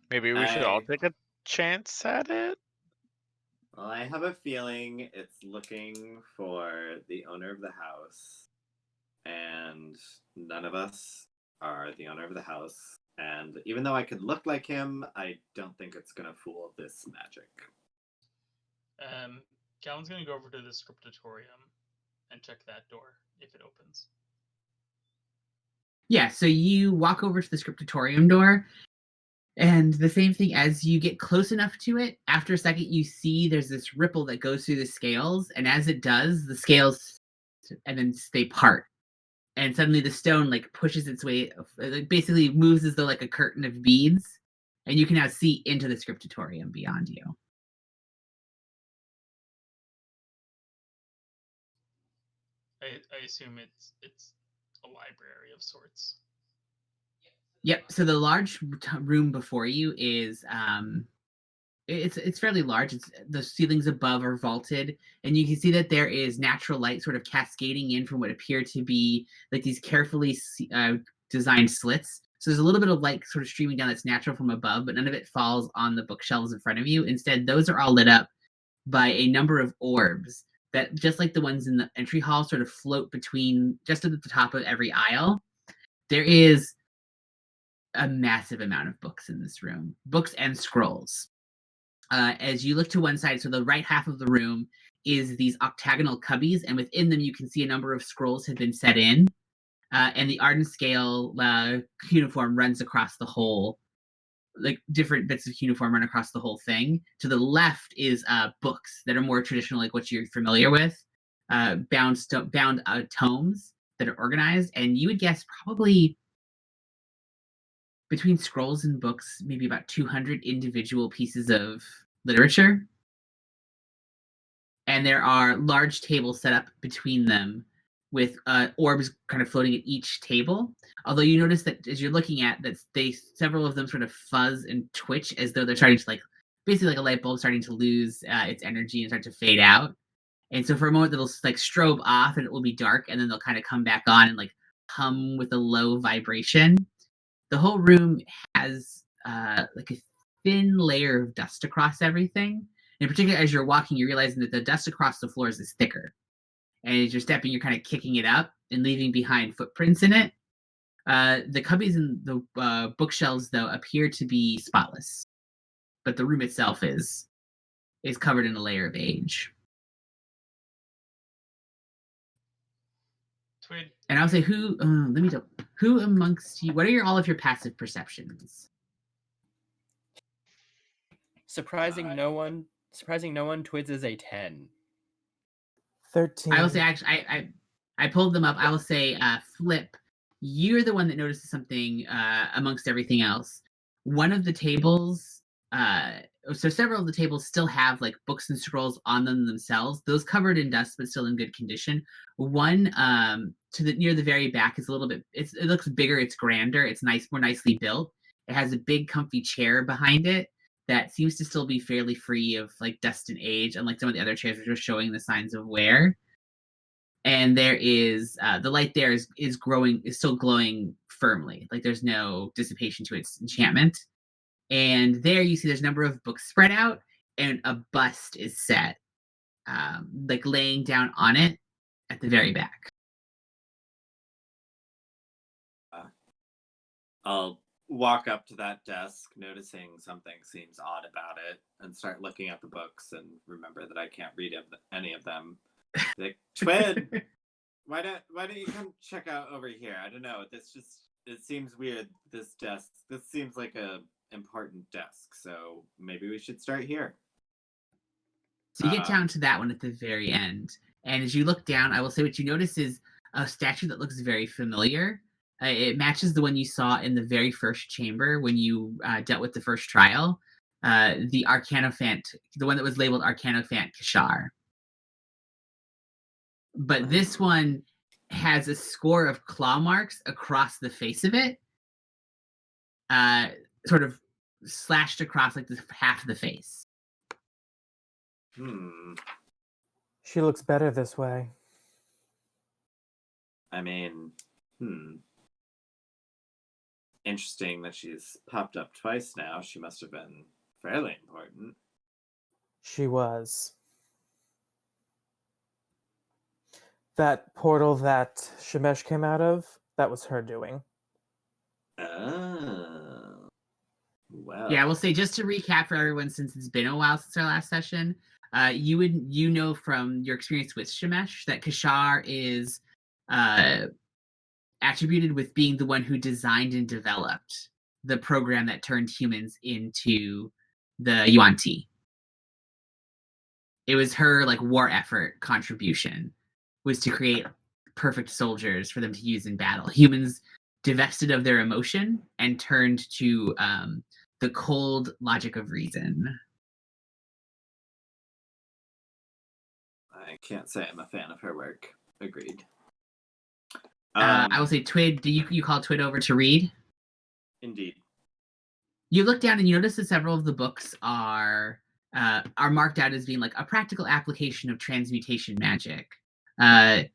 Maybe we should all take a chance at it? Well, I have a feeling it's looking for the owner of the house, and none of us are the owner of the house. And even though I could look like him, I don't think it's gonna fool this magic. Calvin's gonna go over to the scriptatorium and check that door if it opens. Yeah, so you walk over to the scriptatorium door, and the same thing, as you get close enough to it, after a second you see there's this ripple that goes through the scales, and as it does, the scales and then they part. And suddenly the stone like pushes its way, it basically moves as though like a curtain of beads, and you can now see into the scriptatorium beyond you. I assume it's a library of sorts. Yep. So the large room before you is it's fairly large. It's the ceilings above are vaulted, and you can see that there is natural light sort of cascading in from what appear to be like these carefully designed slits. So there's a little bit of light sort of streaming down that's natural from above, but none of it falls on the bookshelves in front of you. Instead, those are all lit up by a number of orbs that, just like the ones in the entry hall, sort of float between just at the top of every aisle. There is a massive amount of books in this room, books and scrolls. As you look to one side, so the right half of the room is these octagonal cubbies, and within them you can see a number of scrolls have been set in, and the Arden scale cuneiform runs across the whole, like different bits of cuneiform run across the whole thing. To the left is books that are more traditional, like what you're familiar with, bound tomes that are organized, and you would guess probably between scrolls and books, maybe about 200 individual pieces of literature. And there are large tables set up between them with orbs kind of floating at each table. Although you notice that as you're looking at that, several of them sort of fuzz and twitch as though they're starting to like, basically like a light bulb starting to lose its energy and start to fade out. And so for a moment, it'll like strobe off and it will be dark, and then they'll kind of come back on and like hum with a low vibration. The whole room has like a thin layer of dust across everything. In particular, as you're walking, you're realizing that the dust across the floors is thicker. And as you're stepping, you're kind of kicking it up and leaving behind footprints in it. The cubbies and the bookshelves, though, appear to be spotless. But the room itself is covered in a layer of age. Twid, And I'll say, who amongst you, what are all of your passive perceptions? Surprising no one. Twids is a 10. 13. I will say, actually, I pulled them up. I will say, Flip, you're the one that notices something amongst everything else. One of the tables, so several of the tables still have like books and scrolls on them themselves. Those covered in dust, but still in good condition. One near the very back is a little bit. It looks bigger. It's grander. It's more nicely built. It has a big, comfy chair behind it that seems to still be fairly free of like dust and age, unlike some of the other chairs which are showing the signs of wear. And there is the light there is still glowing firmly. Like there's no dissipation to its enchantment. And there you see there's a number of books spread out, and a bust is set, like laying down on it at the very back. I'll walk up to that desk, noticing something seems odd about it, and start looking at the books and remember that I can't read any of them. Like, Twid, why don't you come check out over here? I don't know. It seems weird. This seems like a important desk, so maybe we should start here. So you get down to that one at the very end, and as you look down, I will say what you notice is a statue that looks very familiar. It matches the one you saw in the very first chamber when you dealt with the first trial. The Arcanophant, the one that was labeled Arcanophant Kishar. But this one has a score of claw marks across the face of it, sort of slashed across like the half of the face. She looks better this way. I mean, interesting that she's popped up twice now. She must have been fairly important. She was. That portal that Shemesh came out of, that was her doing. Oh. Well. Yeah, I will say, just to recap for everyone, since it's been a while since our last session, you know from your experience with Shemesh that Kishar is attributed with being the one who designed and developed the program that turned humans into the Yuan-Ti. It was her like war effort contribution, was to create perfect soldiers for them to use in battle. Humans divested of their emotion and turned to the cold logic of reason. I can't say I'm a fan of her work. Agreed. I will say, Twid, you call Twid over to read? Indeed. You look down and you notice that several of the books are marked out as being like a practical application of transmutation magic. A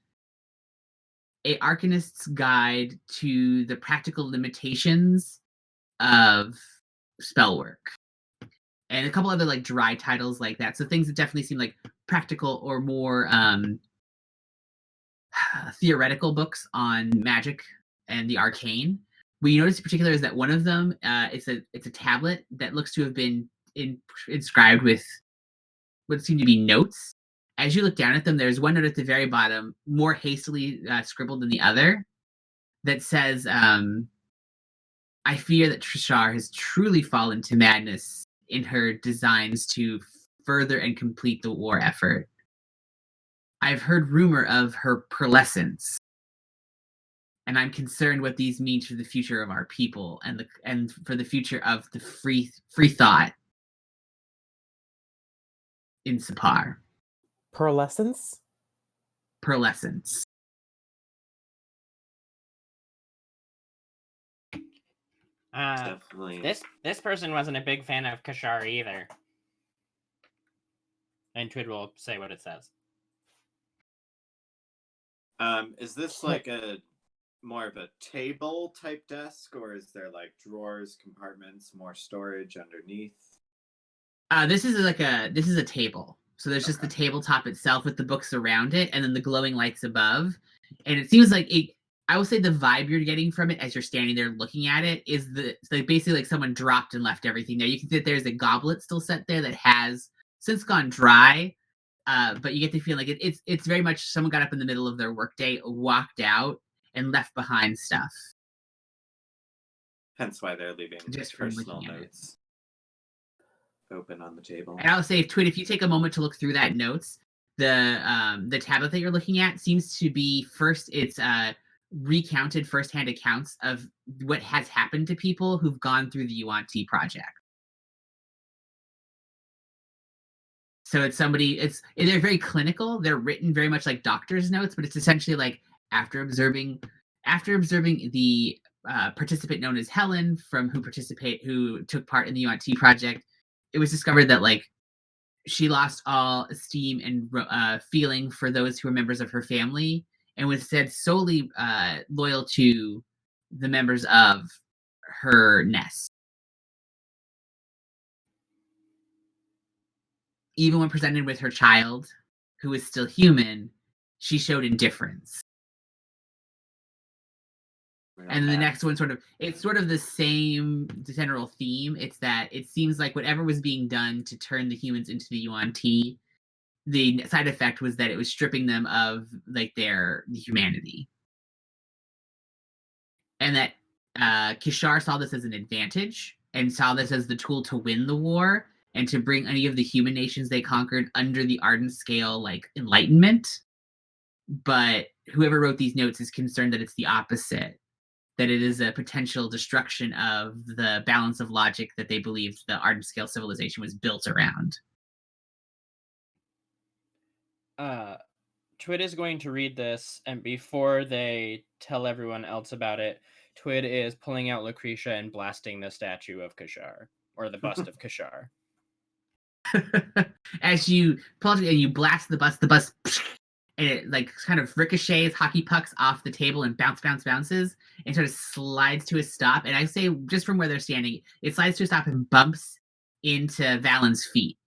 Arcanist's Guide to the Practical Limitations of Spell Work. And a couple other like dry titles like that. So things that definitely seem like practical or more theoretical books on magic and the arcane. What you notice in particular is that one of them it's a tablet that looks to have been inscribed with what seem to be notes. As you look down at them, there's one note at the very bottom, more hastily scribbled than the other, that says, I fear that Trishar has truly fallen to madness in her designs to further and complete the war effort. I've heard rumor of her pearlescence, and I'm concerned what these mean for the future of our people and for the future of the free thought in Sapar. Pearlescence? Pearlescence. Definitely. This person wasn't a big fan of Kashar either. And Twid will say what it says. Is this like a more of a table type desk, or is there like drawers, compartments, more storage underneath? This is a table. So there's just the tabletop itself with the books around it, and then the glowing lights above. And it seems like I will say the vibe you're getting from it as you're standing there looking at it is like basically like someone dropped and left everything there. You can see that there's a goblet still set there that has since gone dry, but you get the feeling like it's very much someone got up in the middle of their workday, walked out, and left behind stuff. Hence why they're leaving Just from personal looking at notes open on the table. And I'll say, Twid, if you take a moment to look through that notes, the tablet that you're looking at seems to be it's recounted firsthand accounts of what has happened to people who've gone through the UNT project. So they're very clinical. They're written very much like doctor's notes, but it's essentially like after observing the participant known as Helen who took part in the UNT project, it was discovered that like she lost all esteem and feeling for those who were members of her family, and was instead solely loyal to the members of her nest. Even when presented with her child, who was still human, she showed indifference. And the next one it's sort of the same general theme. It's that it seems like whatever was being done to turn the humans into the UNT, the side effect was that it was stripping them of like their humanity. And that Kishar saw this as an advantage and saw this as the tool to win the war and to bring any of the human nations they conquered under the Ardent Scale like enlightenment. But whoever wrote these notes is concerned that it's the opposite, that it is a potential destruction of the balance of logic that they believed the Ardent Scale civilization was built around. Twid is going to read this, and before they tell everyone else about it, Twid is pulling out Lucretia and blasting the statue of Kashar, or the bust of Kashar. As you pull it and you blast the bust, and it like kind of ricochets, hockey pucks off the table and bounces, and sort of slides to a stop. And I say, just from where they're standing, it slides to a stop and bumps into Valen's feet.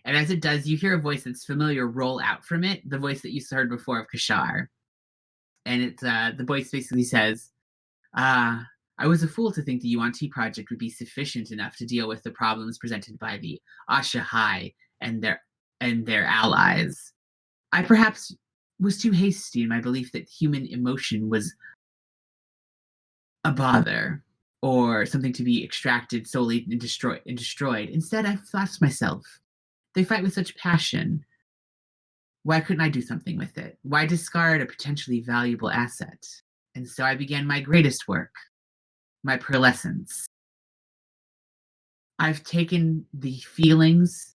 And as it does, you hear a voice that's familiar roll out from it, the voice that you heard before of Kashar. And it's the voice basically says, I was a fool to think the UNT project would be sufficient enough to deal with the problems presented by the Asha High and their allies. I perhaps was too hasty in my belief that human emotion was a bother or something to be extracted solely and destroyed. Instead, I thought to myself, they fight with such passion. Why couldn't I do something with it? Why discard a potentially valuable asset? And so I began my greatest work, my pearlescence. I've taken the feelings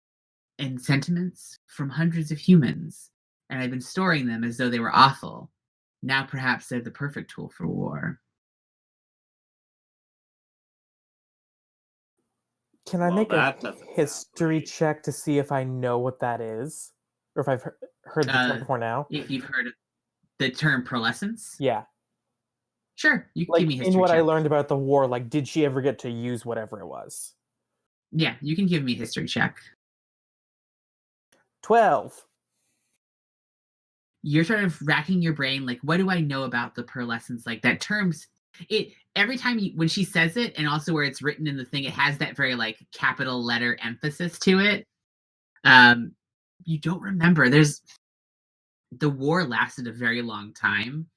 and sentiments from hundreds of humans, and I've been storing them as though they were awful. Now perhaps they're the perfect tool for war. Can I Well, make a that doesn't sound history great. check to see if I know what that is? Or if I've heard the term before now? If you've heard of the term pearlescence, Yeah. sure, you can Like, give me a in history what I check. learned about the war, like, did she ever get to use whatever it was? Yeah, you can give me a history check. 12. You're sort of racking your brain, like, what do I know about the pearlescence? Like that term's it every time when she says it, and also where it's written in the thing, it has that very like capital letter emphasis to it. You don't remember. The war lasted a very long time,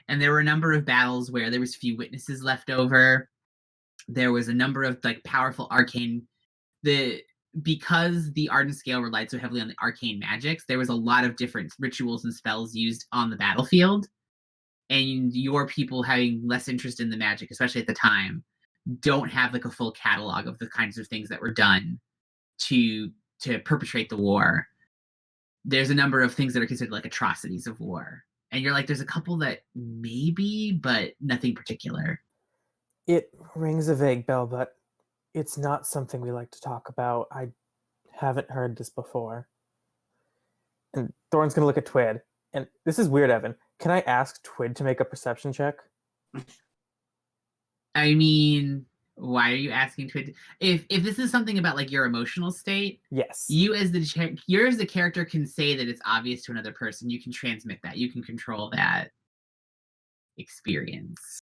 and there were a number of battles where there was few witnesses left over. There was a number of like powerful arcane because the Arden Scale relied so heavily on the arcane magics, there was a lot of different rituals and spells used on the battlefield. And your people having less interest in the magic, especially at the time, don't have like a full catalog of the kinds of things that were done to perpetrate the war. There's a number of things that are considered like atrocities of war. And you're like, there's a couple that maybe, but nothing particular. It rings a vague bell, but it's not something we like to talk about. I haven't heard this before. And Thorn's gonna look at Twid. And this is weird, Evan. Can I ask Twid to make a perception check? I mean, why are you asking Twid? If this is something about like your emotional state, Yes. you as the character can say that it's obvious to another person. You can transmit that. You can control that experience.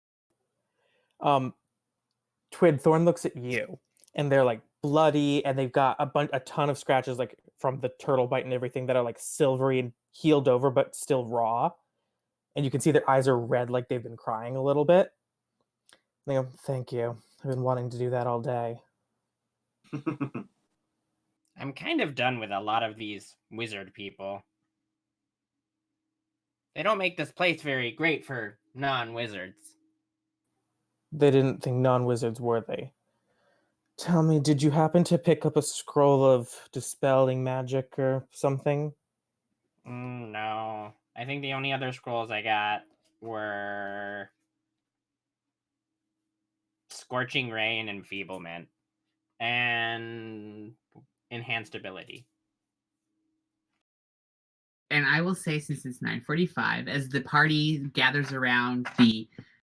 Twid, Thorn looks at you, and they're like bloody, and they've got a ton of scratches like from the turtle bite and everything that are like silvery and healed over, but still raw. And you can see their eyes are red, like they've been crying a little bit. They go, "Thank you. I've been wanting to do that all day." I'm kind of done with a lot of these wizard people. They don't make this place very great for non-wizards. They didn't think non-wizards were they. Tell me, did you happen to pick up a scroll of dispelling magic or something? No. I think the only other scrolls I got were Scorching Rain, Enfeeblement, and Enhanced Ability. And I will say, since it's 9:45, as the party gathers around the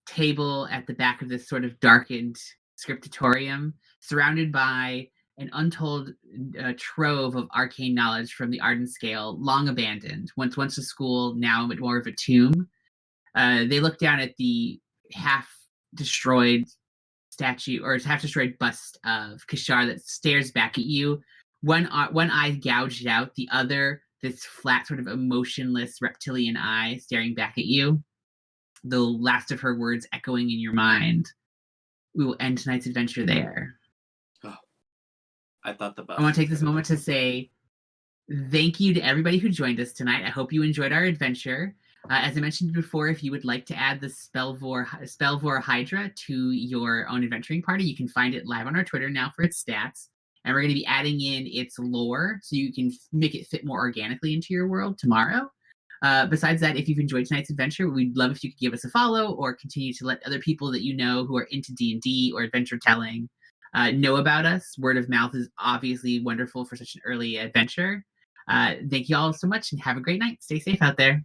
table at the back of this sort of darkened scriptatorium, surrounded by an untold trove of arcane knowledge from the Arden Scale, long abandoned, once a school, now more of a tomb. They look down at the half-destroyed statue or half-destroyed bust of Kashar that stares back at you. One eye gouged out, the other this flat, sort of emotionless reptilian eye staring back at you. The last of her words echoing in your mind. We will end tonight's adventure there. Oh, I thought the bus. I want to take this moment to say thank you to everybody who joined us tonight. I hope you enjoyed our adventure. As I mentioned before, if you would like to add the Spellvor Hydra to your own adventuring party, you can find it live on our Twitter now for its stats. And we're going to be adding in its lore so you can make it fit more organically into your world tomorrow. Besides that, if you've enjoyed tonight's adventure, we'd love if you could give us a follow or continue to let other people that you know who are into D&D or adventure telling know about us. Word of mouth is obviously wonderful for such an early adventure. Thank you all so much and have a great night. Stay safe out there.